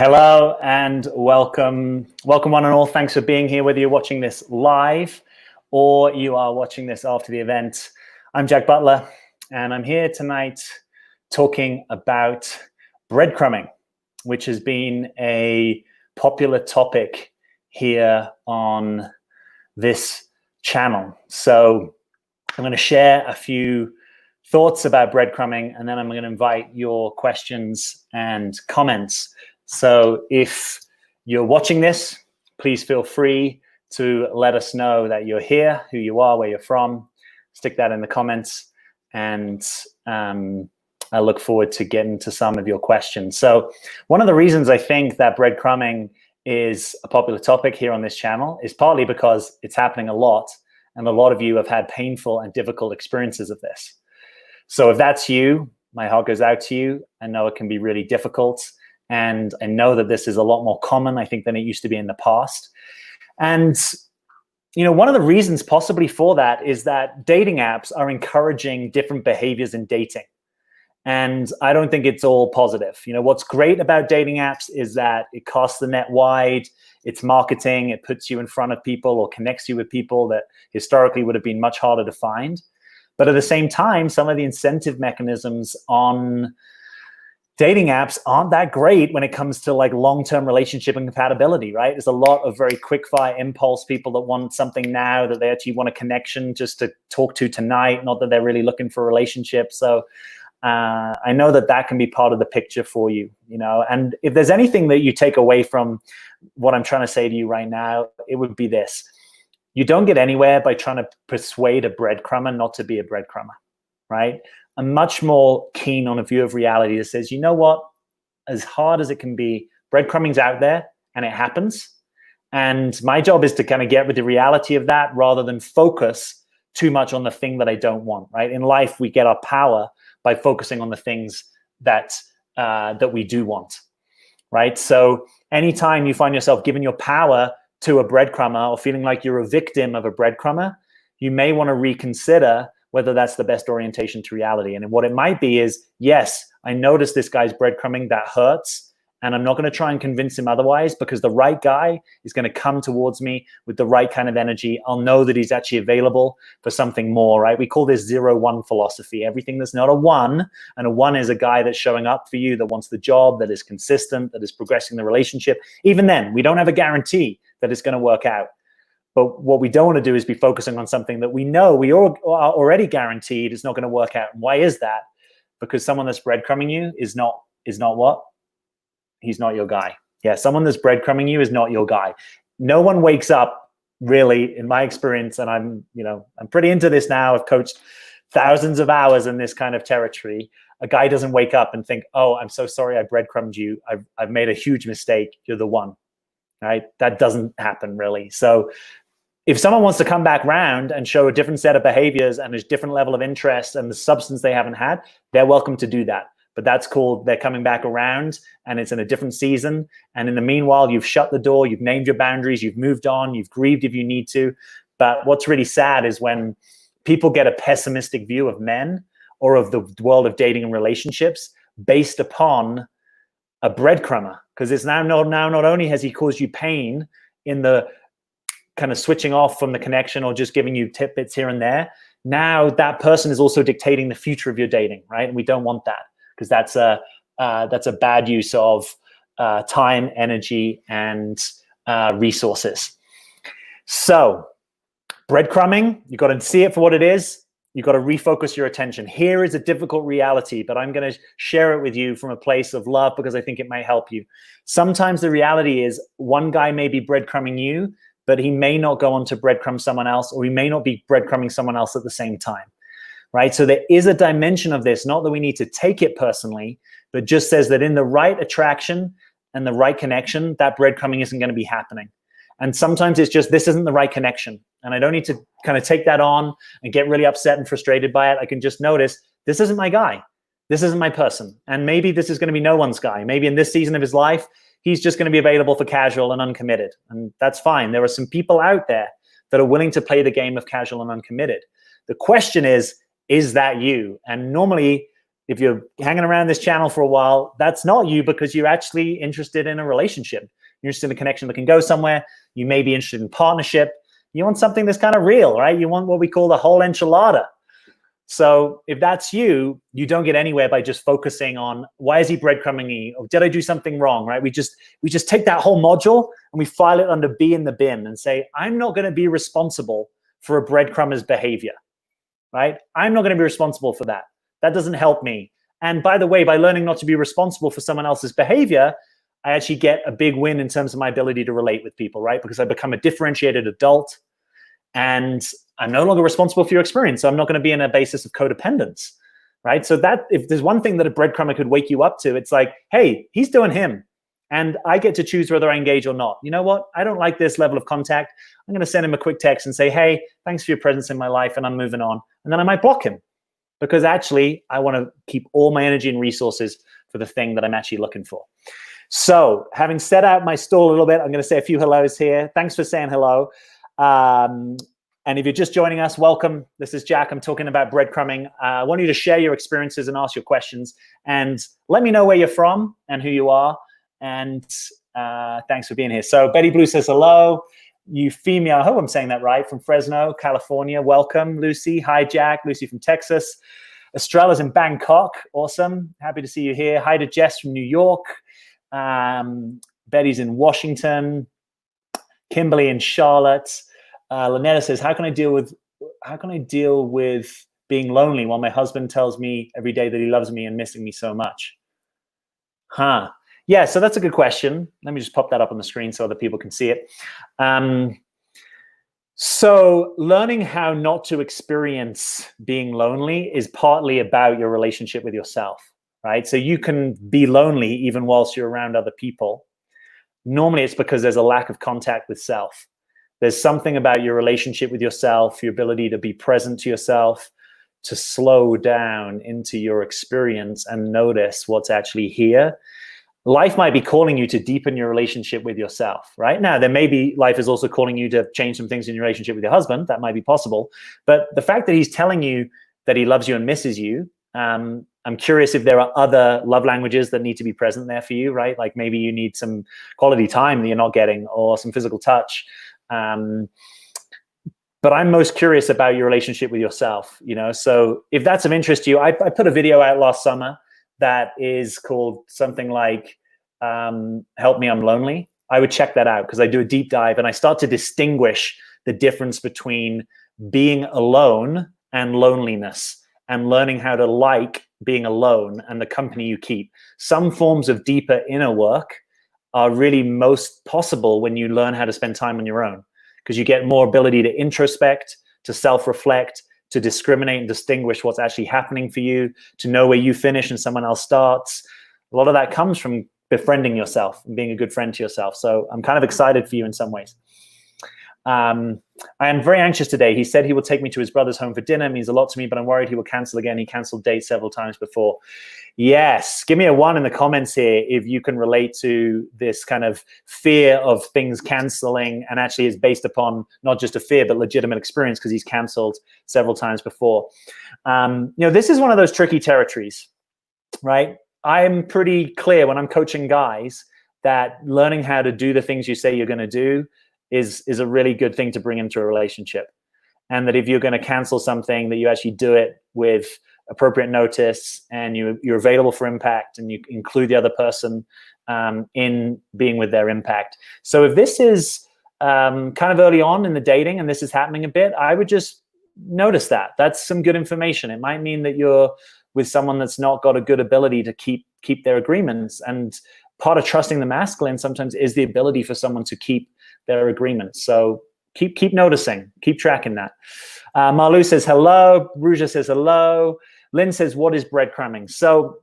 Hello and welcome. Welcome one and all. Thanks for being here, whether you're watching this live or you are watching this after the event. I'm Jack Butler and I'm here tonight talking about breadcrumbing, which has been a popular topic here on this channel. So I'm going to share a few thoughts about breadcrumbing and then I'm going to invite your questions and comments. So if you're watching this, please feel free to let us know that you're here, who you are, where you're from. Stick that in the comments, and I look forward to getting to some of your questions. So one of the reasons I think that breadcrumbing is a popular topic here on this channel is partly because it's happening a lot, and a lot of you have had painful and difficult experiences of this. So if that's you, my heart goes out to you. I know it can be really difficult. And I know that this is a lot more common, I think, than it used to be in the past. And, you know, one of the reasons possibly for that is that dating apps are encouraging different behaviors in dating. And I don't think it's all positive. You know, what's great about dating apps is that it casts the net wide, it's marketing, it puts you in front of people or connects you with people that historically would have been much harder to find. But at the same time, some of the incentive mechanisms on dating apps aren't that great when it comes to like long-term relationship and compatibility, right? There's a lot of very quick fire impulse people that want something now, that they actually want a connection just to talk to tonight, not that they're really looking for a relationship. So I know that that can be part of the picture for you, you know, and if there's anything that you take away from what I'm trying to say to you right now, it would be this. You don't get anywhere by trying to persuade a breadcrumber not to be a breadcrumber, right? I'm much more keen on a view of reality that says, you know what, as hard as it can be, breadcrumbing's out there and it happens. And my job is to kind of get with the reality of that rather than focus too much on the thing that I don't want, right? In life, we get our power by focusing on the things that, that we do want, right? So anytime you find yourself giving your power to a breadcrumber or feeling like you're a victim of a breadcrumber, you may want to reconsider whether that's the best orientation to reality. And what it might be is, yes, I noticed this guy's breadcrumbing, that hurts, and I'm not going to try and convince him otherwise because the right guy is going to come towards me with the right kind of energy. I'll know that he's actually available for something more, right? We call this 0-1 philosophy. Everything that's not a one, and a one is a guy that's showing up for you, that wants the job, that is consistent, that is progressing the relationship. Even then, we don't have a guarantee that it's going to work out. But what we don't want to do is be focusing on something that we know we are already guaranteed is not going to work out. And why is that? Because someone that's breadcrumbing you is not what? He's not your guy. Yeah, someone that's breadcrumbing you is not your guy. No one wakes up, really, in my experience, and I'm pretty into this now. I've coached thousands of hours in this kind of territory. A guy doesn't wake up and think, oh, I'm so sorry I breadcrumbed you. I've made a huge mistake. You're the one. Right? That doesn't happen, really. So if someone wants to come back round and show a different set of behaviors and a different level of interest and the substance they haven't had, they're welcome to do that. But that's called they're coming back around and it's in a different season. And in the meanwhile, you've shut the door, you've named your boundaries, you've moved on, you've grieved if you need to. But what's really sad is when people get a pessimistic view of men or of the world of dating and relationships based upon a breadcrumber. Because it's now not only has he caused you pain in the kind of switching off from the connection or just giving you tidbits here and there, now that person is also dictating the future of your dating, right? And we don't want that because that's a bad use of time, energy, and resources. So breadcrumbing, you got to see it for what it is. You've got to refocus your attention. Here is a difficult reality, but I'm going to share it with you from a place of love because I think it might help you. Sometimes the reality is one guy may be breadcrumbing you, but he may not go on to breadcrumb someone else, or he may not be breadcrumbing someone else at the same time, right? So there is a dimension of this, not that we need to take it personally, but just says that in the right attraction and the right connection, that breadcrumbing isn't going to be happening. And sometimes it's just, this isn't the right connection. And I don't need to kind of take that on and get really upset and frustrated by it. I can just notice, this isn't my guy. This isn't my person. And maybe this is going to be no one's guy. Maybe in this season of his life, he's just going to be available for casual and uncommitted. And that's fine. There are some people out there that are willing to play the game of casual and uncommitted. The question is that you? And normally If you're hanging around this channel for a while, that's not you, because you're actually interested in a relationship. You're interested in a connection that can go somewhere. You may be interested in partnership. You want something that's kind of real, right? You want what we call the whole enchilada. So if that's you, you don't get anywhere by just focusing on, why is he breadcrumbing me? Or did I do something wrong, right? We just take that whole module and we file it under B in the bin and say, I'm not going to be responsible for a breadcrumber's behavior, right? I'm not going to be responsible for that. That doesn't help me. And by the way, by learning not to be responsible for someone else's behavior, I actually get a big win in terms of my ability to relate with people, right? Because I become a differentiated adult and I'm no longer responsible for your experience. So I'm not going to be in a basis of codependence, right? So that, if there's one thing that a breadcrumber could wake you up to, it's like, hey, he's doing him. And I get to choose whether I engage or not. You know what? I don't like this level of contact. I'm going to send him a quick text and say, hey, thanks for your presence in my life, and I'm moving on. And then I might block him, because actually I want to keep all my energy and resources for the thing that I'm actually looking for. So having set out my stall a little bit, I'm going to say a few hellos here. Thanks for saying hello. And if you're just joining us, welcome. This is Jack. I'm talking about breadcrumbing. I want you to share your experiences and ask your questions. And let me know where you're from and who you are. And thanks for being here. So Betty Blue says hello. Euphemia, I hope I'm saying that right, from Fresno, California. Welcome, Lucy. Hi, Jack. Lucy from Texas. Estrella's in Bangkok. Awesome. Happy to see you here. Hi to Jess from New York. Betty's in Washington. Kimberly in Charlotte. Lynetta says, how can I deal with being lonely while my husband tells me every day that he loves me and missing me so much? Yeah, so that's a good question. Let me just pop that up on the screen so other people can see it. So learning how not to experience being lonely is partly about your relationship with yourself, right? So you can be lonely even whilst you're around other people. Normally it's because there's a lack of contact with self. There's something about your relationship with yourself, your ability to be present to yourself, to slow down into your experience and notice what's actually here. Life might be calling you to deepen your relationship with yourself, right? Now, there may be, life is also calling you to change some things in your relationship with your husband. That might be possible. But the fact that he's telling you that he loves you and misses you, I'm curious if there are other love languages that need to be present there for you, right? Like maybe you need some quality time that you're not getting, or some physical touch. But I'm most curious about your relationship with yourself, you know? So if that's of interest to you, I put a video out last summer that is called something like, Help Me, I'm Lonely. I would check that out, because I do a deep dive and I start to distinguish the difference between being alone and loneliness, and learning how to like being alone and the company you keep. Some forms of deeper inner work are really most possible when you learn how to spend time on your own, because you get more ability to introspect, to self-reflect, to discriminate and distinguish what's actually happening for you, to know where you finish and someone else starts. A lot of that comes from befriending yourself and being a good friend to yourself. So I'm kind of excited for you in some ways. I am very anxious today. He said he will take me to his brother's home for dinner. It means a lot to me, but I'm worried he will cancel again. He canceled dates several times before. Yes, give me a 1 in the comments here if you can relate to this kind of fear of things canceling, and actually is based upon not just a fear, but legitimate experience, because he's canceled several times before. You know, this is one of those tricky territories, right? I'm pretty clear when I'm coaching guys that learning how to do the things you say you're going to do is a really good thing to bring into a relationship. And that if you're going to cancel something, that you actually do it with appropriate notice, and you're available for impact, and you include the other person in being with their impact. So if this is kind of early on in the dating and this is happening a bit, I would just notice that. That's some good information. It might mean that you're with someone that's not got a good ability to keep their agreements. And part of trusting the masculine sometimes is the ability for someone to keep their agreements. So keep noticing, keep tracking that. Malu says hello. Ruja says hello. Lynn says, what is breadcrumbing? So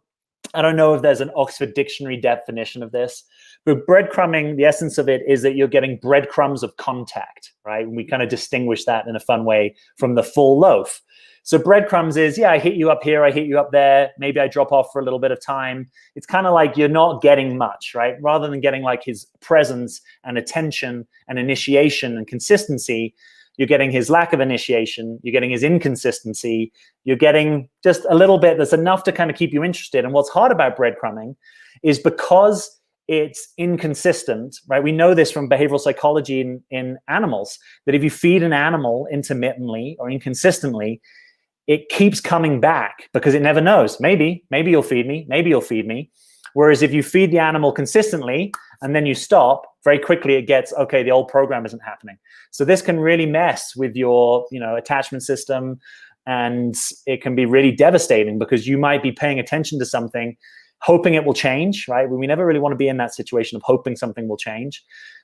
I don't know if there's an Oxford Dictionary definition of this, but breadcrumbing, the essence of it is that you're getting breadcrumbs of contact, right? And we kind of distinguish that in a fun way from the full loaf. So breadcrumbs is, yeah, I hit you up here, I hit you up there. Maybe I drop off for a little bit of time. It's kind of like you're not getting much, right? Rather than getting like his presence and attention and initiation and consistency, you're getting his lack of initiation, you're getting his inconsistency, you're getting just a little bit that's enough to kind of keep you interested. And what's hard about breadcrumbing is because it's inconsistent, right? We know this from behavioral psychology in animals, that if you feed an animal intermittently or inconsistently, it keeps coming back because it never knows. Maybe you'll feed me, maybe you'll feed me. Whereas if you feed the animal consistently and then you stop, very quickly it gets, okay, the old program isn't happening. So this can really mess with your, attachment system, and it can be really devastating because you might be paying attention to something, hoping it will change, right? We never really want to be in that situation of hoping something will change,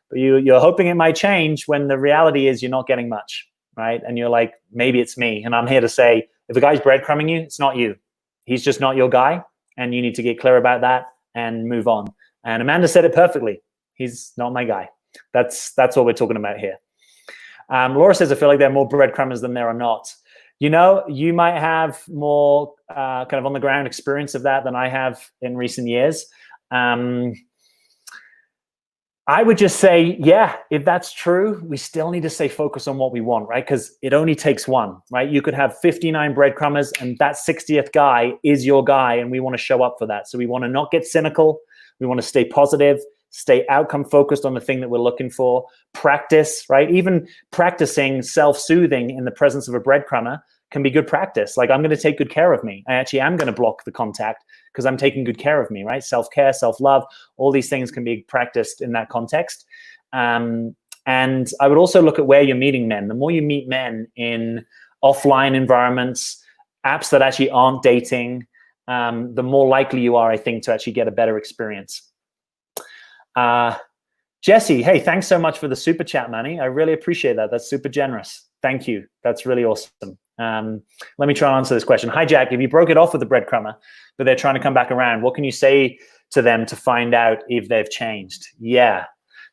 but you're hoping it might change when the reality is you're not getting much, right? And you're like, maybe it's me. And I'm here to say, if a guy's breadcrumbing you, it's not you. He's just not your guy, and you need to get clear about that and move on. And Amanda said it perfectly. He's not my guy. That's what we're talking about here. Laura says, I feel like there are more breadcrumbers than there are not. You might have more kind of on the ground experience of that than I have in recent years. I would just say, yeah, if that's true, we still need to stay focused on what we want, right? Because it only takes one, right? You could have 59 breadcrumbers and that 60th guy is your guy, and we want to show up for that. So we want to not get cynical. We want to stay positive, stay outcome focused on the thing that we're looking for, practice, right? Even practicing self-soothing in the presence of a breadcrumber can be good practice. Like, I'm going to take good care of me. I actually am going to block the contact because I'm taking good care of me, right? Self-care, self-love, all these things can be practiced in that context. And I would also look at where you're meeting men. The more you meet men in offline environments, apps that actually aren't dating, the more likely you are, I think, to actually get a better experience. Jesse, hey, thanks so much for the super chat, Manny. I really appreciate that. That's super generous. Thank you. That's really awesome. Let me try and answer this question. Hi, Jack. If you broke it off with a breadcrumber, but they're trying to come back around, what can you say to them to find out if they've changed? Yeah,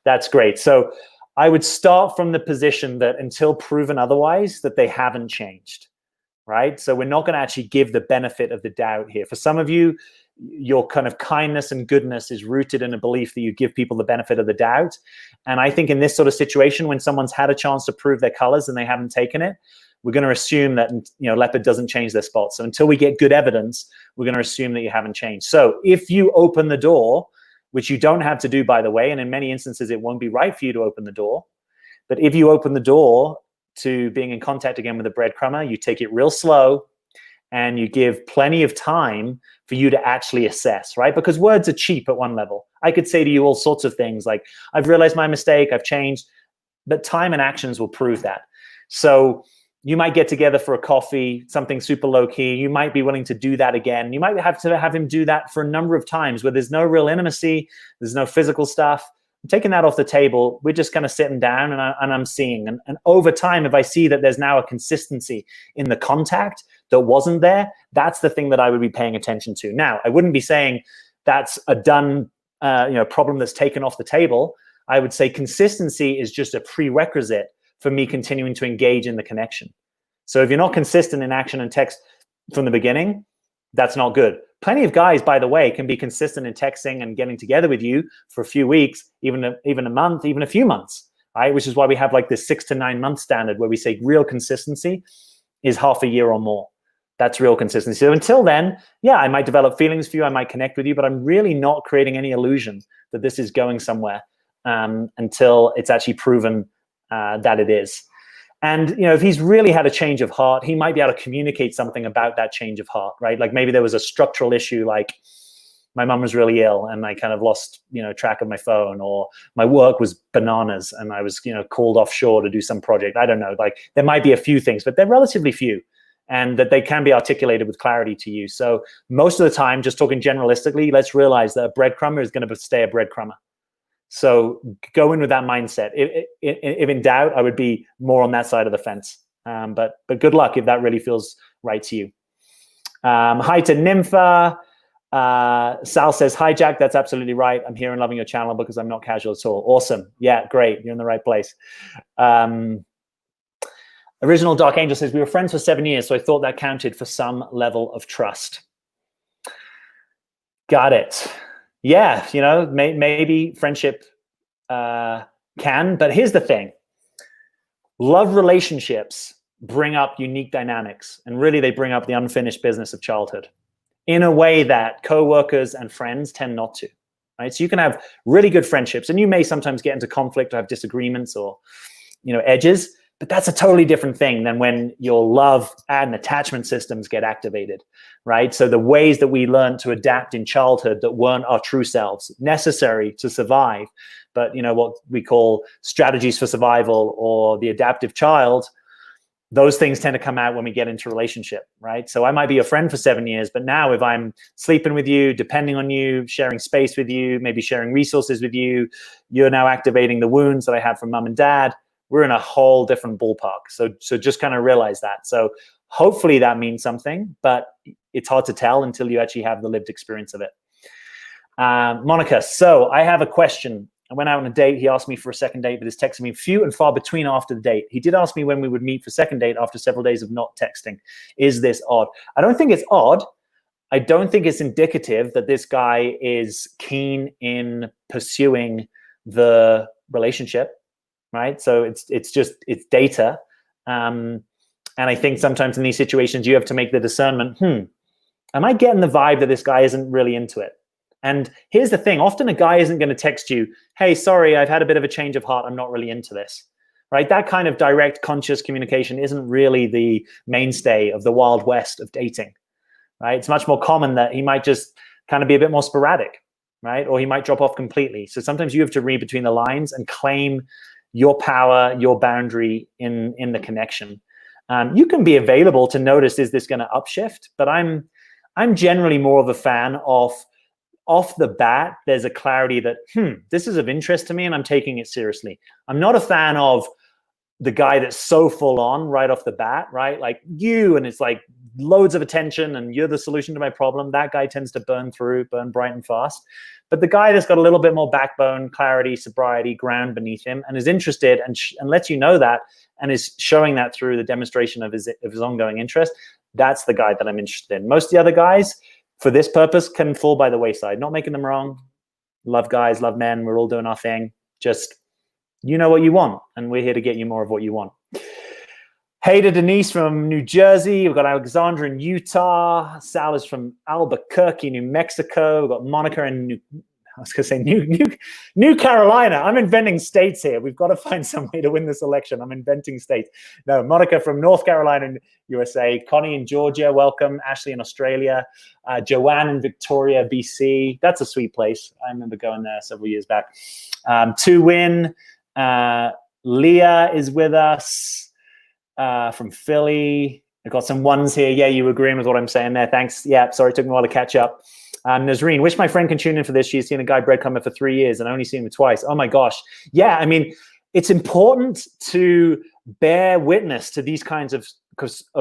that's great. So I would start from the position that until proven otherwise, that they haven't changed, right? So we're not going to actually give the benefit of the doubt here. For some of you, your kind of kindness and goodness is rooted in a belief that you give people the benefit of the doubt. And I think in this sort of situation, when someone's had a chance to prove their colors and they haven't taken it, we're going to assume that, leopard doesn't change their spot. So until we get good evidence, we're going to assume that you haven't changed. So if you open the door, which you don't have to do, by the way, and in many instances, it won't be right for you to open the door. But if you open the door to being in contact again with a breadcrumber, you take it real slow and you give plenty of time for you to actually assess, right? Because words are cheap at one level. I could say to you all sorts of things like, I've realized my mistake, I've changed, but time and actions will prove that. So you might get together for a coffee, something super low key. You might be willing to do that again. You might have to have him do that for a number of times where there's no real intimacy, there's no physical stuff. I'm taking that off the table. We're just kind of sitting down and I'm seeing. And over time, if I see that there's now a consistency in the contact that wasn't there, that's the thing that I would be paying attention to. Now, I wouldn't be saying that's a done problem that's taken off the table. I would say consistency is just a prerequisite for me continuing to engage in the connection. So if you're not consistent in action and text from the beginning, that's not good. Plenty of guys, by the way, can be consistent in texting and getting together with you for a few weeks, even a month, even a few months, right? Which is why we have like this 6 to 9 month standard where we say real consistency is half a year or more. That's real consistency. So until then, yeah, I might develop feelings for you, I might connect with you, but I'm really not creating any illusion that this is going somewhere until it's actually proven that it is. And if he's really had a change of heart, he might be able to communicate something about that change of heart, right? Like maybe there was a structural issue, like my mom was really ill and I kind of lost track of my phone, or my work was bananas and I was called offshore to do some project. I don't know. Like there might be a few things, but they're relatively few, and that they can be articulated with clarity to you. So most of the time, just talking generalistically, let's realize that a breadcrumber is going to stay a breadcrumber. So go in with that mindset. If in doubt, I would be more on that side of the fence. But good luck if that really feels right to you. Hi to Nympha. Sal says, hi, Jack. That's absolutely right. I'm here and loving your channel because I'm not casual at all. Awesome. Yeah, great. You're in the right place. Original Dark Angel says, we were friends for 7 years, so I thought that counted for some level of trust. Got it. Yeah, maybe friendship can, but here's the thing. Love relationships bring up unique dynamics, and really they bring up the unfinished business of childhood in a way that coworkers and friends tend not to, right? So you can have really good friendships, and you may sometimes get into conflict or have disagreements or, edges, but that's a totally different thing than when your love and attachment systems get activated, right? So the ways that we learn to adapt in childhood that weren't our true selves, necessary to survive, but what we call strategies for survival or the adaptive child, those things tend to come out when we get into a relationship, right? So I might be a friend for 7 years, but now if I'm sleeping with you, depending on you, sharing space with you, maybe sharing resources with you, you're now activating the wounds that I had from mom and dad. We're in a whole different ballpark. So just kind of realize that. So hopefully that means something, but it's hard to tell until you actually have the lived experience of it. Monica, so I have a question. I went out on a date. He asked me for a second date, but is texting me few and far between after the date. He did ask me when we would meet for second date after several days of not texting. Is this odd? I don't think it's odd. I don't think it's indicative that this guy is keen in pursuing the relationship, right? So it's data. And I think sometimes in these situations, you have to make the discernment, am I getting the vibe that this guy isn't really into it? And here's the thing, often a guy isn't going to text you, hey, sorry, I've had a bit of a change of heart. I'm not really into this, right? That kind of direct, conscious communication isn't really the mainstay of the Wild West of dating, right? It's much more common that he might just kind of be a bit more sporadic, right? Or he might drop off completely. So sometimes you have to read between the lines and claim your power, your boundary in the connection. You can be available to notice, is this going to upshift? But I'm generally more of a fan of, off the bat, there's a clarity that, this is of interest to me and I'm taking it seriously. I'm not a fan of the guy that's so full on right off the bat, right? Like you, and it's like loads of attention and you're the solution to my problem. That guy tends to burn bright and fast. But the guy that's got a little bit more backbone, clarity, sobriety, ground beneath him, and is interested and lets you know that and is showing that through the demonstration of his ongoing interest, that's the guy that I'm interested in. Most of the other guys, for this purpose, can fall by the wayside. Not making them wrong. Love guys, love men. We're all doing our thing. Just, you know what you want, and we're here to get you more of what you want. Hey to Denise from New Jersey. We've got Alexandra in Utah. Sal is from Albuquerque, New Mexico. We've got Monica in New Carolina. I'm inventing states here. We've got to find some way to win this election. I'm inventing states. No, Monica from North Carolina, USA. Connie in Georgia, welcome. Ashley in Australia. Joanne in Victoria, BC. That's a sweet place. I remember going there several years back. Tu Win. Leah is with us from Philly. I've got some ones here. Yeah, you agreeing with what I'm saying there. Thanks. Yeah, sorry, it took me a while to catch up. Nazreen, wish my friend can tune in for this. She's seen a guy Breadcrumber for 3 years and I only seen him twice. Oh my gosh. Yeah, I mean, it's important to bear witness to these kinds of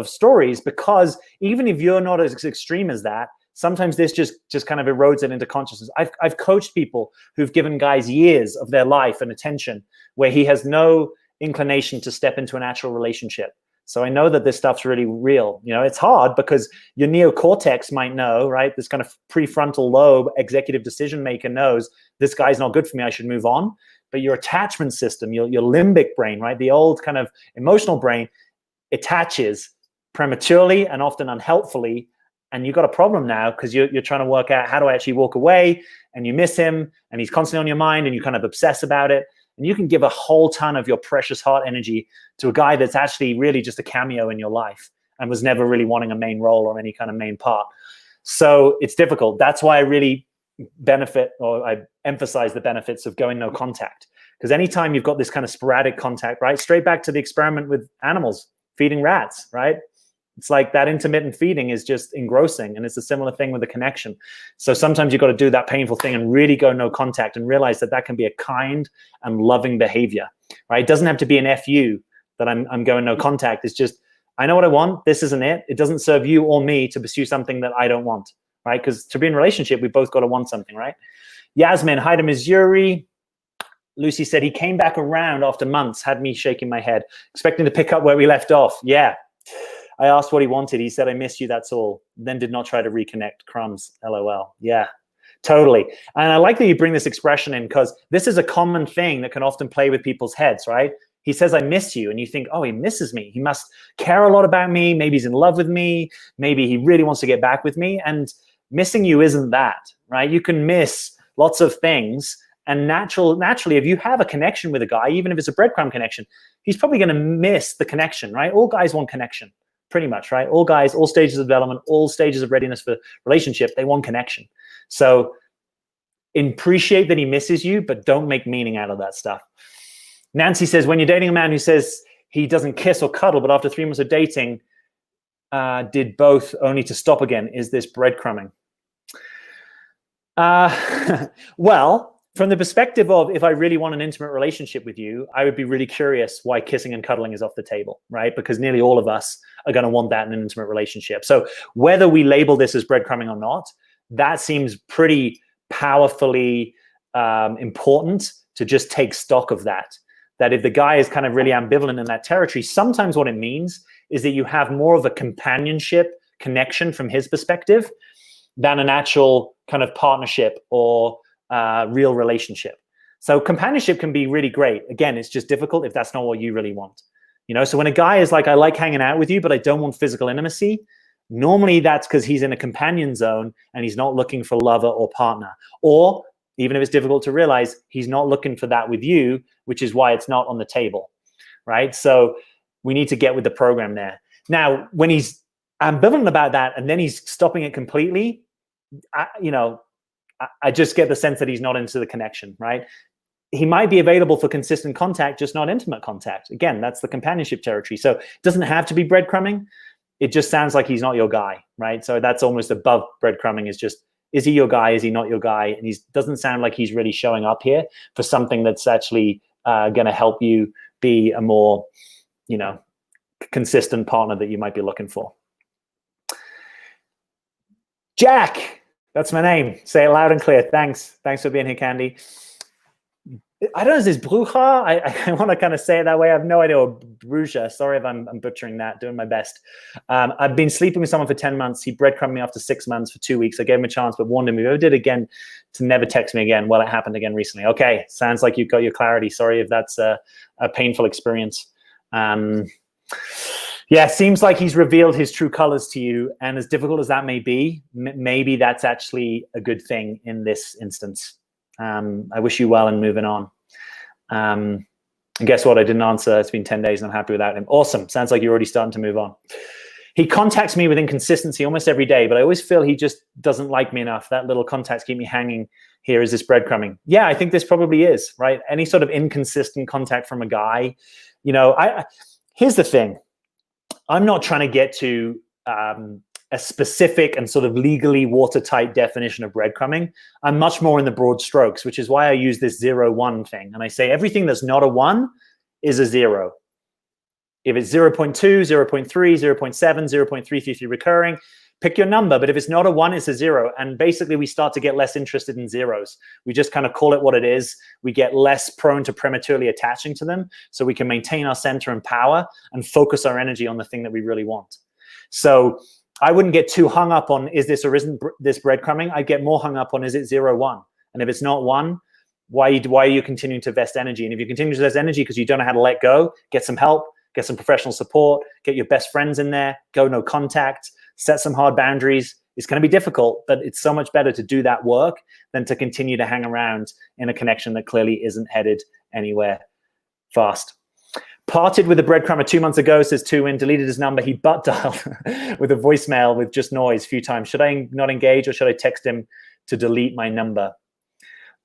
stories, because even if you're not as extreme as that, sometimes this just kind of erodes it into consciousness. I've coached people who've given guys years of their life and attention where he has no inclination to step into an actual relationship. So I know that this stuff's really real. It's hard because your neocortex might know, right? This kind of prefrontal lobe executive decision maker knows this guy's not good for me. I should move on. But your attachment system, your limbic brain, right? The old kind of emotional brain attaches prematurely and often unhelpfully. And you've got a problem now because you're trying to work out, how do I actually walk away? And you miss him and he's constantly on your mind and you kind of obsess about it. And you can give a whole ton of your precious heart energy to a guy that's actually really just a cameo in your life and was never really wanting a main role or any kind of main part. So it's difficult. That's why I really I emphasize the benefits of going no contact. Because anytime you've got this kind of sporadic contact, right? Straight back to the experiment with animals, feeding rats, right? It's like that intermittent feeding is just engrossing, and it's a similar thing with the connection. So sometimes you've got to do that painful thing and really go no contact and realize that can be a kind and loving behavior, right? It doesn't have to be an FU that I'm going no contact. It's just, I know what I want. This isn't it. It doesn't serve you or me to pursue something that I don't want, right? Because to be in a relationship, we both got to want something, right? Yasmin, hi to Missouri. Lucy said he came back around after months, had me shaking my head, expecting to pick up where we left off. Yeah. I asked what he wanted. He said, I miss you, that's all. Then did not try to reconnect. Crumbs, LOL. Yeah, totally. And I like that you bring this expression in, because this is a common thing that can often play with people's heads, right? he says, I miss you. And you think, oh, he misses me. He must care a lot about me. Maybe he's in love with me. Maybe he really wants to get back with me. And missing you isn't that, right? You can miss lots of things. And naturally, if you have a connection with a guy, even if it's a breadcrumb connection, he's probably going to miss the connection, right? All guys want connection, pretty much, right? All guys, all stages of development, all stages of readiness for relationship, they want connection. So appreciate that he misses you, but don't make meaning out of that stuff. Nancy says, when you're dating a man who says he doesn't kiss or cuddle, but after 3 months of dating, did both only to stop again, is this breadcrumbing? Well, from the perspective of if I really want an intimate relationship with you, I would be really curious why kissing and cuddling is off the table, right? Because nearly all of us are going to want that in an intimate relationship. So whether we label this as breadcrumbing or not, that seems pretty powerfully important to just take stock of that. That if the guy is kind of really ambivalent in that territory, sometimes what it means is that you have more of a companionship connection from his perspective than an actual kind of partnership or real relationship. So companionship can be really great. Again, it's just difficult if that's not what you really want. You know, so when a guy is like, I like hanging out with you, but I don't want physical intimacy, normally that's because he's in a companion zone and he's not looking for lover or partner. Or even if it's difficult to realize, he's not looking for that with you, which is why it's not on the table, right? So we need to get with the program there. Now, when he's ambivalent about that and then he's stopping it completely, I just get the sense that he's not into the connection, right? He might be available for consistent contact, just not intimate contact. Again, that's the companionship territory. So it doesn't have to be breadcrumbing. It just sounds like he's not your guy, right? So that's almost above breadcrumbing, is just, is he your guy? Is he not your guy? And he doesn't sound like he's really showing up here for something that's actually going to help you be a more, consistent partner that you might be looking for. Jack, that's my name. Say it loud and clear. Thanks. Thanks for being here, Candy. I don't know, is this Bruja? I want to kind of say it that way. I have no idea. Or Bruja. Sorry if I'm butchering that. Doing my best. I've been sleeping with someone for 10 months. He breadcrumbed me after 6 months for 2 weeks. I gave him a chance, but warned him if he ever did again to never text me again. Well, it happened again recently. Okay, sounds like you've got your clarity. Sorry if that's a painful experience. Yeah, seems like he's revealed his true colors to you. And as difficult as that may be, maybe that's actually a good thing in this instance. I wish you well and moving on. And guess what? I didn't answer. It's been 10 days and I'm happy without him. Awesome. Sounds like you're already starting to move on. He contacts me with inconsistency almost every day, but I always feel he just doesn't like me enough. That little contacts keep me hanging here. Is this breadcrumbing? Yeah, I think this probably is, right? Any sort of inconsistent contact from a guy, here's the thing. I'm not trying to get to a specific and sort of legally watertight definition of breadcrumbing. I'm much more in the broad strokes, which is why I use this 0-1 thing. And I say everything that's not a 1 is a 0. If it's 0.2, 0.3, 0.7, 0.333 recurring, pick your number. But if it's not a 1, it's a 0. And basically, we start to get less interested in zeros. We just kind of call it what it is. We get less prone to prematurely attaching to them so we can maintain our center and power and focus our energy on the thing that we really want. So I wouldn't get too hung up on, is this or isn't this breadcrumbing? I'd get more hung up on, is it 0-1? And if it's not 1, why are you continuing to invest energy? And if you continue to invest energy because you don't know how to let go, get some help, get some professional support, get your best friends in there, go no contact, set some hard boundaries. It's going to be difficult, but it's so much better to do that work than to continue to hang around in a connection that clearly isn't headed anywhere fast. Parted with a breadcrumber 2 months ago, says 2 deleted his number. He butt dialed with a voicemail with just noise a few times. Should I not engage or should I text him to delete my number?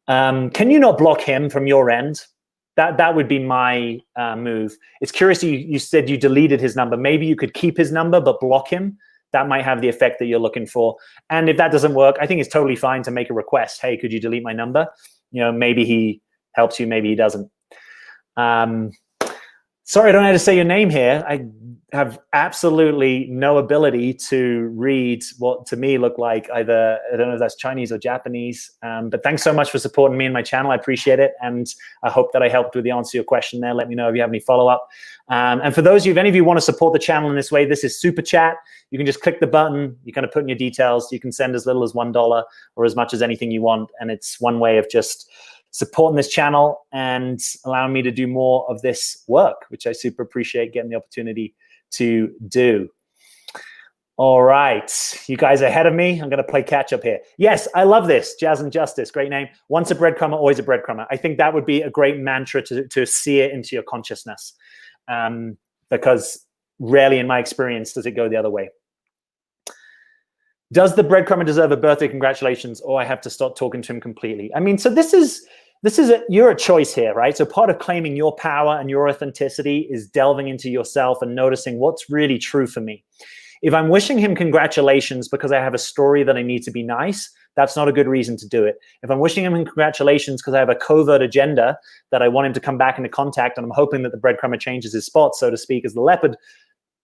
Can you not block him from your end? That would be my move. It's curious you said you deleted his number. Maybe you could keep his number but block him. That might have the effect that you're looking for. And if that doesn't work, I think it's totally fine to make a request. Hey, could you delete my number? Maybe he helps you, maybe he doesn't. Sorry, I don't know how to say your name here. I have absolutely no ability to read what to me look like either, I don't know if that's Chinese or Japanese, but thanks so much for supporting me and my channel. I appreciate it. And I hope that I helped with the answer to your question there. Let me know if you have any follow-up. And for those of you, if any of you want to support the channel in this way, this is Super Chat. You can just click the button. You kind of put in your details. You can send as little as $1 or as much as anything you want. And it's one way of just supporting this channel and allowing me to do more of this work, which I super appreciate getting the opportunity to do. All right, you guys are ahead of me. I'm going to play catch up here. Yes, I love this. Jazz and Justice, great name. Once a breadcrumber, always a breadcrumber. I think that would be a great mantra to sear into your consciousness, because rarely in my experience does it go the other way. Does the breadcrumber deserve a birthday congratulations, or I have to stop talking to him completely? I mean, so you're a choice here, right? So part of claiming your power and your authenticity is delving into yourself and noticing what's really true for me. If I'm wishing him congratulations because I have a story that I need to be nice, that's not a good reason to do it. If I'm wishing him congratulations because I have a covert agenda that I want him to come back into contact and I'm hoping that the breadcrumber changes his spot, so to speak, as the leopard,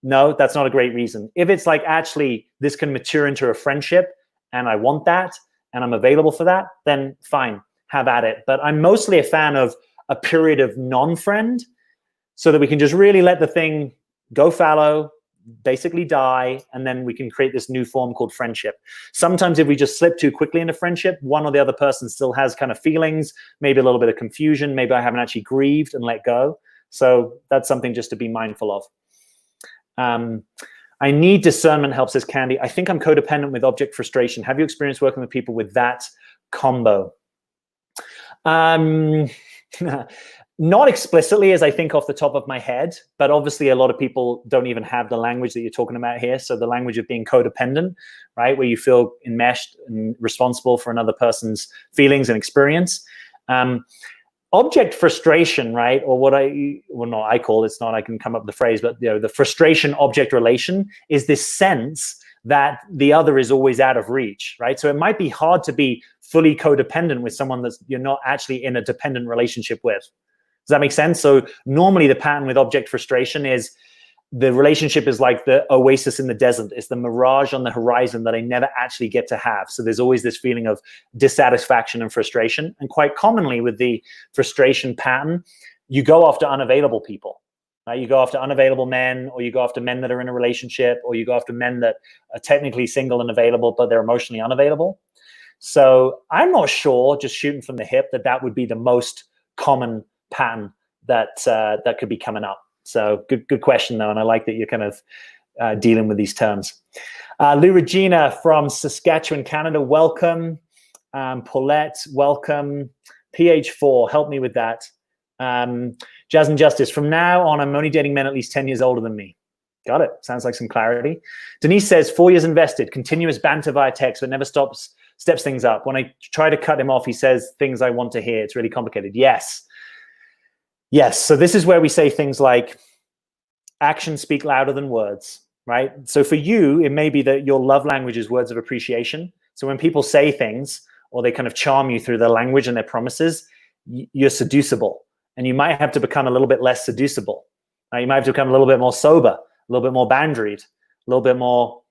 no, that's not a great reason. If it's like, actually, this can mature into a friendship and I want that and I'm available for that, then fine, have at it. But I'm mostly a fan of a period of non-friend so that we can just really let the thing go fallow, basically die, and then we can create this new form called friendship. Sometimes if we just slip too quickly into friendship, one or the other person still has kind of feelings, maybe a little bit of confusion, maybe I haven't actually grieved and let go. So that's something just to be mindful of. I need discernment help, says Candy. I think I'm codependent with object frustration. Have you experienced working with people with that combo? Not explicitly, as I think off the top of my head, but obviously a lot of people don't even have the language that you're talking about here. So the language of being codependent, right, where you feel enmeshed and responsible for another person's feelings and experience. Object frustration, right, or what I call, it's not, I can come up with the phrase, but the frustration object relation is this sense that the other is always out of reach, right? So it might be hard to be fully codependent with someone that you're not actually in a dependent relationship with. Does that make sense? So normally the pattern with object frustration is the relationship is like the oasis in the desert. It's the mirage on the horizon that I never actually get to have. So there's always this feeling of dissatisfaction and frustration. And quite commonly with the frustration pattern, you go after unavailable people. Right? You go after unavailable men, or you go after men that are in a relationship, or you go after men that are technically single and available, but they're emotionally unavailable. So I'm not sure, just shooting from the hip, that would be the most common pattern that could be coming up. So good question though, and I like that you're kind of dealing with these terms. Lou Regina from Saskatchewan, Canada, welcome. Paulette, welcome. PH4, help me with that. Jazz and Justice, from now on, I'm only dating men at least 10 years older than me. Got it. Sounds like some clarity. Denise says, 4 years invested, continuous banter via text, but never steps things up. When I try to cut him off, he says things I want to hear. It's really complicated. Yes. Yes. So this is where we say things like actions speak louder than words, right? So for you, it may be that your love language is words of appreciation. So when people say things or they kind of charm you through their language and their promises, you're seducible. And you might have to become a little bit less seducible. You might have to become a little bit more sober, a little bit more boundaried, a little bit more,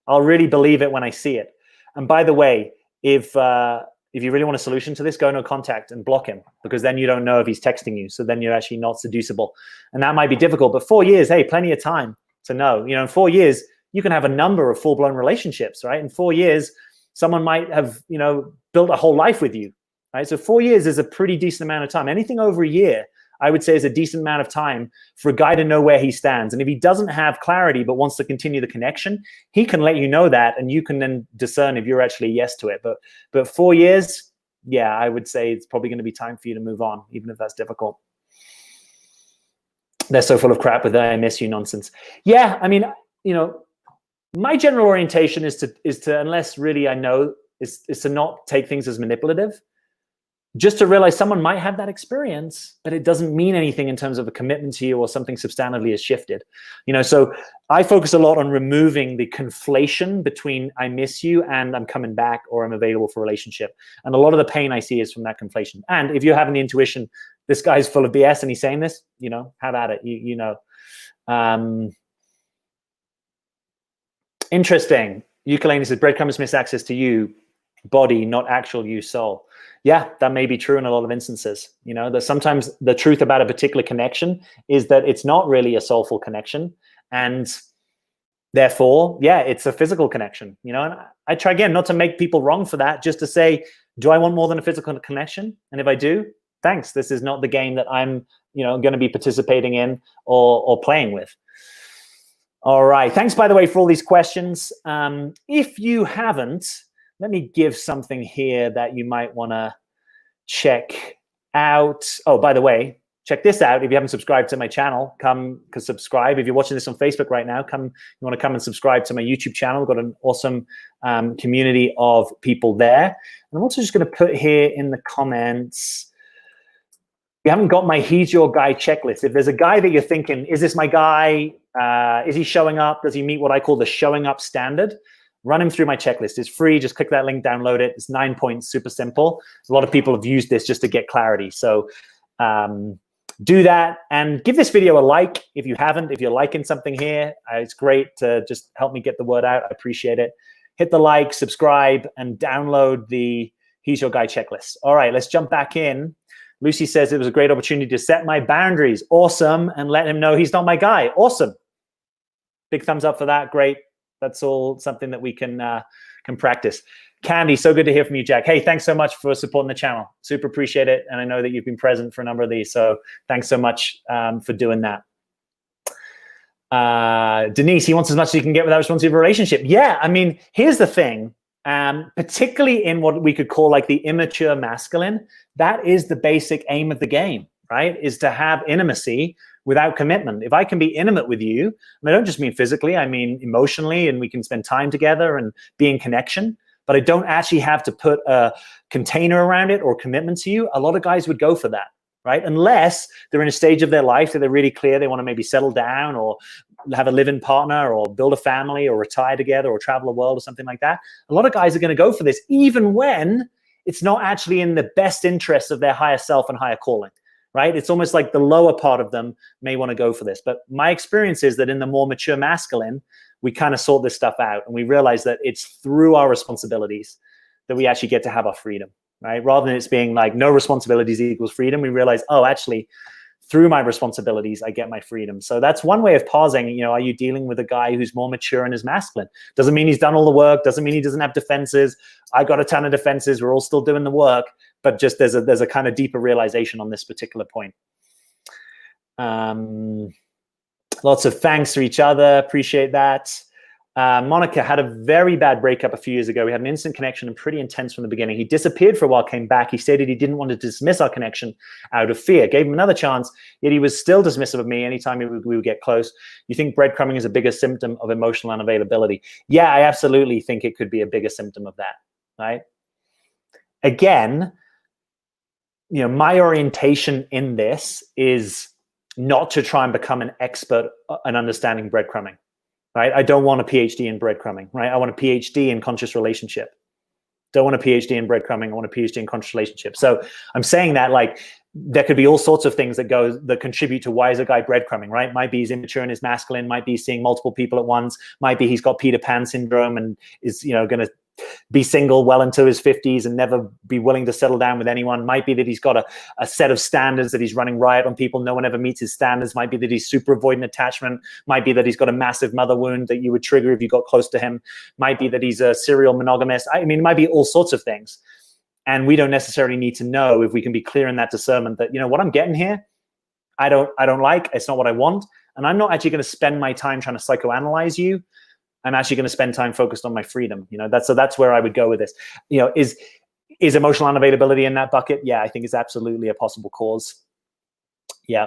I'll really believe it when I see it. And by the way, if you really want a solution to this, go no contact and block him, because then you don't know if he's texting you. So then you're actually not seducible. And that might be difficult, but 4 years, hey, plenty of time to know. In 4 years, you can have a number of full-blown relationships, right? In 4 years, someone might have, built a whole life with you, right? So 4 years is a pretty decent amount of time. Anything over a year, I would say, is a decent amount of time for a guy to know where he stands. And if he doesn't have clarity but wants to continue the connection, he can let you know that, and you can then discern if you're actually yes to it. But 4 years, yeah, I would say it's probably going to be time for you to move on, even if that's difficult. They're so full of crap with I miss you nonsense. Yeah, I mean, my general orientation is to unless really I know, is to not take things as manipulative. Just to realize someone might have that experience, but it doesn't mean anything in terms of a commitment to you or something substantively has shifted. So I focus a lot on removing the conflation between I miss you and I'm coming back or I'm available for a relationship. And a lot of the pain I see is from that conflation. And if you're having the intuition, this guy's full of BS and he's saying this, have at it. Interesting. Ukulele says, breadcrumbers miss access to you, body, not actual you, soul. Yeah, that may be true in a lot of instances. That sometimes the truth about a particular connection is that it's not really a soulful connection, and therefore, yeah, it's a physical connection. And I try again not to make people wrong for that, just to say, Do I want more than a physical connection? And if I do, thanks. This is not the game that I'm, going to be participating in or playing with. All right. Thanks, by the way, for all these questions. If you haven't, let me give something here that you might want to check out. Oh, by the way, check this out. If you haven't subscribed to my channel, come subscribe. If you're watching this on Facebook right now, you want to come and subscribe to my YouTube channel. We've got an awesome community of people there. And I'm also just going to put here in the comments, you haven't got my He's Your Guy checklist. If there's a guy that you're thinking, is this my guy? Is he showing up? Does he meet what I call the showing up standard? Run him through my checklist. It's free. Just click that link, download it. It's 9 points, super simple. A lot of people have used this just to get clarity. So do that and give this video a like if you haven't. If you're liking something here, it's great to just help me get the word out. I appreciate it. Hit the like, subscribe, and download the He's Your Guy checklist. All right, let's jump back in. Lucy says it was a great opportunity to set my boundaries. Awesome. And let him know he's not my guy. Awesome. Big thumbs up for that. Great. That's all something that we can practice. Candy, so good to hear from you, Jack. Hey, thanks so much for supporting the channel. Super appreciate it. And I know that you've been present for a number of these. So thanks so much for doing that. Denise, he wants as much as he can get without responsive relationship. Yeah, I mean, here's the thing. Particularly in what we could call like the immature masculine, that is the basic aim of the game, right? Is to have intimacy without commitment. If I can be intimate with you, and I don't just mean physically, I mean emotionally, and we can spend time together and be in connection, but I don't actually have to put a container around it or commitment to you, a lot of guys would go for that, right? Unless they're in a stage of their life that they're really clear they want to maybe settle down or have a live-in partner or build a family or retire together or travel the world or something like that. A lot of guys are going to go for this even when it's not actually in the best interest of their higher self and higher calling, right? It's almost like the lower part of them may want to go for this. But my experience is that in the more mature masculine, we kind of sort this stuff out and we realize that it's through our responsibilities that we actually get to have our freedom, right? Rather than it's being like no responsibilities equals freedom, we realize, oh, actually, through my responsibilities, I get my freedom. So that's one way of pausing, are you dealing with a guy who's more mature and is masculine? Doesn't mean he's done all the work, doesn't mean he doesn't have defenses. I got a ton of defenses, we're all still doing the work, but just there's a kind of deeper realization on this particular point. Lots of thanks to each other, appreciate that. Monica had a very bad breakup a few years ago. We had an instant connection and pretty intense from the beginning. He disappeared for a while, came back. He stated he didn't want to dismiss our connection out of fear. Gave him another chance, yet he was still dismissive of me anytime we would get close. You think breadcrumbing is a bigger symptom of emotional unavailability? Yeah, I absolutely think it could be a bigger symptom of that, right? Again, my orientation in this is not to try and become an expert in understanding breadcrumbing. Right? I don't want a PhD in breadcrumbing, right? I want a PhD in conscious relationship. Don't want a PhD in breadcrumbing. I want a PhD in conscious relationship. So I'm saying that like there could be all sorts of things that contribute to why is a guy breadcrumbing, right? Might be he's immature and is masculine. Might be seeing multiple people at once. Might be he's got Peter Pan syndrome and is going to be single well into his 50s and never be willing to settle down with anyone. Might be that he's got a set of standards that he's running riot on people. No one ever meets his standards. Might be that he's super avoidant attachment. Might be that he's got a massive mother wound that you would trigger if you got close to him. Might be that he's a serial monogamist. I mean, it might be all sorts of things. And we don't necessarily need to know if we can be clear in that discernment that, what I'm getting here, I don't like, it's not what I want. And I'm not actually going to spend my time trying to psychoanalyze you. I'm actually going to spend time focused on my freedom. That's where I would go with this. Is emotional unavailability in that bucket? Yeah, I think it's absolutely a possible cause. Yeah.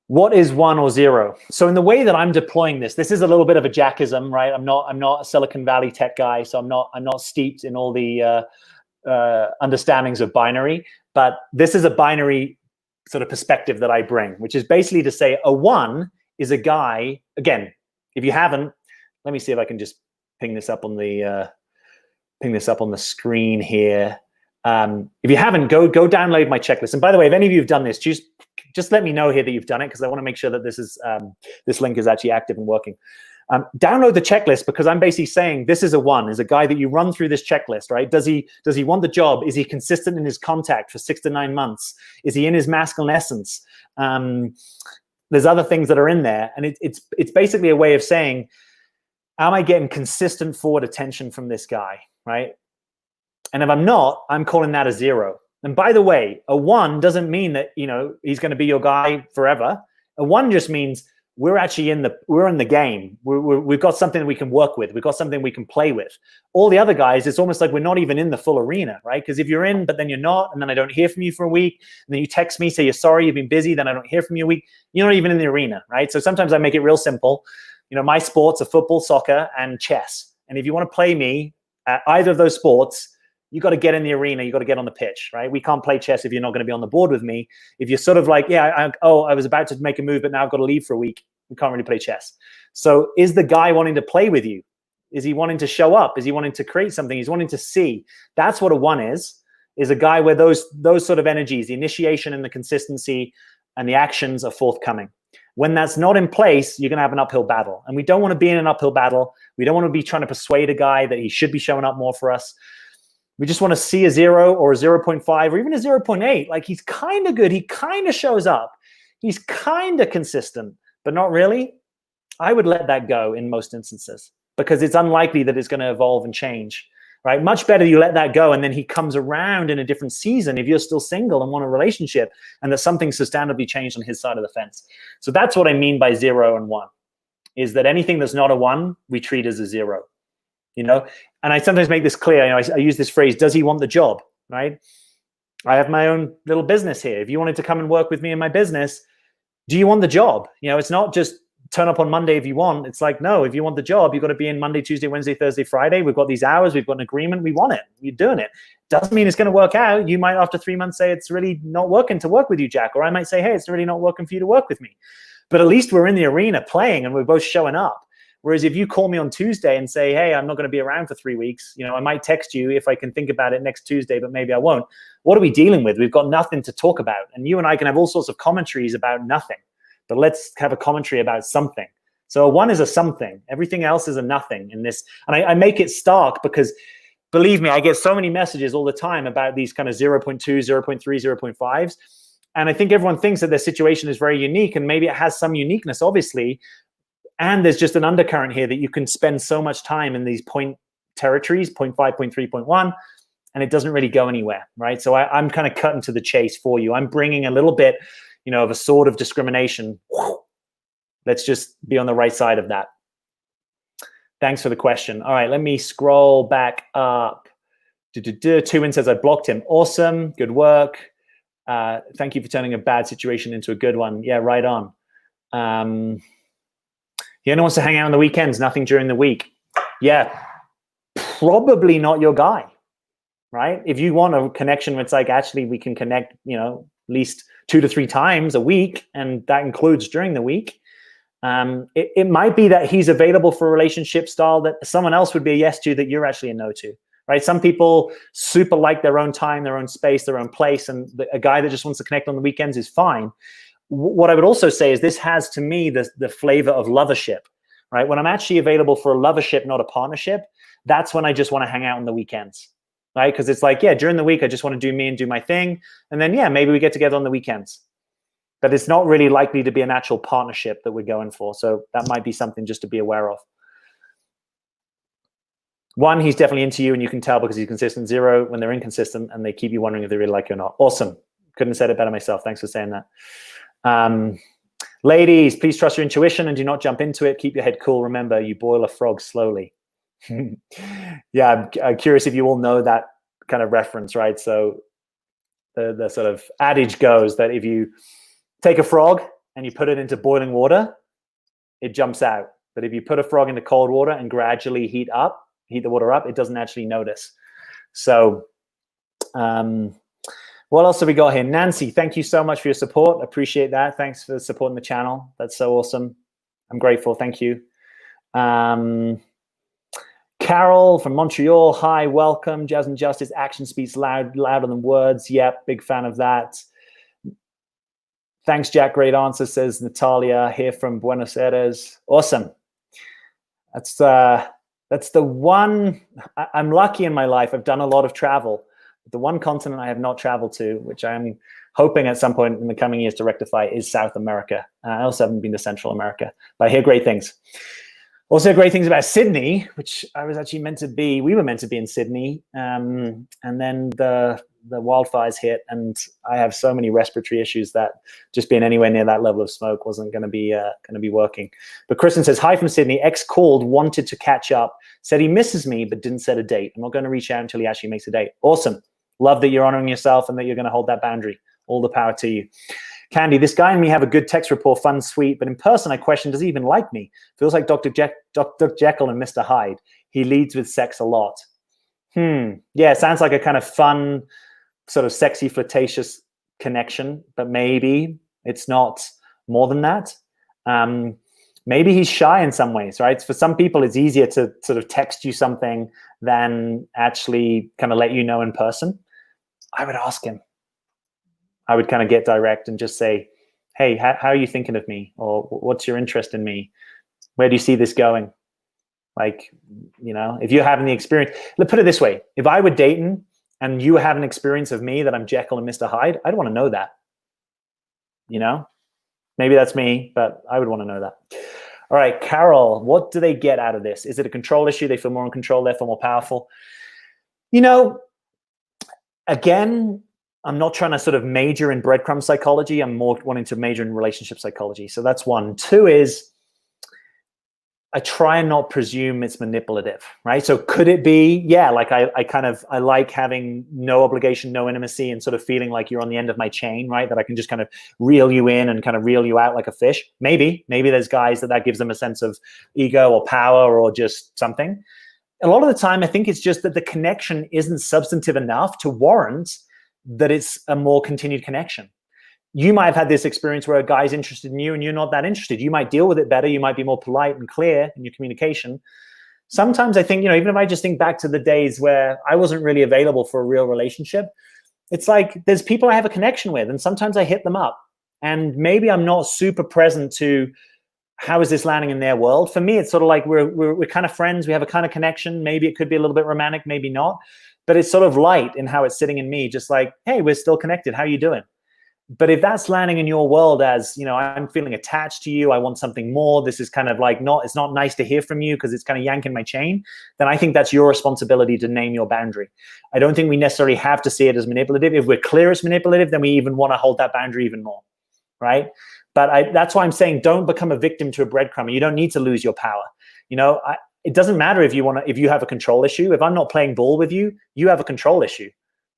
What is 1 or 0? So in the way that I'm deploying this is a little bit of a Jackism, right? I'm not a Silicon Valley tech guy, so I'm not steeped in all the understandings of binary. But this is a binary sort of perspective that I bring, which is basically to say a 1 is a guy. Again, if you haven't. Let me see if I can just ping this up on the screen here. If you haven't, go download my checklist. And by the way, if any of you have done this, just let me know here that you've done it because I want to make sure that this link is actually active and working. Download the checklist because I'm basically saying this is a 1, is a guy that you run through this checklist, right? Does he want the job? Is he consistent in his contact for 6 to 9 months? Is he in his masculine essence? There's other things that are in there, and it's basically a way of saying, am I getting consistent forward attention from this guy, right? And if I'm not, I'm calling that a 0. And by the way, a 1 doesn't mean that, he's going to be your guy forever. A 1 just means we're actually in the game. We've got something we can work with. We've got something we can play with. All the other guys, it's almost like we're not even in the full arena, right? Because if you're in, but then you're not, and then I don't hear from you for a week, and then you text me, say you're sorry, you've been busy, then I don't hear from you a week, you're not even in the arena, right? So sometimes I make it real simple. My sports are football, soccer, and chess. And if you want to play me at either of those sports, you got to get in the arena. You got to get on the pitch, right? We can't play chess if you're not going to be on the board with me. If you're sort of like, I was about to make a move, but now I've got to leave for a week. We can't really play chess. So is the guy wanting to play with you? Is he wanting to show up? Is he wanting to create something? He's wanting to see. That's what a 1 is a guy where those sort of energies, the initiation and the consistency and the actions are forthcoming. When that's not in place, you're going to have an uphill battle. And we don't want to be in an uphill battle. We don't want to be trying to persuade a guy that he should be showing up more for us. We just want to see a 0 or a 0.5 or even a 0.8. Like, he's kind of good. He kind of shows up. He's kind of consistent, but not really. I would let that go in most instances because it's unlikely that it's going to evolve and change, right? Much better you let that go and then he comes around in a different season if you're still single and want a relationship and that something substantially changed on his side of the fence. So that's what I mean by 0 and 1, is that anything that's not a 1, we treat as a 0. And I sometimes make this clear. I use this phrase, does he want the job, right? I have my own little business here. If you wanted to come and work with me in my business, do you want the job? It's not just turn up on Monday if you want. It's like, no, if you want the job, you've got to be in Monday, Tuesday, Wednesday, Thursday, Friday. We've got these hours. We've got an agreement. We want it. You're doing it. Doesn't mean it's going to work out. You might, after 3 months, say it's really not working to work with you, Jack. Or I might say, hey, it's really not working for you to work with me. But at least we're in the arena playing and we're both showing up. Whereas if you call me on Tuesday and say, hey, I'm not going to be around for 3 weeks, I might text you if I can think about it next Tuesday, but maybe I won't. What are we dealing with? We've got nothing to talk about. And you and I can have all sorts of commentaries about nothing, but let's have a commentary about something. So a 1 is a something. Everything else is a nothing in this. And I make it stark because, believe me, I get so many messages all the time about these kind of 0.2, 0.3, 0.5s. And I think everyone thinks that their situation is very unique, and maybe it has some uniqueness, obviously. And there's just an undercurrent here that you can spend so much time in these point territories, 0.5, 0.3, 0.1, and it doesn't really go anywhere, right? So I'm kind of cutting to the chase for you. I'm bringing a little bit, of a sword of discrimination. Let's just be on the right side of that. Thanks for the question. All right, let me scroll back up. Tuwin says, I blocked him. Awesome, good work. Thank you for turning a bad situation into a good one. Yeah, right on. He only wants to hang out on the weekends, nothing during the week. Yeah, probably not your guy, right? If you want a connection where it's like, actually, we can connect, at least 2 to 3 times a week, and that includes during the week. It might be that he's available for a relationship style that someone else would be a yes to that you're actually a no to, right? Some people super like their own time, their own space, their own place, and a guy that just wants to connect on the weekends is fine. What I would also say is this has, to me, the flavor of lovership, right? When I'm actually available for a lovership, not a partnership, that's when I just want to hang out on the weekends, right? Because it's like, yeah, during the week, I just want to do me and do my thing. And then, yeah, maybe we get together on the weekends. But it's not really likely to be an actual partnership that we're going for. So that might be something just to be aware of. 1, he's definitely into you, and you can tell because he's consistent. 0, when they're inconsistent and they keep you wondering if they really like you or not. Awesome. Couldn't have said it better myself. Thanks for saying that. Ladies, please trust your intuition and do not jump into it. Keep your head cool. Remember, you boil a frog slowly. Yeah, I'm curious if you all know that kind of reference, right? So the sort of adage goes that if you take a frog and you put it into boiling water, it jumps out. But if you put a frog into cold water and gradually heat the water up, it doesn't actually notice. So what else have we got here? Nancy, thank you so much for your support. Appreciate that. Thanks for supporting the channel. That's so awesome. I'm grateful. Thank you. Carol from Montreal. Hi, welcome. Jazz and Justice. Action speaks louder than words. Yep, big fan of that. Thanks, Jack. Great answer, says Natalia here from Buenos Aires. Awesome. That's the one. I'm lucky in my life. I've done a lot of travel. The one continent I have not traveled to, which I'm hoping at some point in the coming years to rectify, is South America. I also haven't been to Central America, but I hear great things. Also, great things about Sydney, which I was actually meant to be. We were meant to be in Sydney, and then the wildfires hit, and I have so many respiratory issues that just being anywhere near that level of smoke wasn't going to be working. But Kristen says, "Hi from Sydney. Ex called, wanted to catch up, said he misses me, but didn't set a date. I'm not going to reach out until he actually makes a date." Awesome. Love that you're honoring yourself and that you're going to hold that boundary. All the power to you. Candy, this guy and me have a good text rapport, fun, sweet, but in person I question, does he even like me? Feels like Dr. Jekyll and Mr. Hyde. He leads with sex a lot. Yeah, sounds like a kind of fun, sort of sexy, flirtatious connection, but maybe it's not more than that. Maybe he's shy in some ways, right? For some people, it's easier to sort of text you something than actually kind of let you know in person. I would ask him. I would kind of get direct and just say, hey, how are you thinking of me? Or what's your interest in me? Where do you see this going? Like, you know, if you're having the experience, let's put it this way. If I were dating and you have an experience of me that I'm Jekyll and Mr. Hyde, I'd want to know that. You know, maybe that's me, but I would want to know that. All right, Carol, what do they get out of this? Is it a control issue? They feel more in control, they feel more powerful. You know, again, I'm not trying to sort of major in breadcrumb psychology. I'm more wanting to major in relationship psychology. So that's one. Two is I try and not presume it's manipulative, right? So could it be, yeah, like I like having no obligation, no intimacy, and sort of feeling like you're on the end of my chain, right? That I can just kind of reel you in and kind of reel you out like a fish. Maybe there's guys that gives them a sense of ego or power or just something. A lot of the time, I think it's just that the connection isn't substantive enough to warrant that it's a more continued connection. You might have had this experience where a guy's interested in you and you're not that interested. You might deal with it better. You might be more polite and clear in your communication. Sometimes I think, you know, even if I just think back to the days where I wasn't really available for a real relationship, it's like there's people I have a connection with and sometimes I hit them up and maybe I'm not super present to how is this landing in their world. For me, it's sort of like we're kind of friends. We have a kind of connection. Maybe it could be a little bit romantic, maybe not. But it's sort of light in how it's sitting in me, just like, hey, we're still connected. How are you doing? But if that's landing in your world as, you know, I'm feeling attached to you, I want something more, this is kind of like it's not nice to hear from you because it's kind of yanking my chain, then I think that's your responsibility to name your boundary. I don't think we necessarily have to see it as manipulative. If we're clear it's manipulative, then we even want to hold that boundary even more, right? But that's why I'm saying don't become a victim to a breadcrumb. You don't need to lose your power. You know, it doesn't matter if you have a control issue. If I'm not playing ball with you, you have a control issue.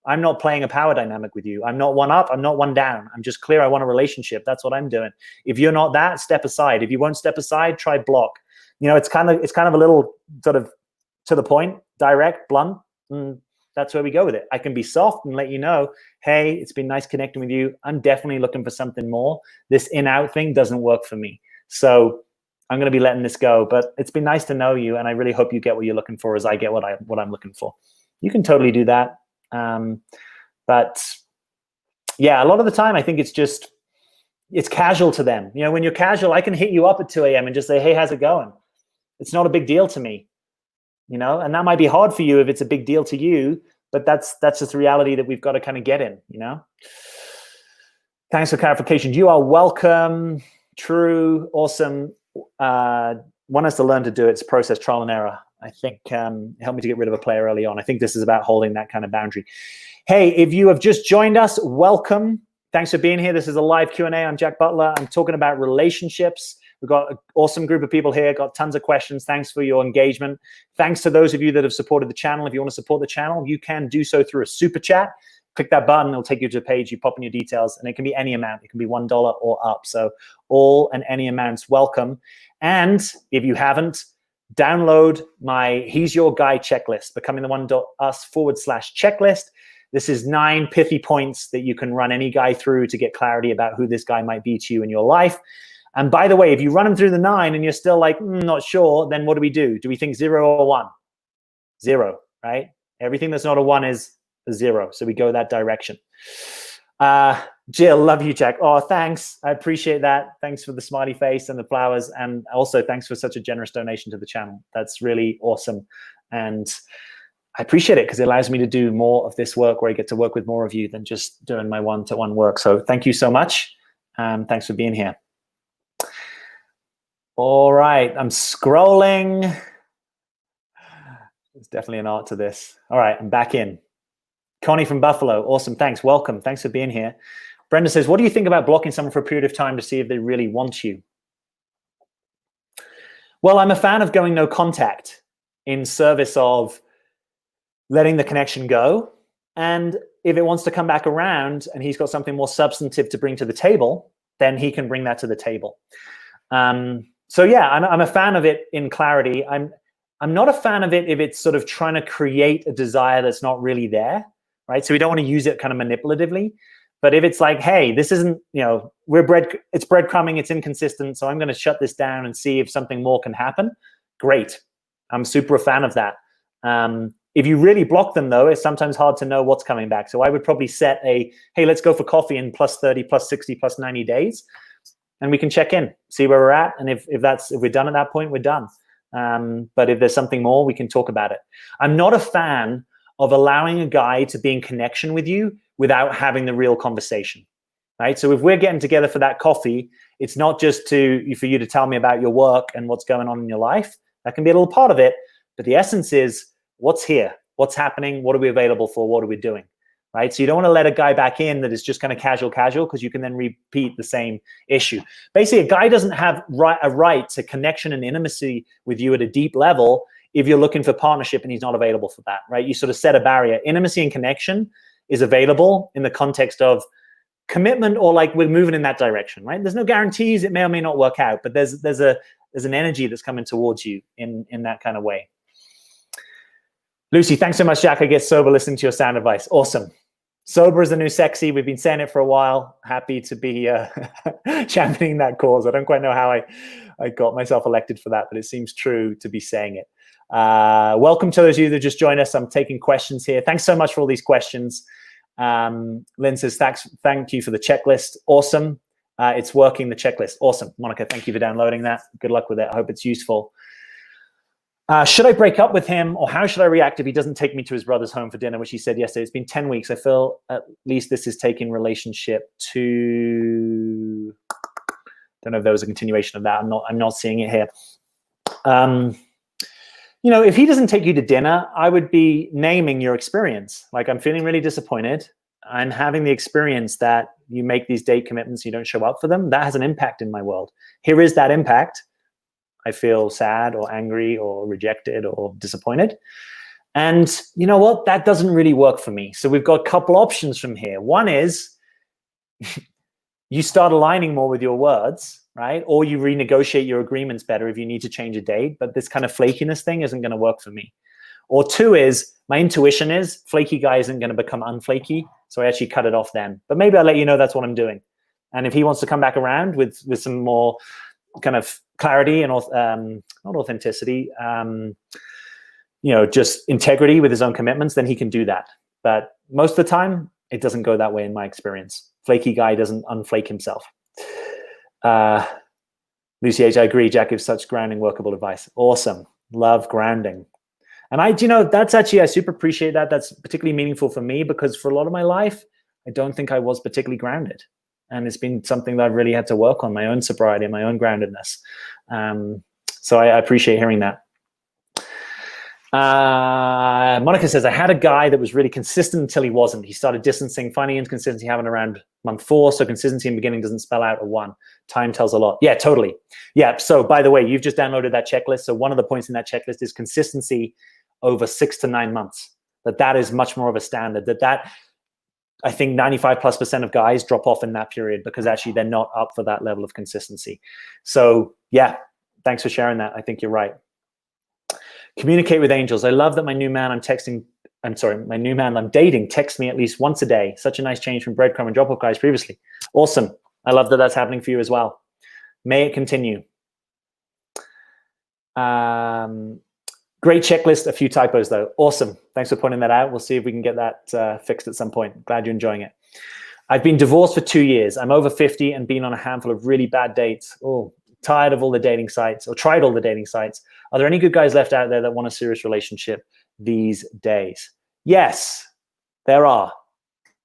I'm not playing a power dynamic with you. I'm not one up. I'm not one down. I'm just clear. I want a relationship. That's what I'm doing. If you're not that, step aside. If you won't step aside, try block. You know, it's kind of a little sort of to the point, direct, blunt. And that's where we go with it. I can be soft and let you know, hey, it's been nice connecting with you. I'm definitely looking for something more. This in-out thing doesn't work for me. So I'm going to be letting this go. But it's been nice to know you, and I really hope you get what you're looking for as I get what I'm looking for. You can totally do that. But yeah, a lot of the time, I think it's casual to them. You know, when you're casual, I can hit you up at 2 a.m. and just say, hey, how's it going? It's not a big deal to me, you know, and that might be hard for you if it's a big deal to you, but that's just the reality that we've got to kind of get in, you know. Thanks for clarification. You are welcome. True. Awesome. Want us to learn to do it's process, trial and error. I think helped me to get rid of a player early on. I think this is about holding that kind of boundary. Hey, if you have just joined us, welcome. Thanks for being here. This is a live Q&A. I'm Jack Butler. I'm talking about relationships. We've got an awesome group of people here, got tons of questions. Thanks for your engagement. Thanks to those of you that have supported the channel. If you want to support the channel, you can do so through a super chat. Click that button. It'll take you to a page. You pop in your details, and it can be any amount. It can be $1 or up. So all and any amounts welcome. And if you haven't, download my He's Your Guy checklist, becomingtheone.us/checklist. This is 9 pithy points that you can run any guy through to get clarity about who this guy might be to you in your life. And by the way, if you run them through the 9 and you're still like, not sure, then what do? Do we think 0 or 1? 0, right? Everything that's not a 1 is a 0. So we go that direction. Jill, love you, Jack. Oh, thanks. I appreciate that. Thanks for the smiley face and the flowers. And also thanks for such a generous donation to the channel. That's really awesome. And I appreciate it because it allows me to do more of this work where I get to work with more of you than just doing my one-to-one work. So thank you so much. Thanks for being here. All right, I'm scrolling. There's definitely an art to this. All right, I'm back in. Connie from Buffalo, awesome, thanks, welcome, thanks for being here. Brenda says, what do you think about blocking someone for a period of time to see if they really want you? Well, I'm a fan of going no contact in service of letting the connection go. And if it wants to come back around and he's got something more substantive to bring to the table, then he can bring that to the table. So yeah, I'm a fan of it in clarity. I'm not a fan of it if it's sort of trying to create a desire that's not really there, right? So we don't want to use it kind of manipulatively. But if it's like, hey, this isn't, it's breadcrumbing, it's inconsistent, so I'm going to shut this down and see if something more can happen, great. I'm super a fan of that. If you really block them, though, it's sometimes hard to know what's coming back. So I would probably set hey, let's go for coffee in plus 30, plus 60, plus 90 days. And we can check in, see where we're at. And if we're done at that point, we're done. But if there's something more, we can talk about it. I'm not a fan of allowing a guy to be in connection with you without having the real conversation, right? So if we're getting together for that coffee, it's not just for you to tell me about your work and what's going on in your life. That can be a little part of it. But the essence is, what's here? What's happening? What are we available for? What are we doing? Right? So you don't want to let a guy back in that is just kind of casual, because you can then repeat the same issue. Basically, a guy doesn't have a right to connection and intimacy with you at a deep level if you're looking for partnership and he's not available for that, right? You sort of set a barrier. Intimacy and connection is available in the context of commitment, or like we're moving in that direction, right? There's no guarantees. It may or may not work out, but there's an energy that's coming towards you in that kind of way. Lucy, thanks so much, Jack. I get sober listening to your sound advice. Awesome. Sober is the new sexy. We've been saying it for a while. Happy to be championing that cause. I don't quite know how I got myself elected for that, but it seems true to be saying it. Welcome to those of you that just joined us. I'm taking questions here. Thanks so much for all these questions. Lynn says, thank you for the checklist. Awesome. It's working, the checklist. Awesome. Monica, thank you for downloading that. Good luck with it. I hope it's useful. Should I break up with him, or how should I react if he doesn't take me to his brother's home for dinner, which he said yesterday? It's been 10 weeks. I feel at least this is taking relationship to, don't know if there was a continuation of that. I'm not seeing it here. If he doesn't take you to dinner, I would be naming your experience. Like, I'm feeling really disappointed. I'm having the experience that you make these date commitments, you don't show up for them. That has an impact in my world. Here is that impact. I feel sad or angry or rejected or disappointed. And you know what? That doesn't really work for me. So we've got a couple options from here. One is you start aligning more with your words, right? Or you renegotiate your agreements better if you need to change a date. But this kind of flakiness thing isn't going to work for me. Or two is, my intuition is flaky guy isn't going to become unflaky. So I actually cut it off then. But maybe I'll let you know that's what I'm doing. And if he wants to come back around with some more kind of clarity and not authenticity, just integrity with his own commitments, then he can do that. But most of the time, it doesn't go that way in my experience. Flaky guy doesn't unflake himself. Lucy H, I agree. Jack gives such grounding, workable advice. Awesome. Love grounding. And that's actually, I super appreciate that. That's particularly meaningful for me, because for a lot of my life, I don't think I was particularly grounded. And it's been something that I've really had to work on, my own sobriety, my own groundedness. So I appreciate hearing that. Monica says, I had a guy that was really consistent until he wasn't. He started distancing, finding inconsistency happened around month 4. So consistency in the beginning doesn't spell out a 1. Time tells a lot. Yeah, totally. Yeah. So by the way, you've just downloaded that checklist. So one of the points in that checklist is consistency over 6 to 9 months. That is much more of a standard. That I think 95+% of guys drop off in that period because actually they're not up for that level of consistency. So yeah, thanks for sharing that. I think you're right. Communicate with angels. I love that my new man I'm dating texts me at least once a day. Such a nice change from breadcrumb and drop-off guys previously. Awesome. I love that that's happening for you as well. May it continue. Great checklist, a few typos though. Awesome. Thanks for pointing that out. We'll see if we can get that fixed at some point. Glad you're enjoying it. I've been divorced for 2 years. I'm over 50 and been on a handful of really bad dates. Oh, tired of all the dating sites, or tried all the dating sites. Are there any good guys left out there that want a serious relationship these days? Yes, there are.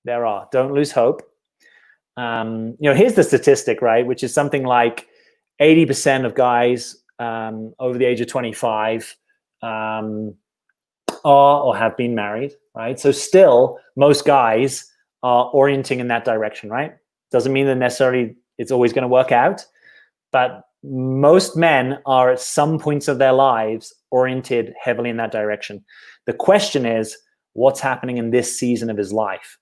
There are. Don't lose hope. Here's the statistic, right? Which is something like 80% of guys over the age of 25 are or have been married, right? So still, most guys are orienting in that direction, right? Doesn't mean that necessarily it's always going to work out, but most men are at some points of their lives oriented heavily in that direction. The question is, what's happening in this season of his life,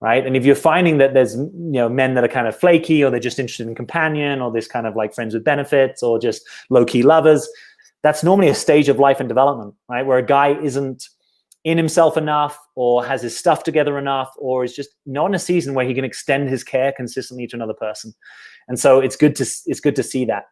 right? And if you're finding that there's men that are kind of flaky, or they're just interested in companion, or this kind of like friends with benefits, or just low-key lovers, that's normally a stage of life and development, right? Where a guy isn't in himself enough, or has his stuff together enough, or is just not in a season where he can extend his care consistently to another person. And so it's good to see that.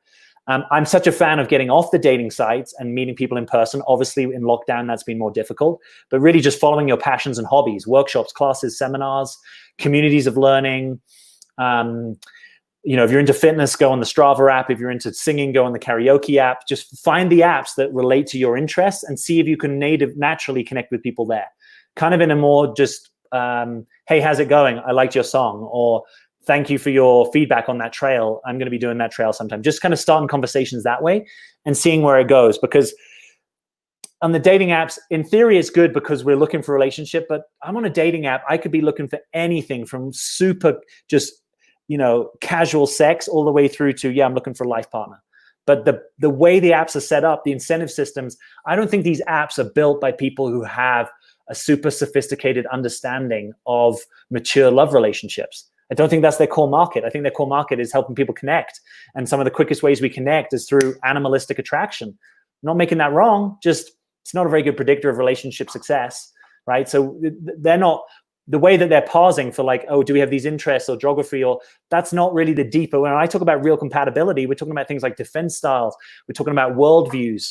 I'm such a fan of getting off the dating sites and meeting people in person. Obviously, in lockdown, that's been more difficult, but really just following your passions and hobbies, workshops, classes, seminars, communities of learning. If you're into fitness, go on the Strava app. If you're into singing, go on the karaoke app. Just find the apps that relate to your interests and see if you can naturally connect with people there. Kind of in a more just, hey, how's it going? I liked your song. Or thank you for your feedback on that trail. I'm going to be doing that trail sometime. Just kind of starting conversations that way and seeing where it goes. Because on the dating apps, in theory, it's good because we're looking for a relationship. But I'm on a dating app. I could be looking for anything from super just, casual sex all the way through to, I'm looking for a life partner. But the way the apps are set up, the incentive systems, I don't think these apps are built by people who have a super sophisticated understanding of mature love relationships. I don't think that's their core market. I think their core market is helping people connect. And some of the quickest ways we connect is through animalistic attraction. I'm not making that wrong, just it's not a very good predictor of relationship success, right? So they're not, the way that they're pausing for like, oh, do we have these interests or geography, or that's not really the deeper. When I talk about real compatibility, we're talking about things like defense styles. We're talking about worldviews.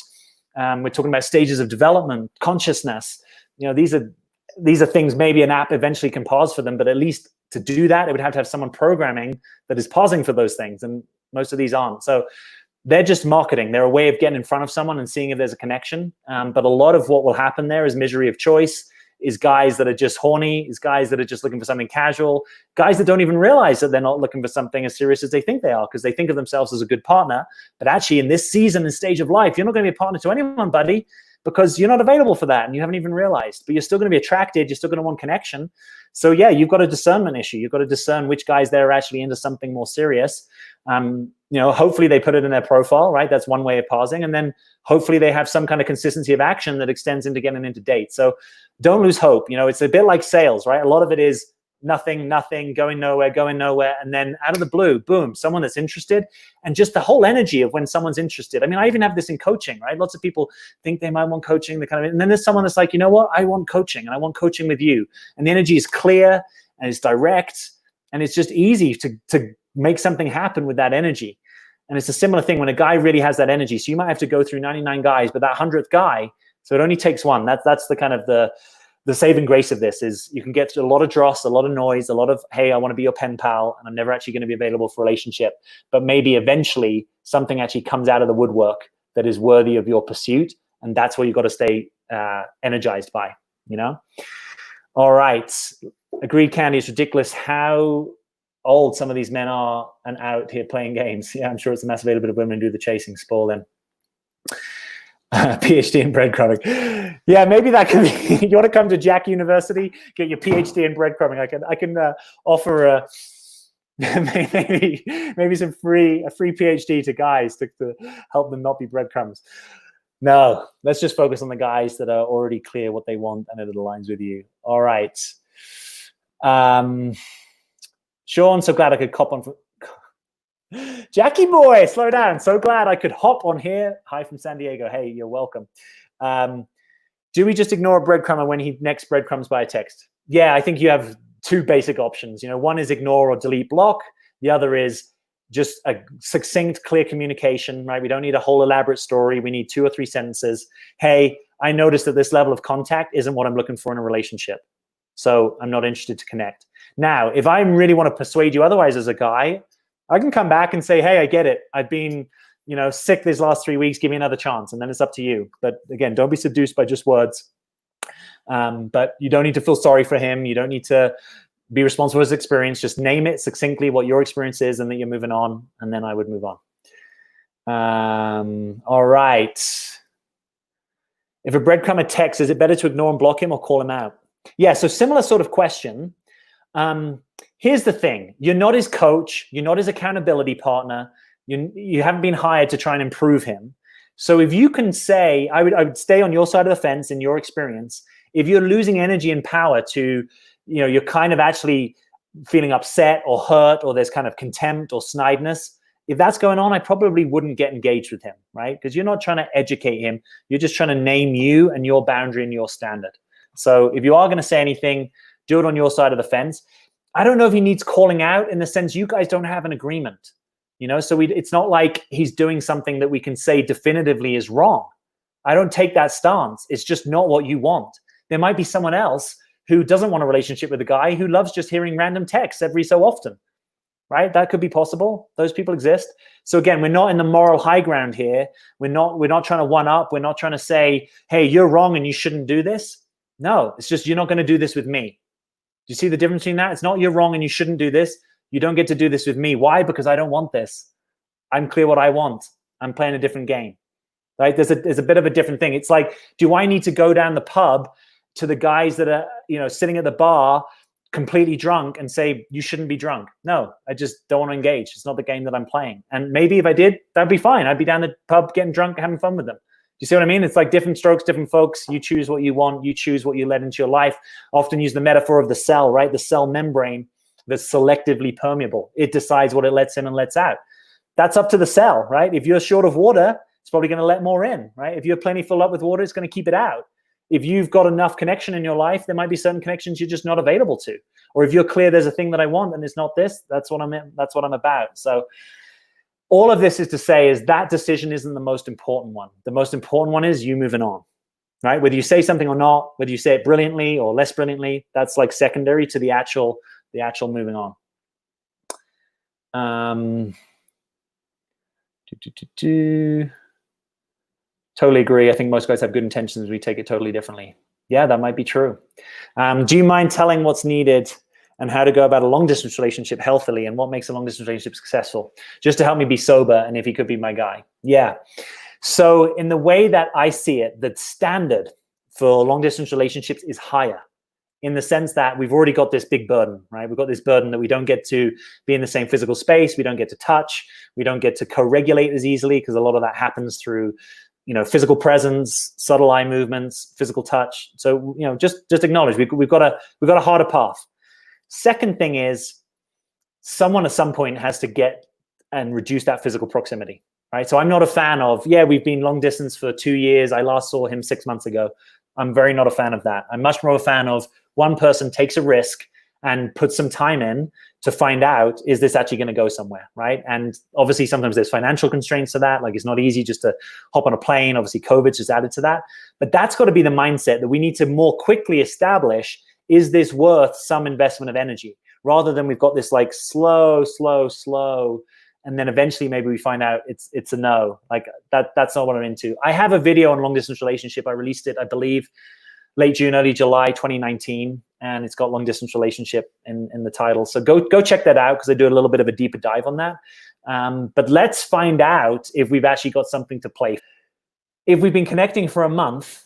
We're talking about stages of development, consciousness. These are things maybe an app eventually can pause for them, but at least to do that, it would have to have someone programming that is pausing for those things. And most of these aren't. So they're just marketing. They're a way of getting in front of someone and seeing if there's a connection. But a lot of what will happen there is misery of choice, is guys that are just horny, is guys that are just looking for something casual, guys that don't even realize that they're not looking for something as serious as they think they are, because they think of themselves as a good partner. But actually in this season and stage of life, you're not going to be a partner to anyone, buddy, because you're not available for that and you haven't even realized. But you're still going to be attracted. You're still going to want connection. So yeah, you've got a discernment issue. You've got to discern which guys they're actually into something more serious. Hopefully they put it in their profile, right? That's one way of pausing. And then hopefully they have some kind of consistency of action that extends into getting into dates. So don't lose hope. It's a bit like sales, right? A lot of it is nothing, going nowhere. And then out of the blue, boom, someone that's interested. And just the whole energy of when someone's interested. I mean, I even have this in coaching, right? Lots of people think they might want coaching, and then there's someone that's like, you know what? I want coaching, and I want coaching with you. And the energy is clear and it's direct, and it's just easy to make something happen with that energy. And it's a similar thing when a guy really has that energy. So you might have to go through 99 guys, but that 100th guy, so it only takes one. That's the kind of the saving grace of this is you can get a lot of dross, a lot of noise, a lot of, hey, I want to be your pen pal, and I'm never actually going to be available for a relationship. But maybe eventually something actually comes out of the woodwork that is worthy of your pursuit. And that's what you've got to stay energized by, All right. Agreed, Candy. It's ridiculous how old some of these men are and out here playing games. Yeah, I'm sure it's a massive availability of women who do the chasing. Spoil them. PhD in breadcrumbing. Yeah, maybe that could be. You want to come to Jack University, get your PhD in breadcrumbing. I can offer maybe a free PhD to guys to help them not be breadcrumbs. No, let's just focus on the guys that are already clear what they want and it aligns with you. All right. Sean, so glad I could cop on. Jackie boy, slow down. So glad I could hop on here. Hi from San Diego. Hey, you're welcome. Do we just ignore a breadcrumber when he next breadcrumbs by a text? Yeah, I think you have two basic options. One is ignore or delete block. The other is just a succinct, clear communication, right? We don't need a whole elaborate story. We need 2 or 3 sentences. Hey, I noticed that this level of contact isn't what I'm looking for in a relationship, so I'm not interested to connect. Now, if I really want to persuade you otherwise as a guy, I can come back and say, hey, I get it. I've been, sick these last 3 weeks. Give me another chance. And then it's up to you. But again, don't be seduced by just words. But you don't need to feel sorry for him. You don't need to be responsible for his experience. Just name it succinctly what your experience is and that you're moving on. And then I would move on. All right. If a breadcrumber texts, is it better to ignore and block him or call him out? Yeah, so similar sort of question. Here's the thing. You're not his coach. You're not his accountability partner. You haven't been hired to try and improve him. So if you can say, I would stay on your side of the fence in your experience. If you're losing energy and power to, you're kind of actually feeling upset or hurt, or there's kind of contempt or snideness, if that's going on, I probably wouldn't get engaged with him, right? Because you're not trying to educate him. You're just trying to name you and your boundary and your standard. So if you are going to say anything, do it on your side of the fence. I don't know if he needs calling out, in the sense you guys don't have an agreement, so it's not like he's doing something that we can say definitively is wrong. I don't take that stance. It's just not what you want. There might be someone else who doesn't want a relationship with a guy who loves just hearing random texts every so often, right? That could be possible. Those people exist. So again, we're not in the moral high ground here. We're not trying to one up. We're not trying to say, hey, you're wrong and you shouldn't do this. No, it's just, you're not going to do this with me. Do you see the difference between that? It's not you're wrong and you shouldn't do this. You don't get to do this with me. Why? Because I don't want this. I'm clear what I want. I'm playing a different game, right? There's a bit of a different thing. It's like, do I need to go down the pub to the guys that are, sitting at the bar completely drunk and say, you shouldn't be drunk? No, I just don't want to engage. It's not the game that I'm playing. And maybe if I did, that'd be fine. I'd be down the pub getting drunk, having fun with them. Do you see what I mean? It's like different strokes, different folks. You choose what you want. You choose what you let into your life. Often use the metaphor of the cell, right? The cell membrane that's selectively permeable. It decides what it lets in and lets out. That's up to the cell, right? If you're short of water, it's probably going to let more in, right? If you're plenty full up with water, it's going to keep it out. If you've got enough connection in your life, there might be certain connections you're just not available to. Or if you're clear there's a thing that I want and it's not this, that's what I'm about. So all of this is to say is that decision isn't the most important one. The most important one is you moving on, right? Whether you say something or not, whether you say it brilliantly or less brilliantly, that's like secondary to the actual moving on. Totally agree. I think most guys have good intentions. We take it totally differently. Yeah, that might be true. Do you mind telling what's needed and how to go about a long-distance relationship healthily, and what makes a long-distance relationship successful? Just to help me be sober, and if he could be my guy. Yeah. So in the way that I see it, the standard for long-distance relationships is higher, in the sense that we've already got this big burden, right? We've got this burden that we don't get to be in the same physical space. We don't get to touch. We don't get to co-regulate as easily, because a lot of that happens through physical presence, subtle eye movements, physical touch. So, just acknowledge we've got a harder path. Second thing is, someone at some point has to get and reduce that physical proximity, right? So I'm not a fan of, we've been long distance for 2 years. I last saw him 6 months ago. I'm very not a fan of that. I'm much more a fan of one person takes a risk and puts some time in to find out, is this actually going to go somewhere, right? And obviously sometimes there's financial constraints to that. Like, it's not easy just to hop on a plane. Obviously COVID's just added to that. But that's got to be the mindset that we need to more quickly establish, is this worth some investment of energy? Rather than we've got this like slow, and then eventually maybe we find out it's a no. Like that's not what I'm into. I have a video on long distance relationship. I released it, I believe, late June, early July 2019. And it's got long distance relationship in the title. So go check that out, because I do a little bit of a deeper dive on that. But let's find out if we've actually got something to play. If we've been connecting for a month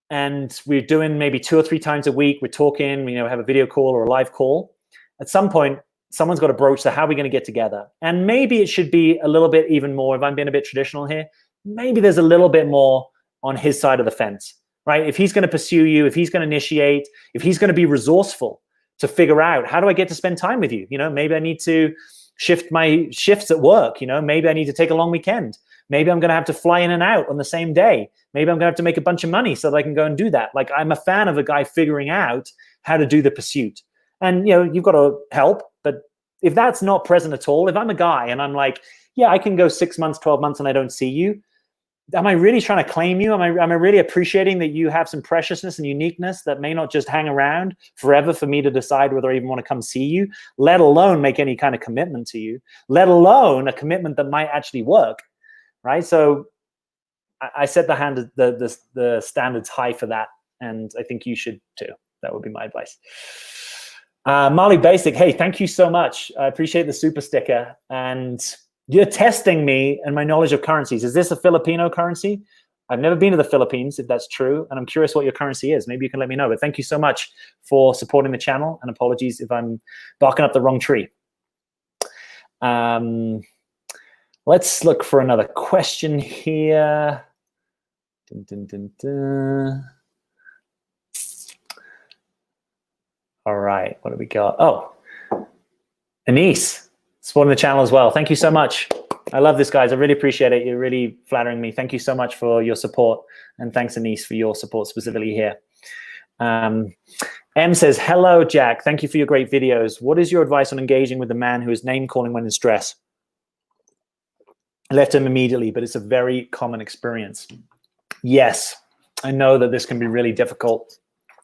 and we're doing maybe 2 or 3 times a week, we're talking, have a video call or a live call, at some point, someone's got to broach the how are we going to get together? And maybe it should be a little bit even more, if I'm being a bit traditional here, maybe there's a little bit more on his side of the fence, right? If he's going to pursue you, if he's going to initiate, if he's going to be resourceful to figure out, how do I get to spend time with you? Maybe I need to shift my shifts at work. Maybe I need to take a long weekend. Maybe I'm going to have to fly in and out on the same day. Maybe I'm going to have to make a bunch of money so that I can go and do that. Like, I'm a fan of a guy figuring out how to do the pursuit. And, you've got to help. But if that's not present at all, if I'm a guy and I'm like, yeah, I can go 6 months, 12 months and I don't see you, am I really trying to claim you? Am I really appreciating that you have some preciousness and uniqueness that may not just hang around forever for me to decide whether I even want to come see you, let alone make any kind of commitment to you, let alone a commitment that might actually work, right? So I set the standards high for that, and I think you should too. That would be my advice. Malu Basic, hey, thank you so much. I appreciate the super sticker. And You're testing me and my knowledge of currencies. Is this a Filipino currency? I've never been to the Philippines, if that's true, and I'm curious what your currency is. Maybe you can let me know. But thank you so much for supporting the channel, and apologies if I'm barking up the wrong tree. Let's look for another question here. Dun, dun, dun, dun. All right, what do we got? Oh, Anise, supporting the channel as well. Thank you so much. I love this, guys. I really appreciate it. You're really flattering me. Thank you so much for your support. And thanks, Anise, for your support specifically here. M says, hello, Jack. Thank you for your great videos. What is your advice on engaging with the man who is name-calling when in stress? I left him immediately, but it's a very common experience. Yes, I know that this can be really difficult.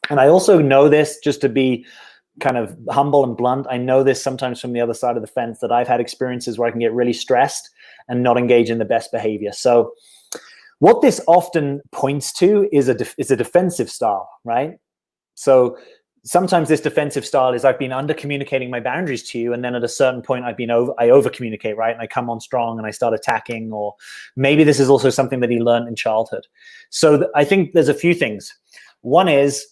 And I also know this, just to be kind of humble and blunt, I know this sometimes from the other side of the fence, that I've had experiences where I can get really stressed and not engage in the best behavior. So what this often points to is a defensive style, right? So sometimes this defensive style is I've been under communicating my boundaries to you, and then at a certain point I over communicate, right? And I come on strong and I start attacking, or maybe this is also something that he learned in childhood. So I think there's a few things. One is,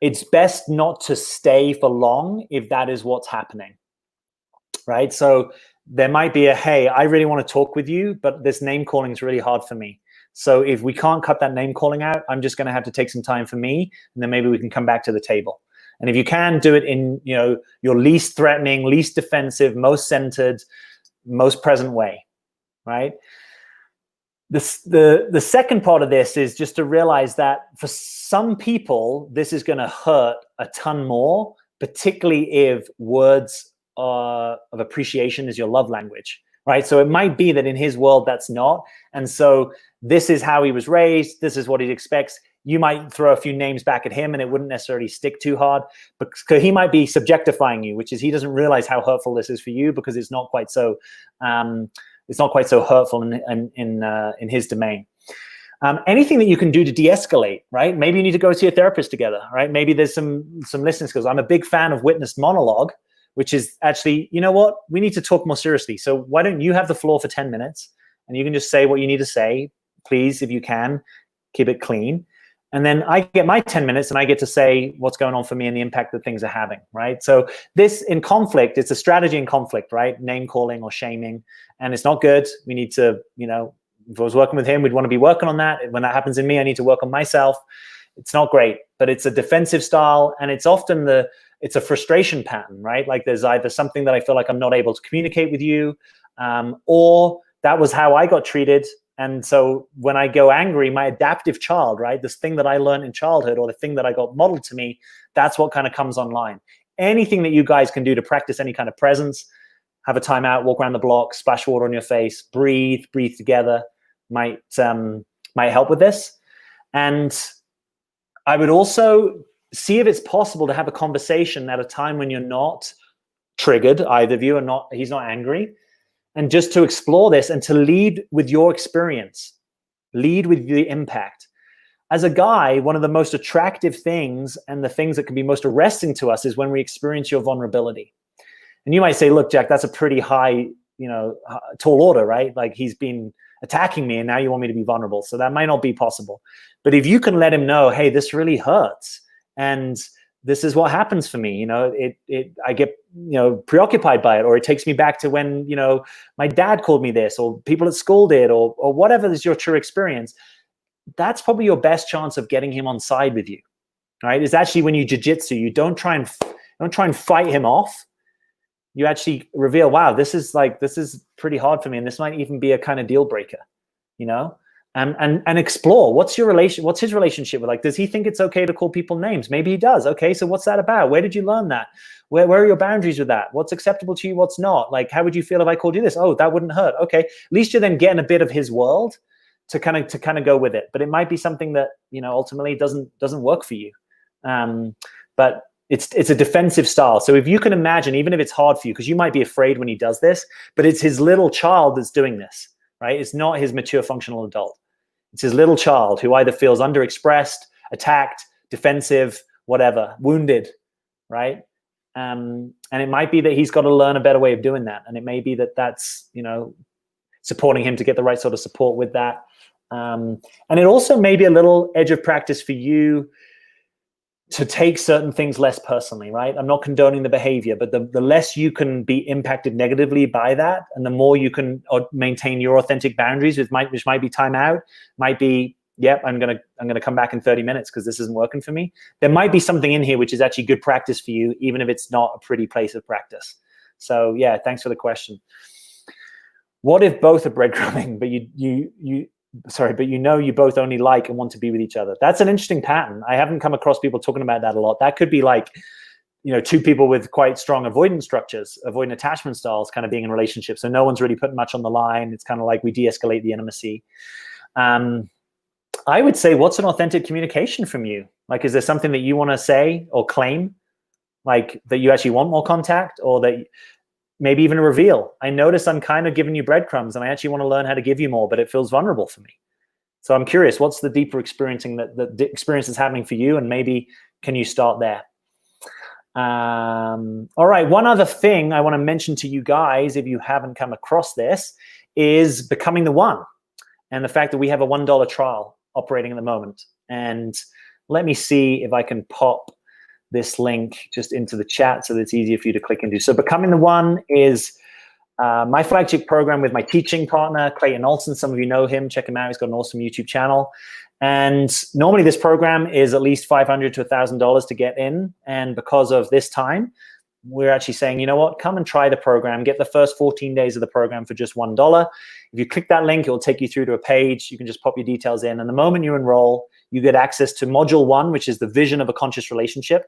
it's best not to stay for long if that is what's happening, right? So there might be a, hey, I really want to talk with you, but this name calling is really hard for me. So if we can't cut that name calling out, I'm just going to have to take some time for me, and then maybe we can come back to the table. And if you can, do it in, you know, your least threatening, least defensive, most centered, most present way, right? The second part of this is just to realize that for some people, this is going to hurt a ton more, particularly if words of appreciation is your love language, right? So it might be that in his world, that's not. And so this is how he was raised. This is what he expects. You might throw a few names back at him and it wouldn't necessarily stick too hard, because he might be subjectifying you, which is he doesn't realize how hurtful this is for you, because it's not quite so hurtful in his domain. Anything that you can do to de-escalate, right? Maybe you need to go see a therapist together, right? Maybe there's some listening skills. I'm a big fan of witnessed monologue, which is actually, you know what? We need to talk more seriously. So why don't you have the floor for 10 minutes and you can just say what you need to say, please, if you can, keep it clean. And then I get my 10 minutes and I get to say what's going on for me and the impact that things are having, right? So this in conflict, it's a strategy in conflict, right? Name calling or shaming, and it's not good. We need to, you know, if I was working with him, we'd want to be working on that. When that happens in me, I need to work on myself. It's not great, but it's a defensive style, and it's often it's a frustration pattern, right? Like there's either something that I feel like I'm not able to communicate with you, or that was how I got treated. And so when I go angry, my adaptive child, right, this thing that I learned in childhood or the thing that I got modeled to me, that's what kind of comes online. Anything that you guys can do to practice any kind of presence, have a timeout, walk around the block, splash water on your face, breathe together, might help with this. And I would also see if it's possible to have a conversation at a time when you're not triggered, either of you, and he's not angry. And just to explore this and to lead with your experience, lead with the impact. As a guy, one of the most attractive things and the things that can be most arresting to us is when we experience your vulnerability. And you might say, look, Jack, that's a pretty high, you know, tall order, right? Like he's been attacking me and now you want me to be vulnerable. So that might not be possible. But if you can let him know, hey, this really hurts, and this is what happens for me, you know, I get, you know, preoccupied by it, or it takes me back to when, you know, my dad called me this, or people at school did, or whatever is your true experience. That's probably your best chance of getting him on side with you, right? Is actually when you jiu-jitsu, you don't try and fight him off. You actually reveal, wow, this is pretty hard for me, and this might even be a kind of deal breaker, you know? And explore what's his relationship with, like, does he think it's okay to call people names? Maybe he does. Okay, so what's that about? Where did you learn that? Where are your boundaries with that? What's acceptable to you? What's not? Like, how would you feel if I called you this? Oh, that wouldn't hurt. Okay, at least you're then getting a bit of his world to kind of go with it. But it might be something that, you know, ultimately doesn't work for you. But it's a defensive style. So if you can imagine, even if it's hard for you, because you might be afraid when he does this, but it's his little child that's doing this, right? It's not his mature functional adult. It's his little child who either feels underexpressed, attacked, defensive, whatever, wounded, right? And it might be that he's got to learn a better way of doing that. And it may be that that's, you know, supporting him to get the right sort of support with that. And it also may be a little edge of practice for you to take certain things less personally, right? I'm not condoning the behavior, but the less you can be impacted negatively by that, and the more you can maintain your authentic boundaries, which might be time out, might be, yep, I'm gonna come back in 30 minutes because this isn't working for me. There might be something in here which is actually good practice for you, even if it's not a pretty place of practice. So yeah, thanks for the question. What if both are breadcrumbing, but you both only like and want to be with each other? That's an interesting pattern. I haven't come across people talking about that a lot. That could be like, two people with quite strong avoidance structures, avoidant attachment styles, kind of being in relationships. So no one's really putting much on the line. It's kind of like we de-escalate the intimacy. I would say, what's an authentic communication from you? Like, is there something that you want to say or claim, like that you actually want more contact, or that maybe even a reveal? I notice I'm kind of giving you breadcrumbs and I actually want to learn how to give you more, but it feels vulnerable for me. So I'm curious, what's the deeper experiencing that the experience is happening for you? And maybe can you start there? All right, one other thing I want to mention to you guys, if you haven't come across this, is becoming the one, and the fact that we have a $1 trial operating at the moment. And let me see if I can pop this link just into the chat so that it's easier for you to click into. So becoming the one is my flagship program with my teaching partner, Clayton Olson. Some of you know him. Check him out. He's got an awesome YouTube channel. And normally this program is at least $500 to $1,000 to get in. And because of this time, we're actually saying, you know what, come and try the program. Get the first 14 days of the program for just $1. If you click that link, it will take you through to a page. You can just pop your details in. And the moment you enroll, you get access to module 1, which is the vision of a conscious relationship.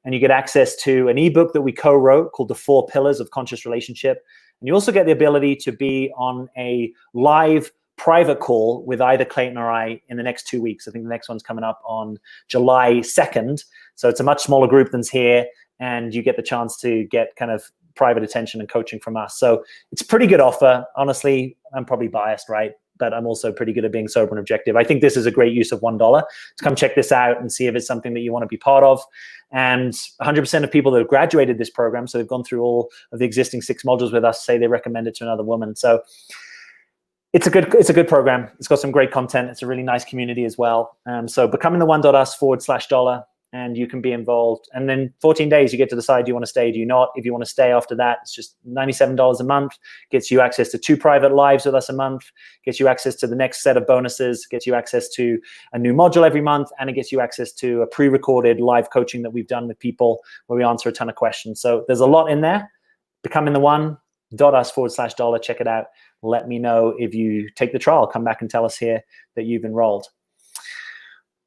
And you get access to an ebook that we co-wrote called The 4 Pillars of Conscious Relationship. And you also get the ability to be on a live private call with either Clayton or I in the next 2 weeks. I think the next one's coming up on July 2nd. So it's a much smaller group than's here, and you get the chance to get kind of private attention and coaching from us. So it's a pretty good offer. Honestly, I'm probably biased, right? But I'm also pretty good at being sober and objective. I think this is a great use of $1 to come check this out and see if it's something that you want to be part of. And 100% of people that have graduated this program, so they've gone through all of the existing 6 modules with us, say they recommend it to another woman. So it's a good program. It's got some great content. It's a really nice community as well. So becoming the one.us/$, and you can be involved. And then 14 days, you get to decide, do you want to stay, do you not? If you want to stay after that, it's just $97 a month, gets you access to 2 private lives with us a month, gets you access to the next set of bonuses, gets you access to a new module every month, and it gets you access to a pre-recorded live coaching that we've done with people where we answer a ton of questions. So there's a lot in there. Becoming the one.us/$. Check it out. Let me know if you take the trial. Come back and tell us here that you've enrolled.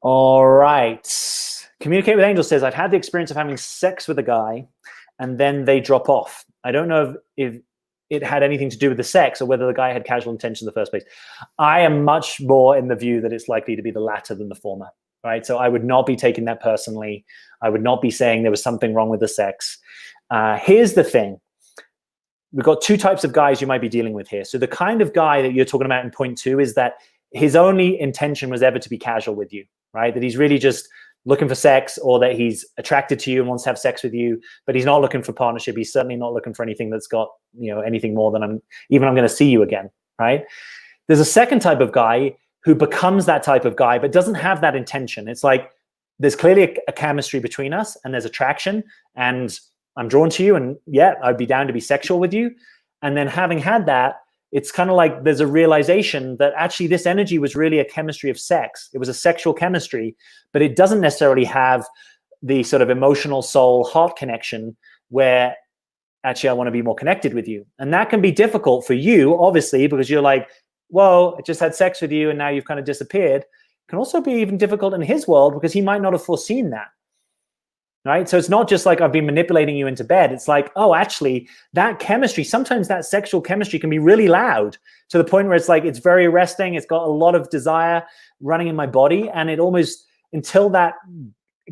All right. Communicate with Angels says, I've had the experience of having sex with a guy and then they drop off. I don't know if it had anything to do with the sex or whether the guy had casual intentions in the first place. I am much more in the view that it's likely to be the latter than the former, right? So I would not be taking that personally. I would not be saying there was something wrong with the sex. Here's the thing. We've got 2 types of guys you might be dealing with here. So the kind of guy that you're talking about in point 2 is that his only intention was ever to be casual with you, right? That he's really just looking for sex, or that he's attracted to you and wants to have sex with you, but he's not looking for partnership. He's certainly not looking for anything that's got, anything more than I'm going to see you again, right? There's a second type of guy who becomes that type of guy, but doesn't have that intention. It's like, there's clearly a chemistry between us and there's attraction and I'm drawn to you and yeah, I'd be down to be sexual with you. And then having had that, it's kind of like there's a realization that actually this energy was really a chemistry of sex. It was a sexual chemistry, but it doesn't necessarily have the sort of emotional soul heart connection where actually I want to be more connected with you. And that can be difficult for you, obviously, because you're like, whoa, I just had sex with you and now you've kind of disappeared. It can also be even difficult in his world because he might not have foreseen that. Right? So it's not just like I've been manipulating you into bed. It's like, oh, actually, that chemistry, sometimes that sexual chemistry can be really loud to the point where it's like, it's very arresting. It's got a lot of desire running in my body. And it almost, until that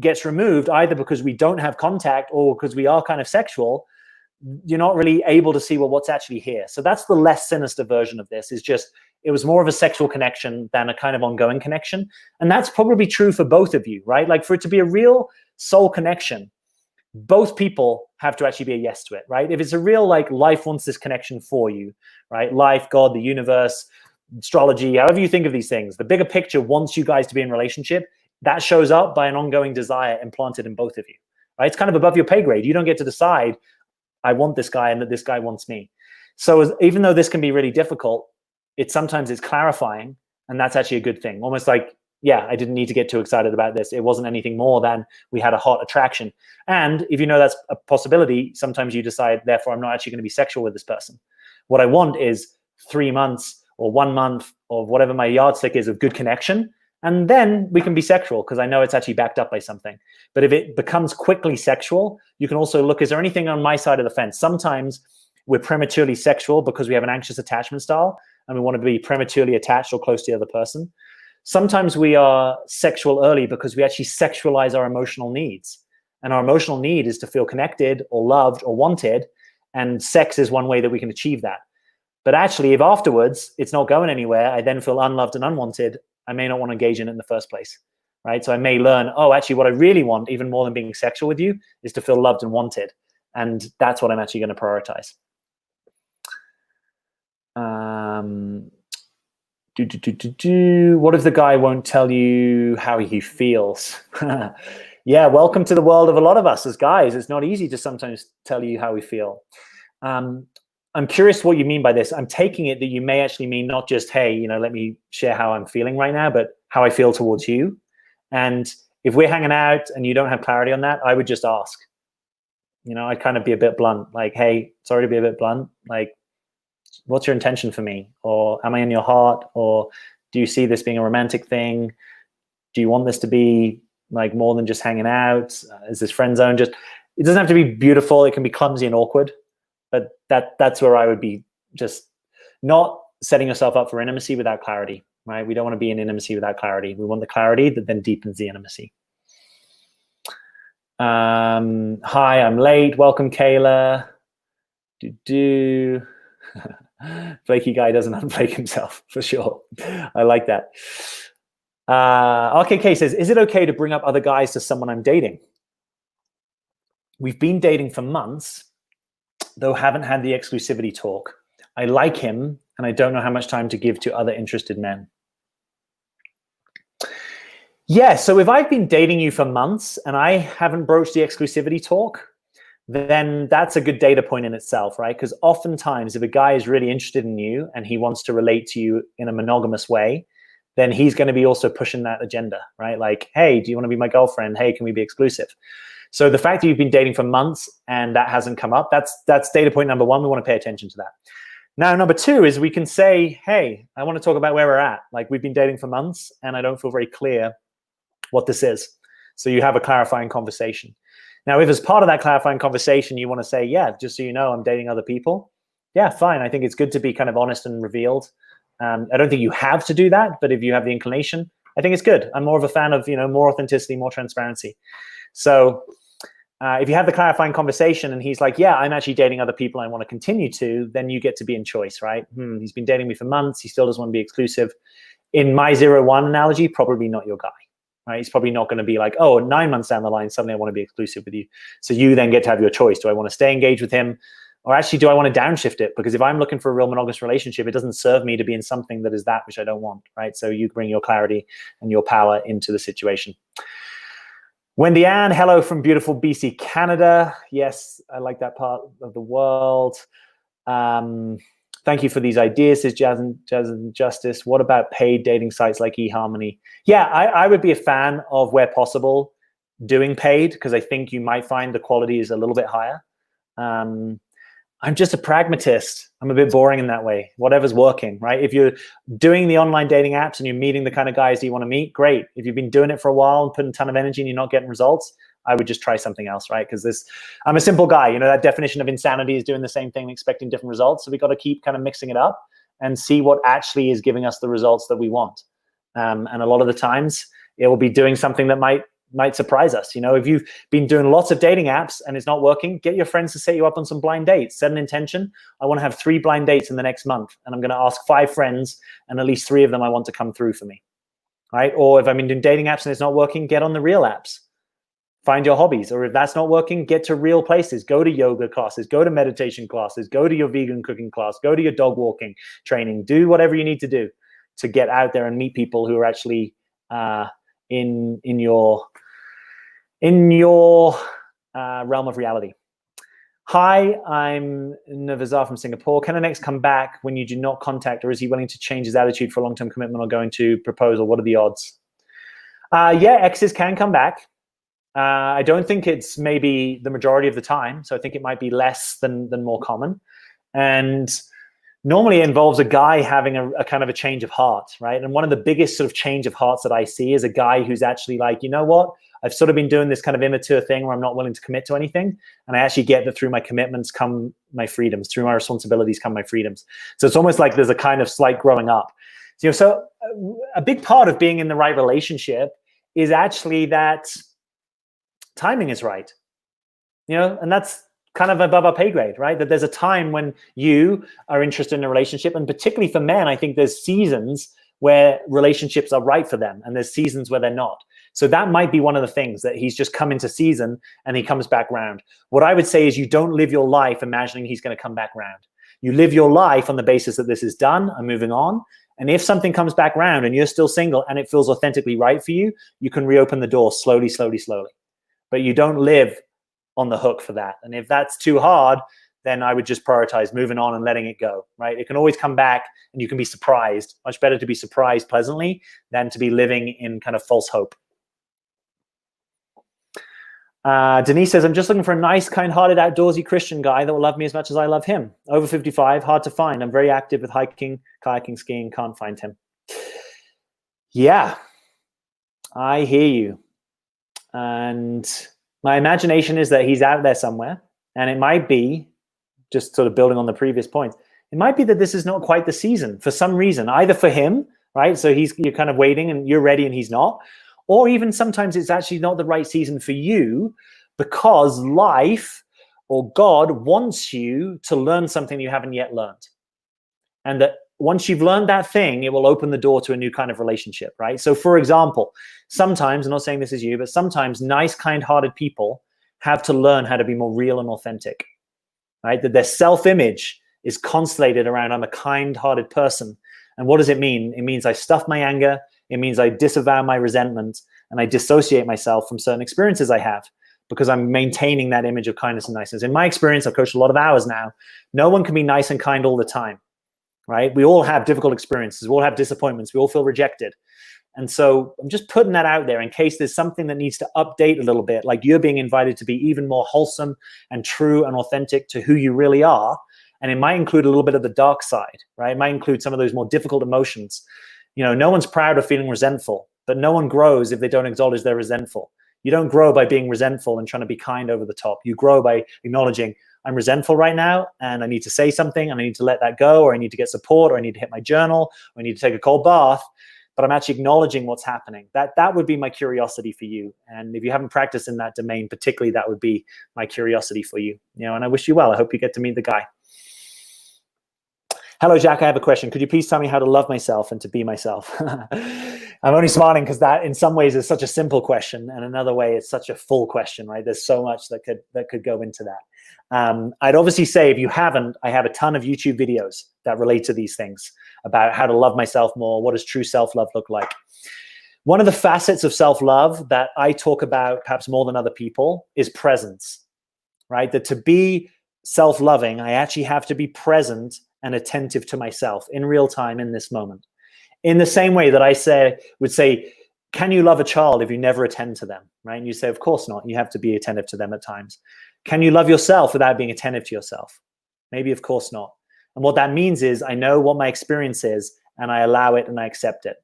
gets removed, either because we don't have contact or because we are kind of sexual, you're not really able to see, well, what's actually here. So that's the less sinister version of this, is just, it was more of a sexual connection than a kind of ongoing connection. And that's probably true for both of you, right? Like for it to be a real soul connection, both people have to actually be a yes to it, right? If it's a real, like, life wants this connection for you, right? Life, God, the universe, astrology, however you think of these things, the bigger picture wants you guys to be in relationship. That shows up by an ongoing desire implanted in both of you, right? It's kind of above your pay grade. You don't get to decide, I want this guy and that this guy wants me. So even though this can be really difficult, sometimes it's clarifying, and that's actually a good thing. Almost like, yeah, I didn't need to get too excited about this. It wasn't anything more than we had a hot attraction. And if you know that's a possibility, sometimes you decide, therefore, I'm not actually going to be sexual with this person. What I want is 3 months or 1 month or whatever my yardstick is of good connection. And then we can be sexual because I know it's actually backed up by something. But if it becomes quickly sexual, you can also look, is there anything on my side of the fence? Sometimes we're prematurely sexual because we have an anxious attachment style and we want to be prematurely attached or close to the other person. Sometimes we are sexual early because we actually sexualize our emotional needs. And our emotional need is to feel connected or loved or wanted. And sex is one way that we can achieve that. But actually, if afterwards it's not going anywhere, I then feel unloved and unwanted, I may not want to engage in it in the first place, right? So I may learn, oh, actually what I really want, even more than being sexual with you, is to feel loved and wanted. And that's what I'm actually going to prioritize. What if the guy won't tell you how he feels? Yeah, welcome to the world of a lot of us as guys. It's not easy to sometimes tell you how we feel. I'm curious what you mean by this. I'm taking it that you may actually mean not just, hey, let me share how I'm feeling right now, but how I feel towards you. And if we're hanging out and you don't have clarity on that, I would just ask. I'd kind of be a bit blunt, like, hey, sorry to be a bit blunt, like, what's your intention for me? Or am I in your heart? Or do you see this being a romantic thing? Do you want this to be like more than just hanging out? Is this friend zone? It doesn't have to be beautiful. It can be clumsy and awkward, but that's where I would be, just not setting yourself up for intimacy without clarity, right? We don't want to be in intimacy without clarity. We want the clarity that then deepens the intimacy. Hi, I'm late. Welcome, Kayla. Flaky guy doesn't unflake himself, for sure. I like that. RKK says, is it okay to bring up other guys to someone I'm dating? We've been dating for months, though haven't had the exclusivity talk. I like him, and I don't know how much time to give to other interested men. Yeah, so if I've been dating you for months and I haven't broached the exclusivity talk, then that's a good data point in itself, right? Because oftentimes if a guy is really interested in you and he wants to relate to you in a monogamous way, then he's going to be also pushing that agenda, right? Like, hey, do you want to be my girlfriend? Hey, can we be exclusive? So the fact that you've been dating for months and that hasn't come up, that's data point number one. We want to pay attention to that. Now, number two is we can say, hey, I want to talk about where we're at. Like, we've been dating for months and I don't feel very clear what this is. So you have a clarifying conversation. Now, if as part of that clarifying conversation, you want to say, yeah, just so you know, I'm dating other people. Yeah, fine. I think it's good to be kind of honest and revealed. I don't think you have to do that, but if you have the inclination, I think it's good. I'm more of a fan of, more authenticity, more transparency. So if you have the clarifying conversation and he's like, yeah, I'm actually dating other people I want to continue to, then you get to be in choice, right? He's been dating me for months. He still doesn't want to be exclusive. In my 0-1 analogy, probably not your guy. Right? He's probably not going to be like, oh, 9 months down the line, suddenly I want to be exclusive with you. So you then get to have your choice. Do I want to stay engaged with him? Or actually, do I want to downshift it? Because if I'm looking for a real monogamous relationship, it doesn't serve me to be in something that is that which I don't want, right? So you bring your clarity and your power into the situation. Wendy Ann, hello from beautiful BC, Canada. Yes, I like that part of the world. Thank you for these ideas, says Jazz and Justice. What about paid dating sites like eHarmony? Yeah, I would be a fan of, where possible, doing paid, because I think you might find the quality is a little bit higher. I'm just a pragmatist. I'm a bit boring in that way. Whatever's working, right? If you're doing the online dating apps and you're meeting the kind of guys you want to meet, great. If you've been doing it for a while and putting a ton of energy and you're not getting results, I would just try something else, right? Because I'm a simple guy. That definition of insanity is doing the same thing and expecting different results. So we got to keep kind of mixing it up and see what actually is giving us the results that we want. And a lot of the times it will be doing something that might surprise us. If you've been doing lots of dating apps and it's not working, get your friends to set you up on some blind dates. Set an intention. I want to have 3 blind dates in the next month. And I'm going to ask 5 friends and at least 3 of them I want to come through for me, right? Or if I'm doing dating apps and it's not working, get on the real apps. find your hobbies. Or if that's not working, get to real places. Go to yoga classes, go to meditation classes, go to your vegan cooking class, go to your dog walking training. Do whatever you need to do to get out there and meet people who are actually in your realm of reality. Hi, I'm Navazar from Singapore. Can an ex come back when you do not contact, or is he willing to change his attitude for a long-term commitment or going to proposal? What are the odds? Yeah, exes can come back. I don't think it's maybe the majority of the time. So I think it might be less than more common. And normally it involves a guy having a kind of a change of heart, right? And one of the biggest sort of change of hearts that I see is a guy who's actually like, you know what? I've sort of been doing this kind of immature thing where I'm not willing to commit to anything. And I actually get that through my commitments come my freedoms, through my responsibilities come my freedoms. So it's almost like there's a kind of slight growing up. So a big part of being in the right relationship is actually that timing is right, and that's kind of above our pay grade, right? That there's a time when you are interested in a relationship, and particularly for men, I think there's seasons where relationships are right for them, and there's seasons where they're not. So that might be one of the things, that he's just come into season and he comes back round. What I would say is you don't live your life imagining he's going to come back round. You live your life on the basis that this is done, I'm moving on. And if something comes back round and you're still single and it feels authentically right for you, you can reopen the door slowly, slowly, slowly. But you don't live on the hook for that. And if that's too hard, then I would just prioritize moving on and letting it go, right? It can always come back and you can be surprised. Much better to be surprised pleasantly than to be living in kind of false hope. Denise says, I'm just looking for a nice, kind-hearted, outdoorsy Christian guy that will love me as much as I love him. Over 55, hard to find. I'm very active with hiking, kayaking, skiing, can't find him. Yeah, I hear you. And my imagination is that he's out there somewhere. And it might be, just sort of building on the previous points, it might be that this is not quite the season for some reason, either for him, right? So you're kind of waiting and you're ready and he's not. Or even sometimes it's actually not the right season for you because life or God wants you to learn something you haven't yet learned. And that once you've learned that thing, it will open the door to a new kind of relationship, right? So for example, sometimes, I'm not saying this is you, but sometimes nice, kind-hearted people have to learn how to be more real and authentic, right? That their self-image is constellated around, I'm a kind-hearted person. And what does it mean? It means I stuff my anger. It means I disavow my resentment and I dissociate myself from certain experiences I have because I'm maintaining that image of kindness and niceness. In my experience, I've coached a lot of hours now. No one can be nice and kind all the time, right? We all have difficult experiences. We all have disappointments. We all feel rejected. And so I'm just putting that out there in case there's something that needs to update a little bit, like you're being invited to be even more wholesome and true and authentic to who you really are. And it might include a little bit of the dark side, right? It might include some of those more difficult emotions. No one's proud of feeling resentful, but no one grows if they don't acknowledge they're resentful. You don't grow by being resentful and trying to be kind over the top. You grow by acknowledging, I'm resentful right now and I need to say something and I need to let that go, or I need to get support, or I need to hit my journal, or I need to take a cold bath, but I'm actually acknowledging what's happening. That would be my curiosity for you. And if you haven't practiced in that domain, particularly, that would be my curiosity for you. And I wish you well. I hope you get to meet the guy. Hello, Jack, I have a question. Could you please tell me how to love myself and to be myself? I'm only smiling because that in some ways is such a simple question. And another way, it's such a full question, right? There's so much that could go into that. I'd obviously say if you haven't, I have a ton of YouTube videos that relate to these things about how to love myself more. What does true self-love look like? One of the facets of self-love that I talk about perhaps more than other people is presence, right? That to be self-loving, I actually have to be present and attentive to myself in real time in this moment. In the same way that I would say, can you love a child if you never attend to them, right? And you say, of course not. You have to be attentive to them at times. Can you love yourself without being attentive to yourself? Maybe, of course not. And what that means is I know what my experience is and I allow it and I accept it,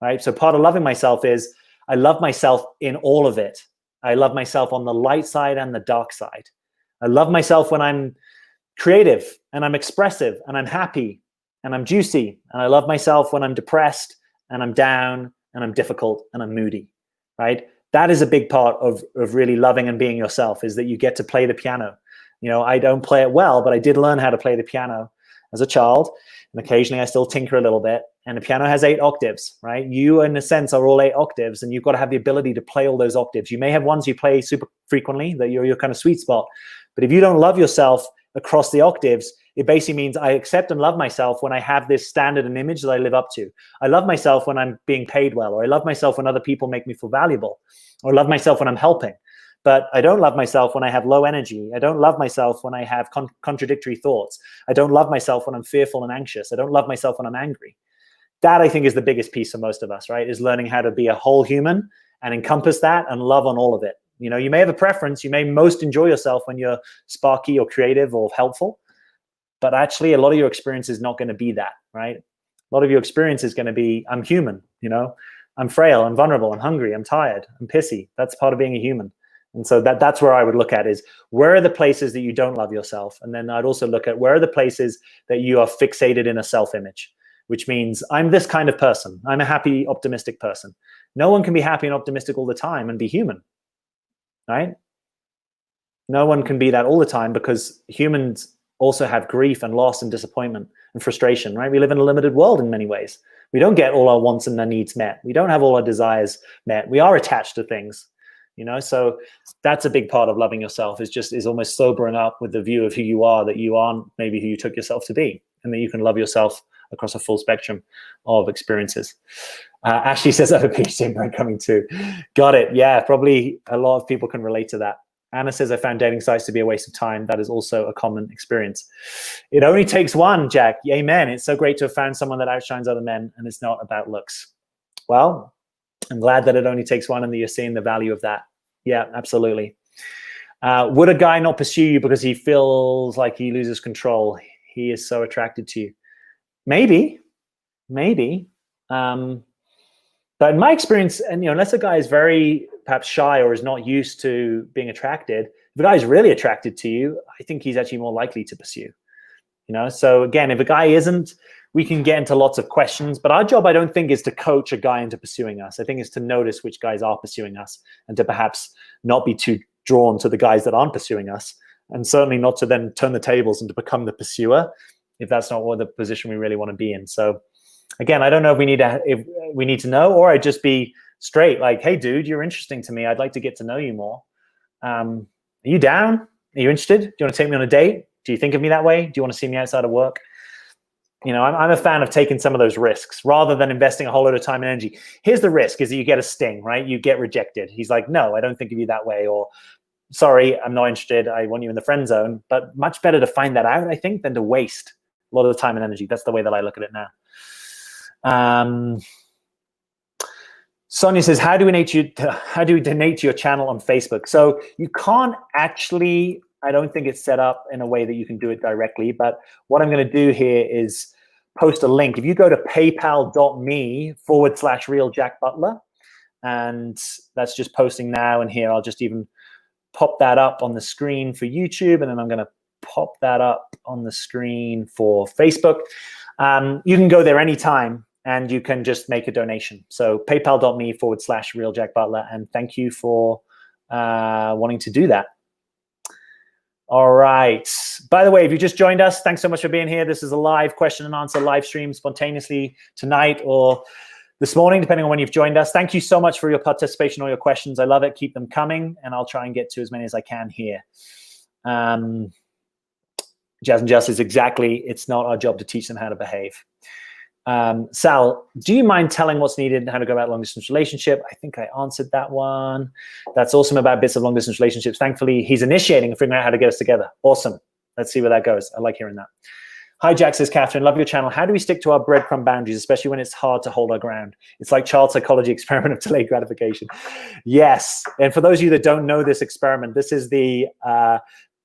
right? So part of loving myself is I love myself in all of it. I love myself on the light side and the dark side. I love myself when I'm creative and I'm expressive and I'm happy and I'm juicy. And I love myself when I'm depressed and I'm down and I'm difficult and I'm moody, right? That is a big part of really loving and being yourself, is that you get to play the piano. I don't play it well, but I did learn how to play the piano as a child. And occasionally I still tinker a little bit. And the piano has 8 octaves, right? You, in a sense, are all 8 octaves, and you've got to have the ability to play all those octaves. You may have ones you play super frequently, that you're your kind of sweet spot. But if you don't love yourself across the octaves, it basically means I accept and love myself when I have this standard and image that I live up to. I love myself when I'm being paid well, or I love myself when other people make me feel valuable, or I love myself when I'm helping. But I don't love myself when I have low energy. I don't love myself when I have contradictory thoughts. I don't love myself when I'm fearful and anxious. I don't love myself when I'm angry. That, I think, is the biggest piece for most of us, right? Is learning how to be a whole human and encompass that and love on all of it. You know, you may have a preference. You may most enjoy yourself when you're sparky or creative or helpful. But actually, a lot of your experience is not going to be that, right? A lot of your experience is going to be, I'm human, you know? I'm frail, I'm vulnerable, I'm hungry, I'm tired, I'm pissy. That's part of being a human. And so that's where I would look at is, where are the places that you don't love yourself? And then I'd also look at, where are the places that you are fixated in a self-image, which means I'm this kind of person. I'm a happy, optimistic person. No one can be happy and optimistic all the time and be human, right? No one can be that all the time, because humans also have grief and loss and disappointment and frustration, right? We live in a limited world in many ways. We don't get all our wants and our needs met. We don't have all our desires met. We are attached to things. You know, so that's a big part of loving yourself, is almost sobering up with the view of who you are, that you aren't maybe who you took yourself to be, and that you can love yourself across a full spectrum of experiences. Ashley says, I have a PhD in breadcrumbing too. Got it. Yeah, probably a lot of people can relate to that. Anna says, I found dating sites to be a waste of time. That is also a common experience. It only takes one, Jack. Amen. It's so great to have found someone that outshines other men, and it's not about looks. Well, I'm glad that it only takes one and that you're seeing the value of that. Yeah, absolutely. Would a guy not pursue you because he feels like he loses control? He is so attracted to you. Maybe. But in my experience, and unless a guy is very perhaps shy or is not used to being attracted, if a guy is really attracted to you, I think he's actually more likely to pursue. So again, if a guy isn't, we can get into lots of questions, but our job, I don't think, is to coach a guy into pursuing us. I think it's to notice which guys are pursuing us, and to perhaps not be too drawn to the guys that aren't pursuing us, and certainly not to then turn the tables and to become the pursuer, if that's not what the position we really want to be in. So again, I don't know if we need to know, or I'd just be straight, like, hey, dude, you're interesting to me. I'd like to get to know you more. Are you down? Are you interested? Do you want to take me on a date? Do you think of me that way? Do you want to see me outside of work? I'm a fan of taking some of those risks rather than investing a whole lot of time and energy. Here's the risk, is that you get a sting, right? You get rejected. He's like, no, I don't think of you that way. Or, sorry, I'm not interested. I want you in the friend zone. But much better to find that out, I think, than to waste a lot of time and energy. That's the way that I look at it now. Sonia says, how do we donate to your channel on Facebook? So you can't actually, I don't think it's set up in a way that you can do it directly, but what I'm going to do here is post a link. If you go to paypal.me/realjackbutler, and that's just posting now, and here I'll just even pop that up on the screen for YouTube, and then I'm going to pop that up on the screen for Facebook. You can go there anytime, and you can just make a donation. So paypal.me/realjackbutler, and thank you for wanting to do that. All right. By the way, if you just joined us, thanks so much for being here. This is a live question and answer live stream spontaneously tonight or this morning, depending on when you've joined us. Thank you so much for your participation, all your questions. I love it. Keep them coming, and I'll try and get to as many as I can here. Jazz and Justice, exactly. It's not our job to teach them how to behave. Sal, do you mind telling what's needed and how to go about long distance relationship? I think I answered that one. That's awesome about bits of long distance relationships. Thankfully, he's initiating and figuring out how to get us together. Awesome. Let's see where that goes. I like hearing that. Hi, Jack, says Catherine. Love your channel. How do we stick to our breadcrumb boundaries, especially when it's hard to hold our ground? It's like child psychology experiment of delayed gratification. Yes. And for those of you that don't know this experiment, this is the,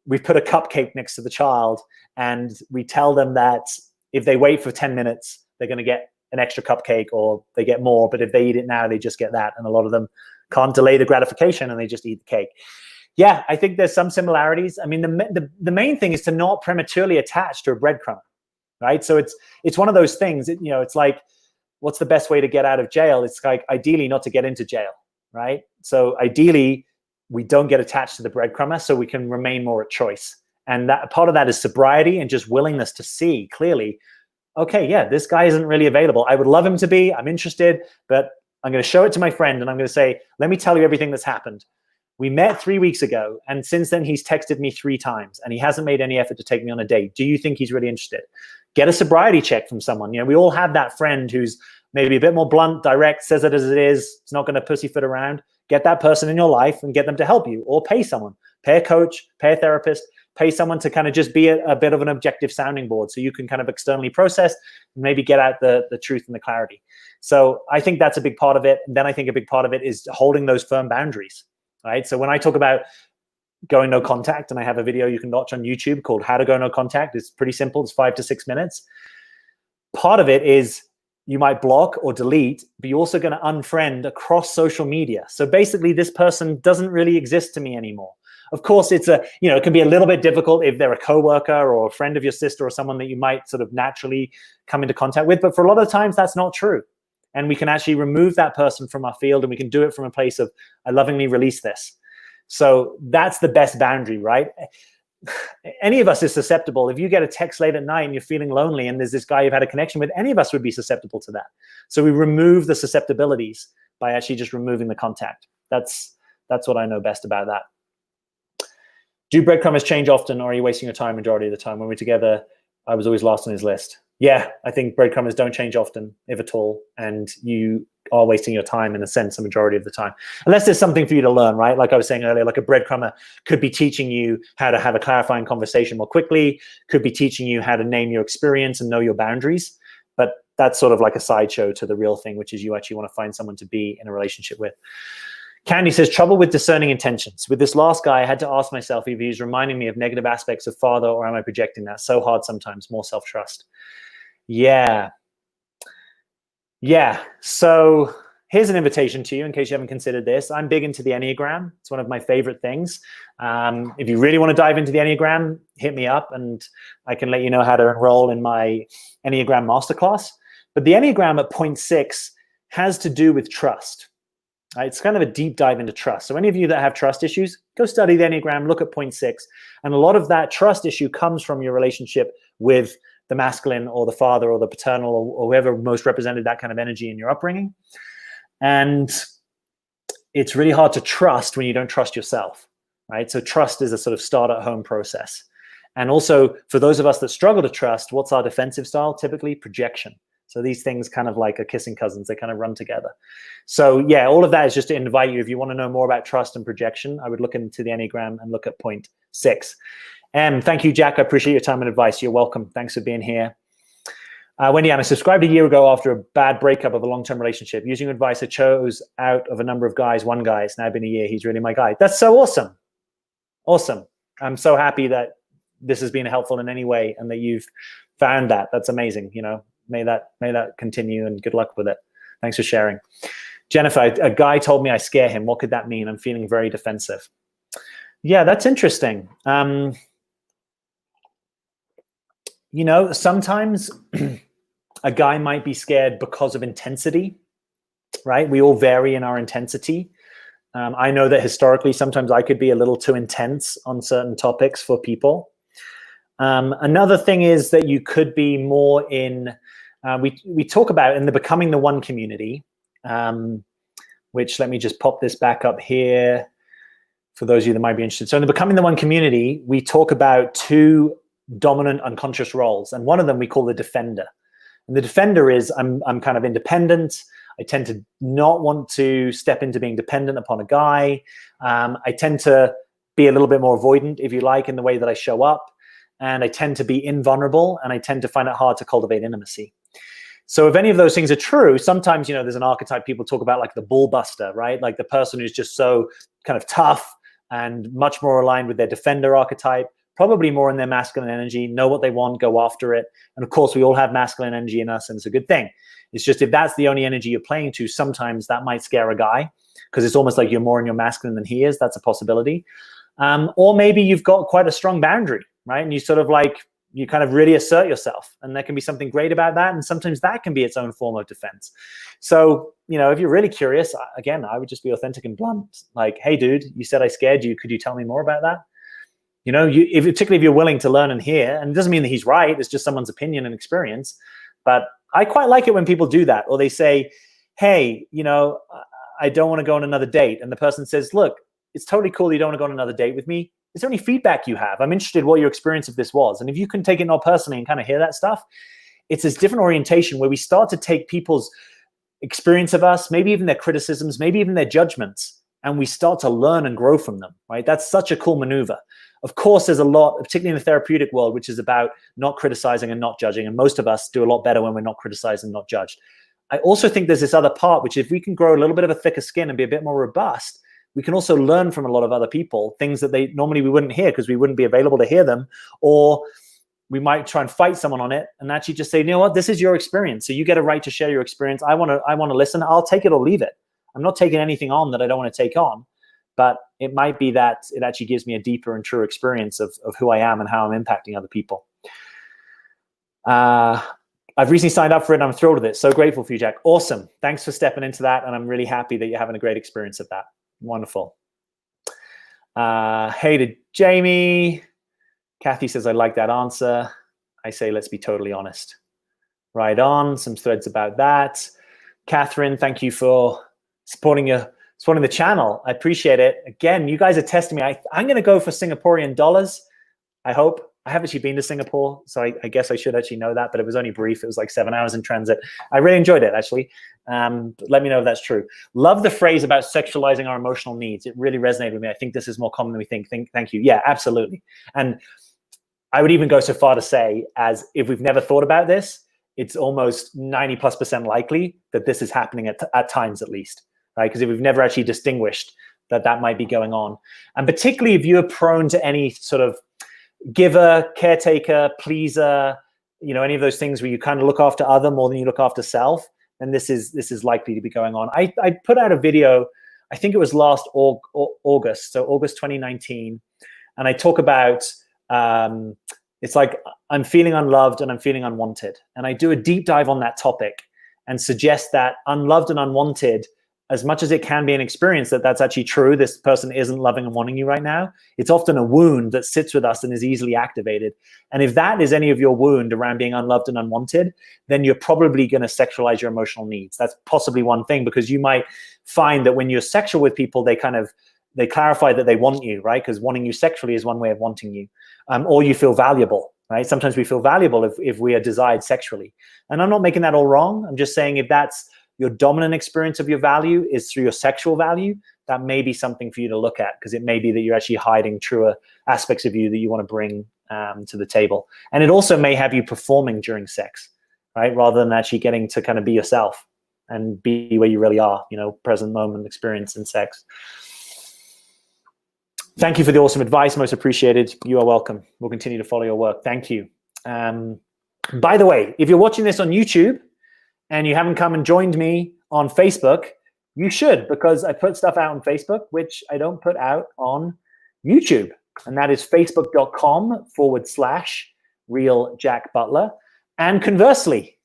we put a cupcake next to the child, and we tell them that if they wait for 10 minutes, they're going to get an extra cupcake, or they get more. But if they eat it now, they just get that. And a lot of them can't delay the gratification, and they just eat the cake. Yeah, I think there's some similarities. I mean, the main thing is to not prematurely attach to a breadcrumb, right? So it's one of those things, it's like, what's the best way to get out of jail? It's like, ideally not to get into jail, right? So ideally, we don't get attached to the breadcrumber, so we can remain more at choice. And that part of that is sobriety and just willingness to see clearly, okay, yeah, this guy isn't really available. I would love him to be. I'm interested, but I'm going to show it to my friend and I'm going to say, let me tell you everything that's happened. We met 3 weeks ago, and since then he's texted me 3 times, and he hasn't made any effort to take me on a date. Do you think he's really interested? Get a sobriety check from someone. You know, we all have that friend who's maybe a bit more blunt, direct, says it as it is. It's not going to pussyfoot around. Get that person in your life and get them to help you, or pay someone. Pay a coach, pay a therapist, pay someone to kind of just be a bit of an objective sounding board so you can kind of externally process and maybe get out the truth and the clarity. So I think that's a big part of it. And then I think a big part of it is holding those firm boundaries. Right. So when I talk about going no contact, and I have a video you can watch on YouTube called How to Go No Contact, it's pretty simple. It's 5 to 6 minutes. Part of it is you might block or delete, but you're also going to unfriend across social media. So basically this person doesn't really exist to me anymore. Of course, it can be a little bit difficult if they're a coworker or a friend of your sister or someone that you might sort of naturally come into contact with. But for a lot of times that's not true. And we can actually remove that person from our field, and we can do it from a place of, I lovingly release this. So that's the best boundary, right? Any of us is susceptible. If you get a text late at night and you're feeling lonely and there's this guy you've had a connection with, any of us would be susceptible to that. So we remove the susceptibilities by actually just removing the contact. That's what I know best about that. Do breadcrumbers change often, or are you wasting your time majority of the time? When we're together, I was always last on his list. Yeah, I think breadcrumbers don't change often, if at all, and you are wasting your time in a sense, the majority of the time. Unless there's something for you to learn, right? Like I was saying earlier, like a breadcrumber could be teaching you how to have a clarifying conversation more quickly, could be teaching you how to name your experience and know your boundaries, but that's sort of like a sideshow to the real thing, which is you actually want to find someone to be in a relationship with. Candy says, trouble with discerning intentions. With this last guy, I had to ask myself if he's reminding me of negative aspects of father, or am I projecting that? So hard sometimes, more self-trust. Yeah. So here's an invitation to you in case you haven't considered this. I'm big into the Enneagram. It's one of my favorite things. If you really want to dive into the Enneagram, hit me up and I can let you know how to enroll in my Enneagram masterclass. But the Enneagram at 0.6 has to do with trust. It's kind of a deep dive into trust. So any of you that have trust issues, go study the Enneagram, look at 0.6. And a lot of that trust issue comes from your relationship with the masculine or the father or the paternal or whoever most represented that kind of energy in your upbringing. And it's really hard to trust when you don't trust yourself, right? So trust is a sort of start at home process. And also for those of us that struggle to trust, what's our defensive style? Typically projection. So these things kind of like are kissing cousins, they kind of run together. So yeah, all of that is just to invite you. If you want to know more about trust and projection, I would look into the Enneagram and look at 0.6. Thank you, Jack. I appreciate your time and advice. You're welcome. Thanks for being here. Wendy Ann, I subscribed a year ago after a bad breakup of a long-term relationship. Using your advice, I chose out of a number of guys, one guy. It's now been a year. He's really my guy. That's so awesome. Awesome. I'm so happy that this has been helpful in any way and that you've found that. That's amazing. You know, may that continue and good luck with it. Thanks for sharing. Jennifer, a guy told me I scare him. What could that mean? I'm feeling very defensive. Yeah, that's interesting. You know, sometimes a guy might be scared because of intensity, right? We all vary in our intensity. I know that historically, sometimes I could be a little too intense on certain topics for people. Another thing is that you could be more in, we talk about in the Becoming the One community, which let me just pop this back up here for those of you that might be interested. So in the Becoming the One community, we talk about 2 dominant unconscious roles, and one of them we call the defender. And the defender is I'm kind of independent. I tend to not want to step into being dependent upon a guy. I tend to be a little bit more avoidant, if you like, in the way that I show up, and I tend to be invulnerable, and I tend to find it hard to cultivate intimacy. So if any of those things are true, sometimes, you know, there's an archetype people talk about, like the bull buster, right? Like the person who's just so kind of tough and much more aligned with their defender archetype, probably more in their masculine energy, know what they want, go after it. And of course, we all have masculine energy in us, and it's a good thing. It's just if that's the only energy you're playing to, sometimes that might scare a guy because it's almost like you're more in your masculine than he is. That's a possibility. Or maybe you've got quite a strong boundary, right? And you sort of like, you kind of really assert yourself, and there can be something great about that. And sometimes that can be its own form of defense. So, you know, if you're really curious, again, I would just be authentic and blunt. Like, hey, dude, you said I scared you. Could you tell me more about that? You know, particularly if you're willing to learn and hear, and it doesn't mean that he's right, it's just someone's opinion and experience, But I quite like it when people do that, or they say, hey, I don't want to go on another date. And the person says, look, it's totally cool you don't want to go on another date with me. Is there any feedback you have? I'm interested what your experience of this was. And if you can take it not personally and kind of hear that stuff, it's this different orientation where we start to take people's experience of us, maybe even their criticisms, maybe even their judgments, and we start to learn and grow from them, right? That's such a cool maneuver. Of course, there's a lot, particularly in the therapeutic world, which is about not criticizing and not judging. And most of us do a lot better when we're not criticized and not judged. I also think there's this other part, which if we can grow a little bit of a thicker skin and be a bit more robust, we can also learn from a lot of other people, things that normally we wouldn't hear because we wouldn't be available to hear them, or we might try and fight someone on it and actually just say, you know what, this is your experience. So you get a right to share your experience. I want to listen. I'll take it or leave it. I'm not taking anything on that I don't want to take on, but it might be that it actually gives me a deeper and truer experience of who I am and how I'm impacting other people. I've recently signed up for it and I'm thrilled with it. So grateful for you, Jack. Awesome. Thanks for stepping into that. And I'm really happy that you're having a great experience of that. Wonderful. Hey to Jamie. Kathy says, I like that answer. I say, let's be totally honest. Right on. Some threads about that. Catherine, thank you for supporting the channel. I appreciate it. Again, you guys are testing me. I'm going to go for Singaporean dollars. I hope. I haven't actually been to Singapore, so I guess I should actually know that, but it was only brief. It was like 7 hours in transit. I really enjoyed it, actually. Let me know if that's true. Love the phrase about sexualizing our emotional needs. It really resonated with me. I think this is more common than we think. Thank you. Yeah, absolutely. And I would even go so far to say, as if we've never thought about this, it's almost 90+% likely that this is happening at times at least, right? Because if we've never actually distinguished that might be going on. And particularly if you're prone to any sort of giver, caretaker, pleaser, any of those things where you kind of look after other more than you look after self, then this is likely to be going on. I put out a video, I think it was last August, so August 2019, and I talk about, it's like I'm feeling unloved and I'm feeling unwanted. And I do a deep dive on that topic and suggest that unloved and unwanted, as much as it can be an experience that's actually true, this person isn't loving and wanting you right now, it's often a wound that sits with us and is easily activated. And if that is any of your wound around being unloved and unwanted, then you're probably going to sexualize your emotional needs. That's possibly one thing, because you might find that when you're sexual with people, they clarify that they want you, right? Because wanting you sexually is one way of wanting you. Or you feel valuable, right? Sometimes we feel valuable if we are desired sexually. And I'm not making that all wrong. I'm just saying if that's your dominant experience of your value is through your sexual value, that may be something for you to look at, because it may be that you're actually hiding truer aspects of you that you want to bring to the table. And it also may have you performing during sex, right? Rather than actually getting to kind of be yourself and be where you really are, present moment experience in sex. Thank you for the awesome advice. Most appreciated. You are welcome. We'll continue to follow your work. Thank you. By the way, if you're watching this on YouTube, and you haven't come and joined me on Facebook, you should, because I put stuff out on Facebook, which I don't put out on YouTube. And that is facebook.com/RealJackButler. And conversely,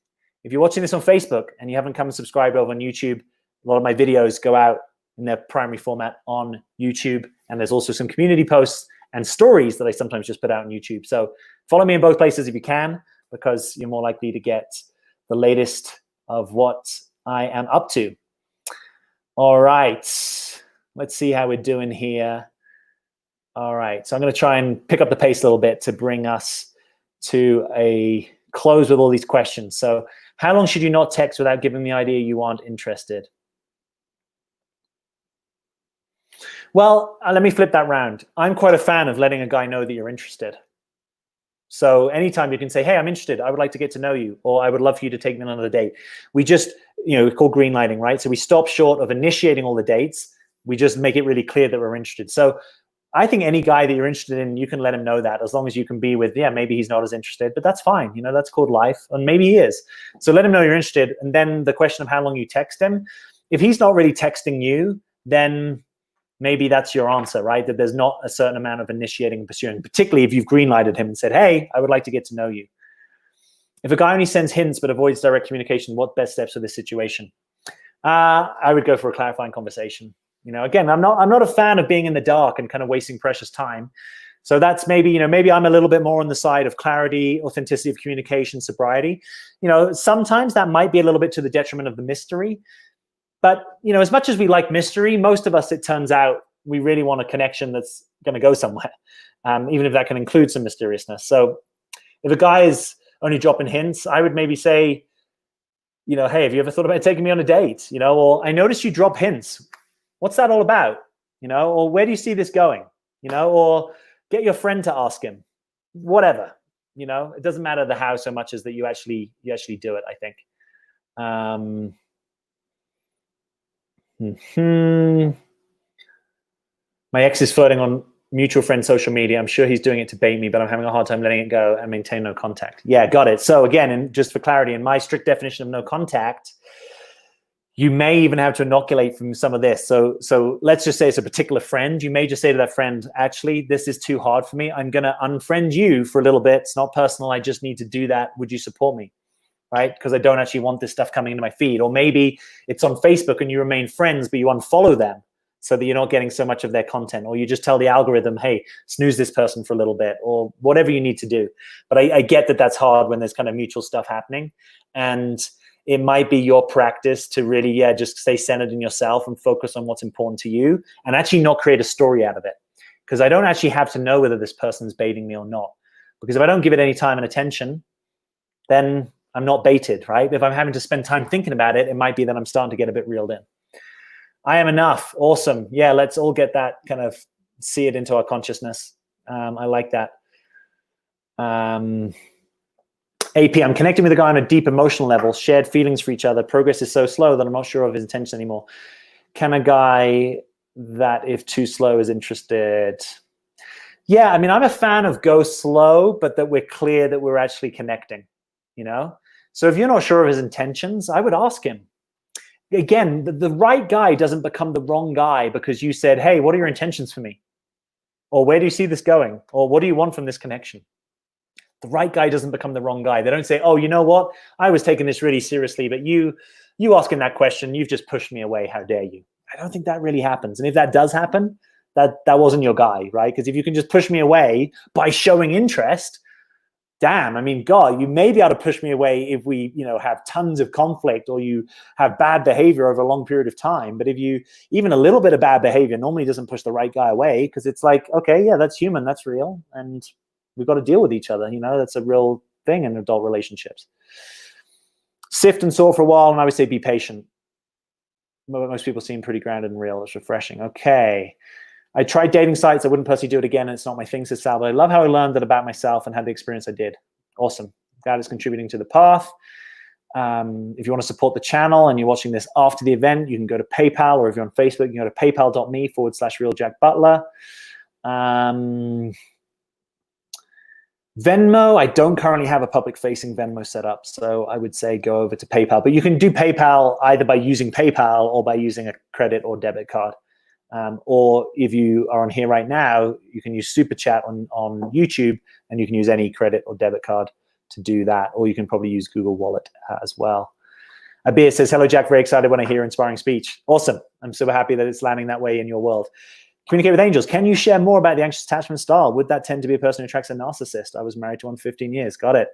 if you're watching this on Facebook and you haven't come and subscribed over on YouTube, a lot of my videos go out in their primary format on YouTube. And there's also some community posts and stories that I sometimes just put out on YouTube. So follow me in both places if you can, because you're more likely to get the latest of what I am up to. All right, let's see how we're doing here. All right, so I'm going to try and pick up the pace a little bit to bring us to a close with all these questions. So how long should you not text without giving the idea you aren't interested? Well, let me flip that round. I'm quite a fan of letting a guy know that you're interested. So anytime you can say, hey, I'm interested, I would like to get to know you, or I would love for you to take me on another date. We just, it's called green lighting, right? So we stop short of initiating all the dates. We just make it really clear that we're interested. So I think any guy that you're interested in, you can let him know that, as long as you can be with, maybe he's not as interested, but that's fine. That's called life, and maybe he is. So let him know you're interested. And then the question of how long you text him, if he's not really texting you, then maybe that's your answer, right? That there's not a certain amount of initiating and pursuing, particularly if you've green-lighted him and said, hey, I would like to get to know you. If a guy only sends hints but avoids direct communication, what best steps for this situation? I would go for a clarifying conversation. Again, I'm not a fan of being in the dark and kind of wasting precious time. So that's maybe, maybe I'm a little bit more on the side of clarity, authenticity of communication, sobriety. Sometimes that might be a little bit to the detriment of the mystery. But, as much as we like mystery, most of us, it turns out, we really want a connection that's going to go somewhere, even if that can include some mysteriousness. So if a guy is only dropping hints, I would maybe say, hey, have you ever thought about taking me on a date? Or I noticed you drop hints. What's that all about? Or where do you see this going? Or get your friend to ask him. Whatever. It doesn't matter the how so much as that you actually do it, I think. My ex is flirting on mutual friend social media. I'm sure he's doing it to bait me, but I'm having a hard time letting it go and maintain no contact. Yeah, got it. So again, and just for clarity, in my strict definition of no contact, you may even have to inoculate from some of this. So let's just say it's a particular friend. You may just say to that friend, actually, this is too hard for me. I'm going to unfriend you for a little bit. It's not personal. I just need to do that. Would you support me? Right? Because I don't actually want this stuff coming into my feed. Or maybe it's on Facebook and you remain friends, but you unfollow them so that you're not getting so much of their content. Or you just tell the algorithm, hey, snooze this person for a little bit, or whatever you need to do. But I get that that's hard when there's kind of mutual stuff happening. And it might be your practice to really, just stay centered in yourself and focus on what's important to you and actually not create a story out of it. Because I don't actually have to know whether this person's baiting me or not. Because if I don't give it any time and attention, then I'm not baited, right? If I'm having to spend time thinking about it, it might be that I'm starting to get a bit reeled in. I am enough. Awesome. Yeah, let's all get that, kind of see it into our consciousness. I like that. AP, I'm connecting with a guy on a deep emotional level, shared feelings for each other. Progress is so slow that I'm not sure of his intention anymore. Can a guy that, if too slow, is interested? Yeah, I mean, I'm a fan of go slow, but that we're clear that we're actually connecting, So if you're not sure of his intentions, I would ask him. Again, the right guy doesn't become the wrong guy because you said, hey, what are your intentions for me? Or where do you see this going? Or what do you want from this connection? The right guy doesn't become the wrong guy. They don't say, oh, you know what? I was taking this really seriously, but you asking that question, you've just pushed me away. How dare you? I don't think that really happens. And if that does happen, that wasn't your guy, right? Because if you can just push me away by showing interest, damn, I mean, God, you may be able to push me away if we, have tons of conflict or you have bad behavior over a long period of time. But if you, even a little bit of bad behavior normally doesn't push the right guy away, because it's like, okay, yeah, that's human, that's real. And we've got to deal with each other. That's a real thing in adult relationships. Sift and saw for a while, and I would say be patient. Most people seem pretty grounded and real. It's refreshing. Okay. I tried dating sites. I wouldn't personally do it again. And it's not my thing, says Sal, but I love how I learned that about myself and had the experience I did. Awesome. That is contributing to the path. If you want to support the channel and you're watching this after the event, you can go to PayPal, or if you're on Facebook, you can go to paypal.me/realjackbutler. Venmo, I don't currently have a public-facing Venmo set up, so I would say go over to PayPal. But you can do PayPal either by using PayPal or by using a credit or debit card. Or if you are on here right now, you can use Super Chat on YouTube, and you can use any credit or debit card to do that. Or you can probably use Google Wallet as well. Abir says, hello, Jack. Very excited when I hear inspiring speech. Awesome. I'm super happy that it's landing that way in your world. Communicate with angels. Can you share more about the anxious attachment style? Would that tend to be a person who attracts a narcissist? I was married to one 15 years. Got it.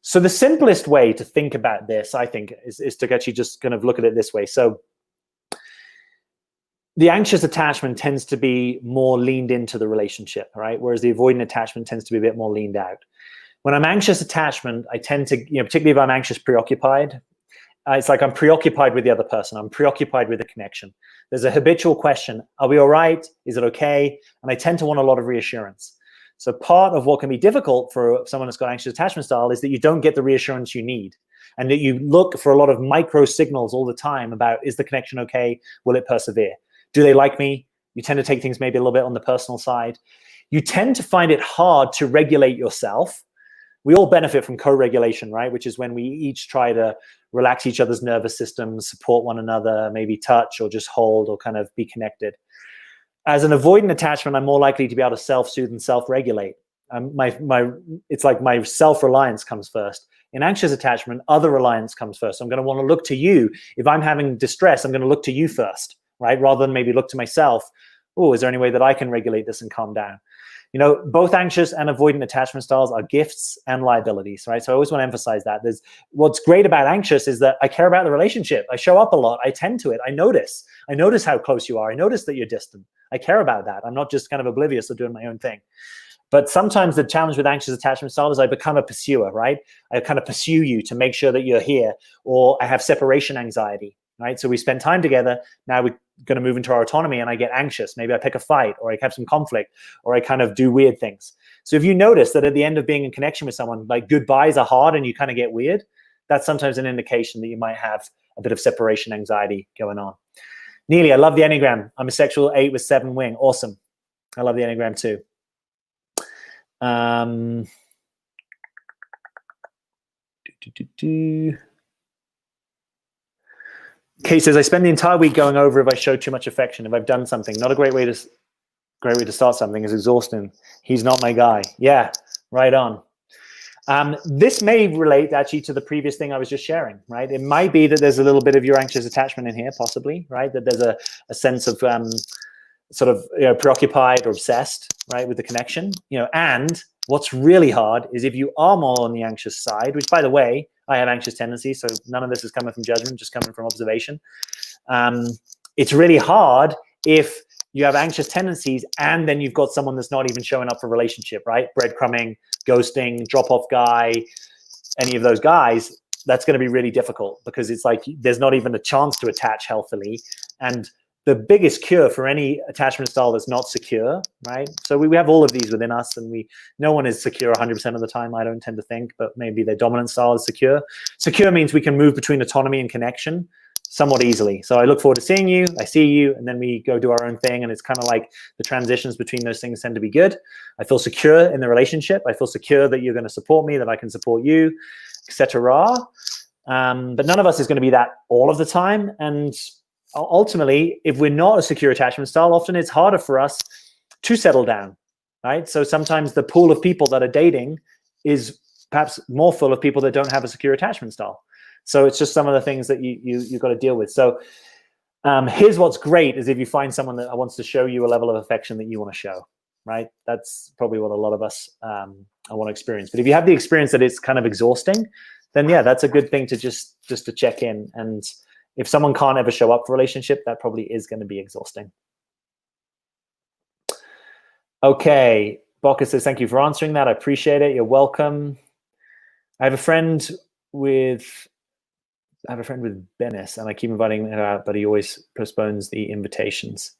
So the simplest way to think about this, I think, is to actually just kind of look at it this way. So the anxious attachment tends to be more leaned into the relationship, right? Whereas the avoidant attachment tends to be a bit more leaned out. When I'm anxious attachment, I tend to, particularly if I'm anxious preoccupied, it's like I'm preoccupied with the other person. I'm preoccupied with the connection. There's a habitual question. Are we all right? Is it okay? And I tend to want a lot of reassurance. So part of what can be difficult for someone that's got anxious attachment style is that you don't get the reassurance you need. And that you look for a lot of micro signals all the time about, is the connection okay? Will it persevere? Do they like me? You tend to take things maybe a little bit on the personal side. You tend to find it hard to regulate yourself. We all benefit from co-regulation, right? Which is when we each try to relax each other's nervous systems, support one another, maybe touch or just hold or kind of be connected. As an avoidant attachment, I'm more likely to be able to self-soothe and self-regulate. It's like my self-reliance comes first. In anxious attachment, other reliance comes first. So I'm going to want to look to you. If I'm having distress, I'm going to look to you first, right? Rather than maybe look to myself oh, is there any way that I can regulate this and calm down? You know, both anxious and avoidant attachment styles are gifts and liabilities, right? So I always want to emphasize that. What's great about anxious is that I care about the relationship. I show up a lot. I tend to it. I notice how close you are. I notice that you're distant. I care about that. I'm not just kind of oblivious or doing my own thing. But sometimes the challenge with anxious attachment style is I become a pursuer, right? I kind of pursue you to make sure that you're here, or I have separation anxiety, right? So we spend time together. Now we're going to move into our autonomy and I get anxious. Maybe I pick a fight, or I have some conflict, or I kind of do weird things. So if you notice that at the end of being in connection with someone, like goodbyes are hard and you kind of get weird, that's sometimes an indication that you might have a bit of separation anxiety going on. Neely, I love the Enneagram. I'm a sexual 8 with 7 wing. Awesome. I love the Enneagram too. Kay says, I spend the entire week going over if I show too much affection, if I've done something. Not a great way to start something. Is exhausting. He's not my guy. Yeah, right on. This may relate actually to the previous thing I was just sharing, right? It might be that there's a little bit of your anxious attachment in here, possibly, right? That there's a sense of sort of, you know, preoccupied or obsessed, right, with the connection, you know. And what's really hard is if you are more on the anxious side, which, by the way, I have anxious tendencies, so none of this is coming from judgment, just coming from observation. It's really hard if you have anxious tendencies and then you've got someone that's not even showing up for a relationship, right? Breadcrumbing, ghosting, drop-off guy, any of those guys, that's going to be really difficult because it's like there's not even a chance to attach healthily. And the biggest cure for any attachment style that's not secure, right? So we have all of these within us, and no one is secure 100% of the time, I don't tend to think, but maybe their dominant style is secure. Secure means we can move between autonomy and connection somewhat easily. So I look forward to seeing you, I see you, and then we go do our own thing, and it's kind of like the transitions between those things tend to be good. I feel secure in the relationship. I feel secure that you're going to support me, that I can support you, etc. But none of us is going to be that all of the time. And ultimately, if we're not a secure attachment style, often it's harder for us to settle down, right? So sometimes the pool of people that are dating is perhaps more full of people that don't have a secure attachment style. So it's just some of the things that you've got to deal with. So here's what's great is if you find someone that wants to show you a level of affection that you want to show, right? That's probably what a lot of us want to experience. But if you have the experience that it's kind of exhausting, then yeah, that's a good thing to just to check in. And if someone can't ever show up for a relationship, that probably is going to be exhausting. Okay, Boca says, thank you for answering that. I appreciate it. You're welcome. I have a friend with Bennis, and I keep inviting him out, but he always postpones the invitations.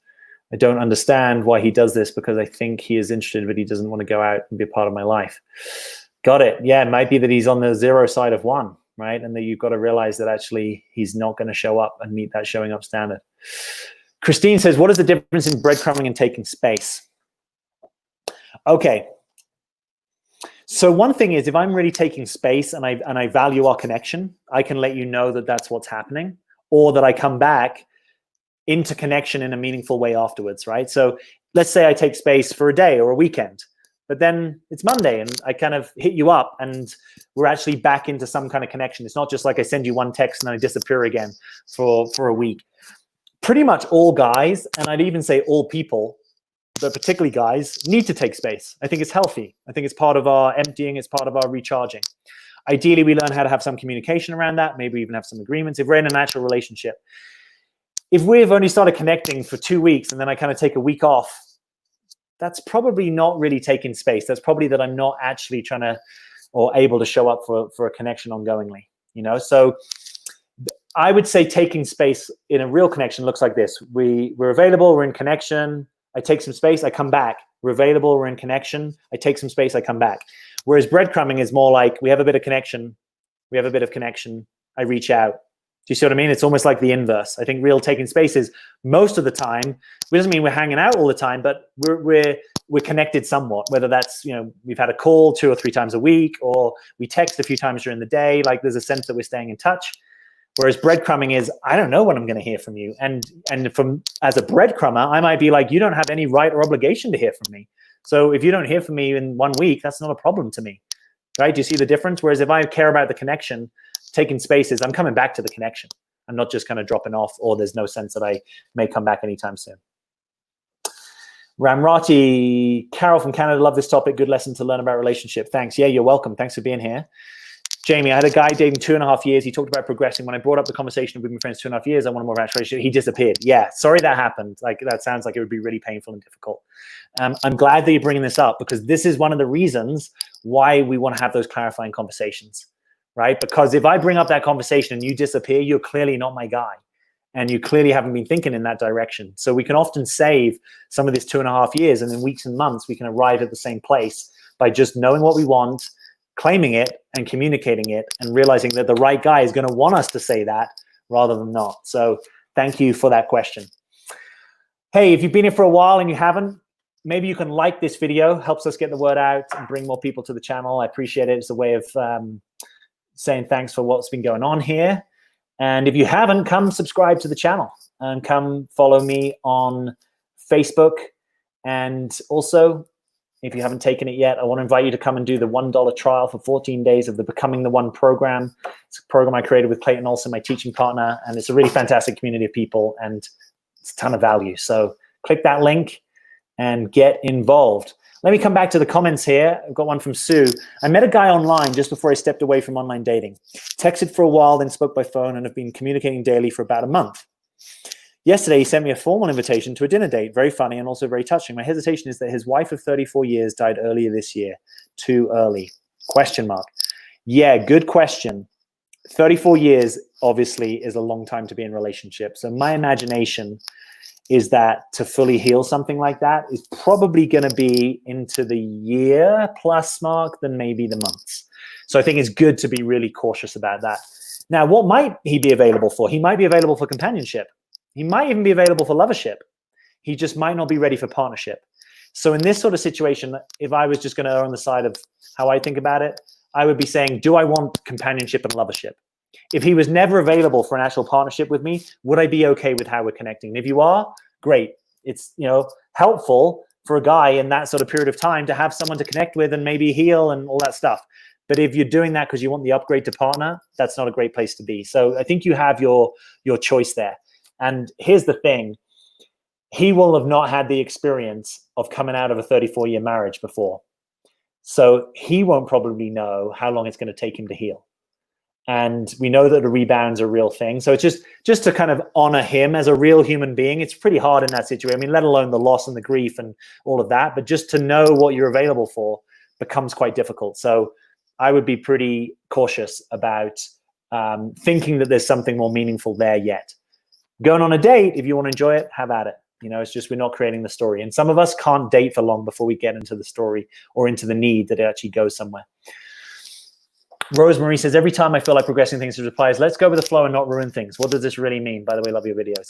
I don't understand why he does this because I think he is interested, but he doesn't want to go out and be a part of my life. Got it. Yeah, it might be that he's on the 0 side of 1, right? And that you've got to realize that actually he's not going to show up and meet that showing up standard. Christine says, what is the difference in breadcrumbing and taking space? Okay. So one thing is, if I'm really taking space and I value our connection, I can let you know that that's what's happening, or that I come back into connection in a meaningful way afterwards, right? So let's say I take space for a day or a weekend, but then it's Monday and I kind of hit you up and we're actually back into some kind of connection. It's not just like I send you one text and then I disappear again for a week. Pretty much all guys, and I'd even say all people, but particularly guys, need to take space. I think it's healthy. I think it's part of our emptying. It's part of our recharging. Ideally, we learn how to have some communication around that, maybe even have some agreements. If we're in a natural relationship, if we've only started connecting for 2 weeks and then I kind of take a week off, that's probably not really taking space. That's probably that I'm not actually trying to or able to show up for a connection ongoingly, you know? So I would say taking space in a real connection looks like this. We're available, we're in connection, I take some space, I come back. We're available, we're in connection, I take some space, I come back. Whereas breadcrumbing is more like we have a bit of connection, I reach out. Do you see what I mean? It's almost like the inverse. I think real taking space is most of the time, it doesn't mean we're hanging out all the time, but we're connected somewhat, whether that's, you know, we've had a call 2 or 3 times a week, or we text a few times during the day, like there's a sense that we're staying in touch. Whereas breadcrumbing is, I don't know when I'm going to hear from you. And from as a breadcrumber, I might be like, you don't have any right or obligation to hear from me. So if you don't hear from me in 1 week, that's not a problem to me, right? Do you see the difference? Whereas if I care about the connection, taking spaces, I'm coming back to the connection. I'm not just kind of dropping off, or there's no sense that I may come back anytime soon. Ramrati, Carol from Canada, love this topic. Good lesson to learn about relationship. Thanks. Yeah, you're welcome. Thanks for being here. Jamie, I had a guy dating 2.5 years. He talked about progressing. When I brought up the conversation with my friends 2.5 years, I wanted more about relationship. He disappeared. Yeah, sorry that happened. Like, that sounds like it would be really painful and difficult. I'm glad that you're bringing this up, because this is one of the reasons why we want to have those clarifying conversations, right? Because if I bring up that conversation and you disappear, you're clearly not my guy. And you clearly haven't been thinking in that direction. So we can often save some of this 2.5 years, and in weeks and months, we can arrive at the same place by just knowing what we want, claiming it and communicating it, and realizing that the right guy is going to want us to say that rather than not. So thank you for that question. Hey, if you've been here for a while and you haven't, maybe you can like this video. Helps us get the word out and bring more people to the channel. I appreciate it. It's a way of saying thanks for what's been going on here. And if you haven't, come subscribe to the channel and come follow me on Facebook. And also, if you haven't taken it yet, I want to invite you to come and do the $1 trial for 14 days of the Becoming the One program. It's a program I created with Clayton Olson, my teaching partner, and it's a really fantastic community of people, and it's a ton of value. So click that link and get involved. Let me come back to the comments here. I've got one from Sue. I met a guy online just before I stepped away from online dating. Texted for a while, then spoke by phone, and have been communicating daily for about a month. Yesterday, he sent me a formal invitation to a dinner date. Very funny and also very touching. My hesitation is that his wife of 34 years died earlier this year. Too early? Question mark. Yeah, good question. 34 years, obviously, is a long time to be in a relationship. So my imagination is that to fully heal something like that is probably going to be into the year plus mark than maybe the months. So I think it's good to be really cautious about that. Now, what might he be available for? He might be available for companionship. He might even be available for lovership. He just might not be ready for partnership. So in this sort of situation, if I was just going to err on the side of how I think about it, I would be saying, do I want companionship and lovership? If he was never available for an actual partnership with me, would I be okay with how we're connecting? And if you are, great. It's, you know, helpful for a guy in that sort of period of time to have someone to connect with and maybe heal and all that stuff. But if you're doing that because you want the upgrade to partner, that's not a great place to be. So I think you have your choice there. And here's the thing. He will have not had the experience of coming out of a 34-year marriage before. So he won't probably know how long it's going to take him to heal. And we know that the rebounds are a real thing. So it's just to kind of honor him as a real human being. It's pretty hard in that situation. I mean, let alone the loss and the grief and all of that. But just to know what you're available for becomes quite difficult. So I would be pretty cautious about thinking that there's something more meaningful there yet. Going on a date, if you want to enjoy it, have at it. You know, it's just we're not creating the story. And some of us can't date for long before we get into the story or into the need that it actually goes somewhere. Rosemary says, every time I feel like progressing things, she replies, let's go with the flow and not ruin things. What does this really mean? By the way, love your videos.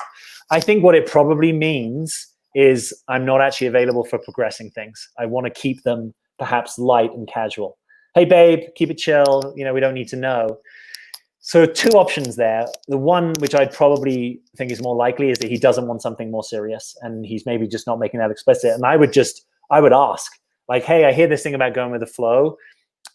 I think what it probably means is I'm not actually available for progressing things. I want to keep them perhaps light and casual. Hey, babe, keep it chill. You know, we don't need to know. So two options there. The one which I'd probably think is more likely is that he doesn't want something more serious and he's maybe just not making that explicit. And I would ask, like, hey, I hear this thing about going with the flow.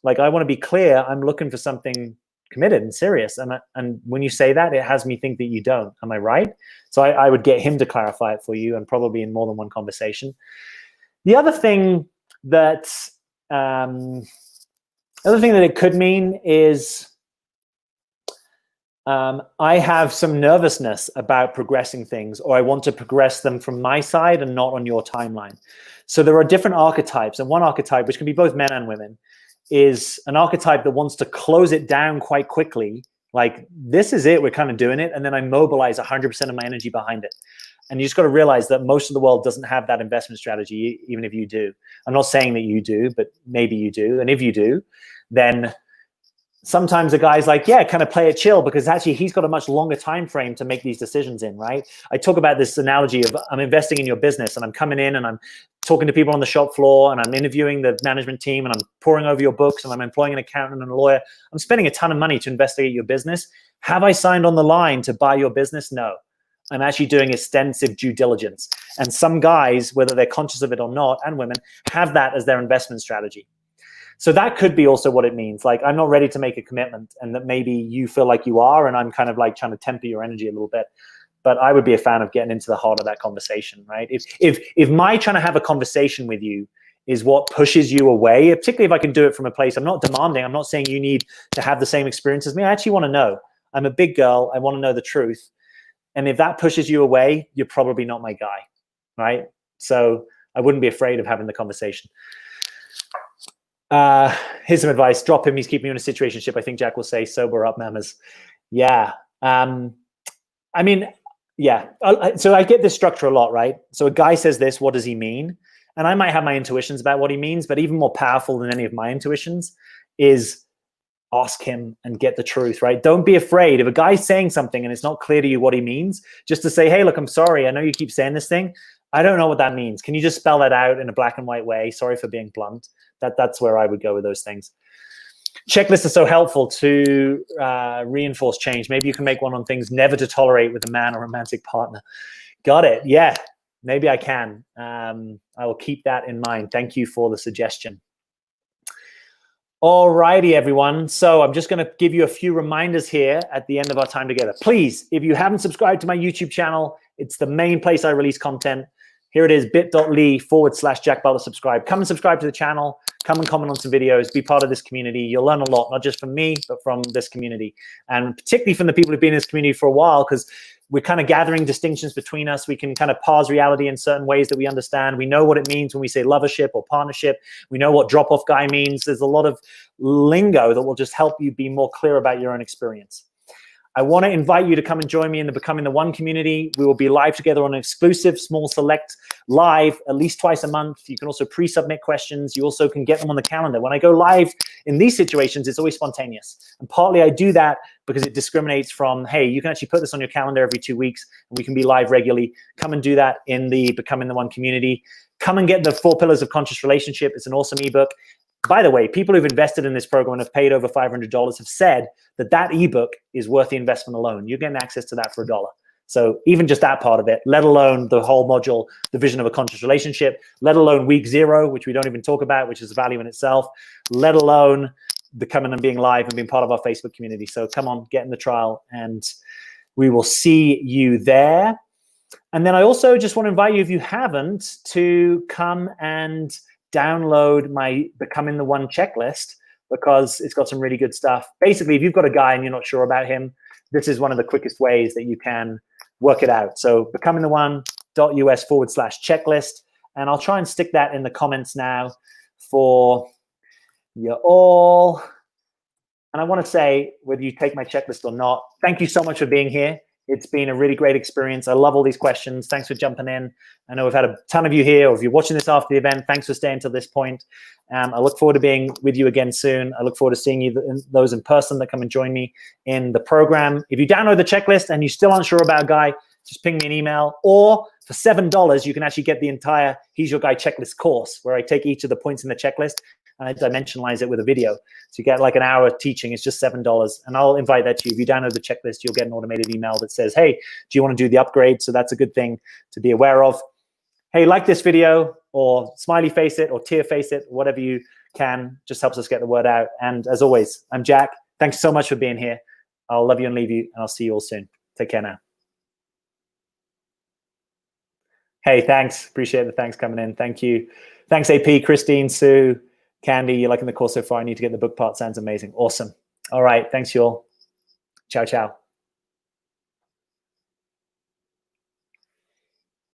Like, I want to be clear, I'm looking for something committed and serious. And when you say that, it has me think that you don't. Am I right? So I would get him to clarify it for you, and probably in more than one conversation. The other thing that it could mean is I have some nervousness about progressing things, or I want to progress them from my side and not on your timeline. So there are different archetypes, and one archetype, which can be both men and women, is an archetype that wants to close it down quite quickly. Like, this is it, we're kind of doing it, and then I mobilize 100% of my energy behind it. And you just got to realize that most of the world doesn't have that investment strategy, even if you do. I'm not saying that you do, but maybe you do. And if you do, then sometimes a guy's like, yeah, kind of play it chill, because actually he's got a much longer time frame to make these decisions in, right? I talk about this analogy of I'm investing in your business, and I'm coming in and I'm talking to people on the shop floor, and I'm interviewing the management team, and I'm poring over your books, and I'm employing an accountant and a lawyer. I'm spending a ton of money to investigate your business. Have I signed on the line to buy your business? No. I'm actually doing extensive due diligence. And some guys, whether they're conscious of it or not, and women, have that as their investment strategy. So that could be also what it means. Like, I'm not ready to make a commitment, and that maybe you feel like you are, and I'm kind of like trying to temper your energy a little bit. but I would be a fan of getting into the heart of that conversation, right? If my trying to have a conversation with you is what pushes you away, particularly if I can do it from a place, I'm not demanding, I'm not saying you need to have the same experience as me. I actually want to know. I'm a big girl. I want to know the truth. And if that pushes you away, you're probably not my guy, right? So I wouldn't be afraid of having the conversation. Here's some advice. Drop him. He's keeping you in a situationship. I think Jack will say, sober up, mamas. Yeah. I mean, yeah. So I get this structure a lot, right? So a guy says this, what does he mean? And I might have my intuitions about what he means, but even more powerful than any of my intuitions is ask him and get the truth, right? Don't be afraid. If a guy's saying something and it's not clear to you what he means, just to say, hey, look, I'm sorry. I know you keep saying this thing. I don't know what that means. Can you just spell that out in a black and white way? Sorry for being blunt. That's where I would go with those things. Checklists are so helpful to reinforce change. Maybe you can make one on things never to tolerate with a man or romantic partner. Got it. Yeah. Maybe I can. I will keep that in mind. Thank you for the suggestion. All righty, everyone. So I'm just going to give you a few reminders here at the end of our time together. Please, if you haven't subscribed to my YouTube channel, it's the main place I release content. Here it is, bit.ly/Jack Butler subscribe. Come and subscribe to the channel. Come and comment on some videos. Be part of this community. You'll learn a lot, not just from me, but from this community. And particularly from the people who've been in this community for a while, because we're kind of gathering distinctions between us. We can kind of parse reality in certain ways that we understand. We know what it means when we say lovership or partnership. We know what drop-off guy means. There's a lot of lingo that will just help you be more clear about your own experience. I want to invite you to come and join me in the Becoming the One community. We will be live together on an exclusive, small, select live at least twice a month. You can also pre-submit questions. You also can get them on the calendar. When I go live in these situations, it's always spontaneous. And partly I do that because it discriminates from, hey, you can actually put this on your calendar every 2 weeks and we can be live regularly. Come and do that in the Becoming the One community. Come and get the 4 Pillars of Conscious Relationship. It's an awesome ebook. By the way, people who've invested in this program and have paid over $500 have said that that ebook is worth the investment alone. You're getting access to that for $1. So even just that part of it, let alone the whole module, the vision of a conscious relationship, let alone week 0, which we don't even talk about, which is value in itself, let alone becoming and being live and being part of our Facebook community. So come on, get in the trial and we will see you there. And then I also just want to invite you, if you haven't, to come and download my Becoming the One checklist, because it's got some really good stuff. Basically, if you've got a guy and you're not sure about him, this is one of the quickest ways that you can work it out. So becomingtheone.us/checklist. And I'll try and stick that in the comments now for you all. And I want to say, whether you take my checklist or not, thank you so much for being here. It's been a really great experience. I love all these questions. Thanks for jumping in. I know we've had a ton of you here, or if you're watching this after the event, thanks for staying till this point. I look forward to being with you again soon. I look forward to seeing you, those in person that come and join me in the program. If you download the checklist and you're still unsure about a guy, just ping me an email. Or for $7, you can actually get the entire He's Your Guy checklist course, where I take each of the points in the checklist and I dimensionalize it with a video. So you get like an hour teaching. It's just $7. And I'll invite that to you. If you download the checklist, you'll get an automated email that says, hey, do you want to do the upgrade? So that's a good thing to be aware of. Hey, like this video, or smiley face it, or tear face it, whatever you can. Just helps us get the word out. And as always, I'm Jack. Thanks so much for being here. I'll love you and leave you, and I'll see you all soon. Take care now. Hey, thanks. Appreciate the thanks coming in. Thank you. Thanks, AP, Christine, Sue, Candy. You're liking the course so far. I need to get the book part. Sounds amazing. Awesome. All right. Thanks, you all. Ciao, ciao.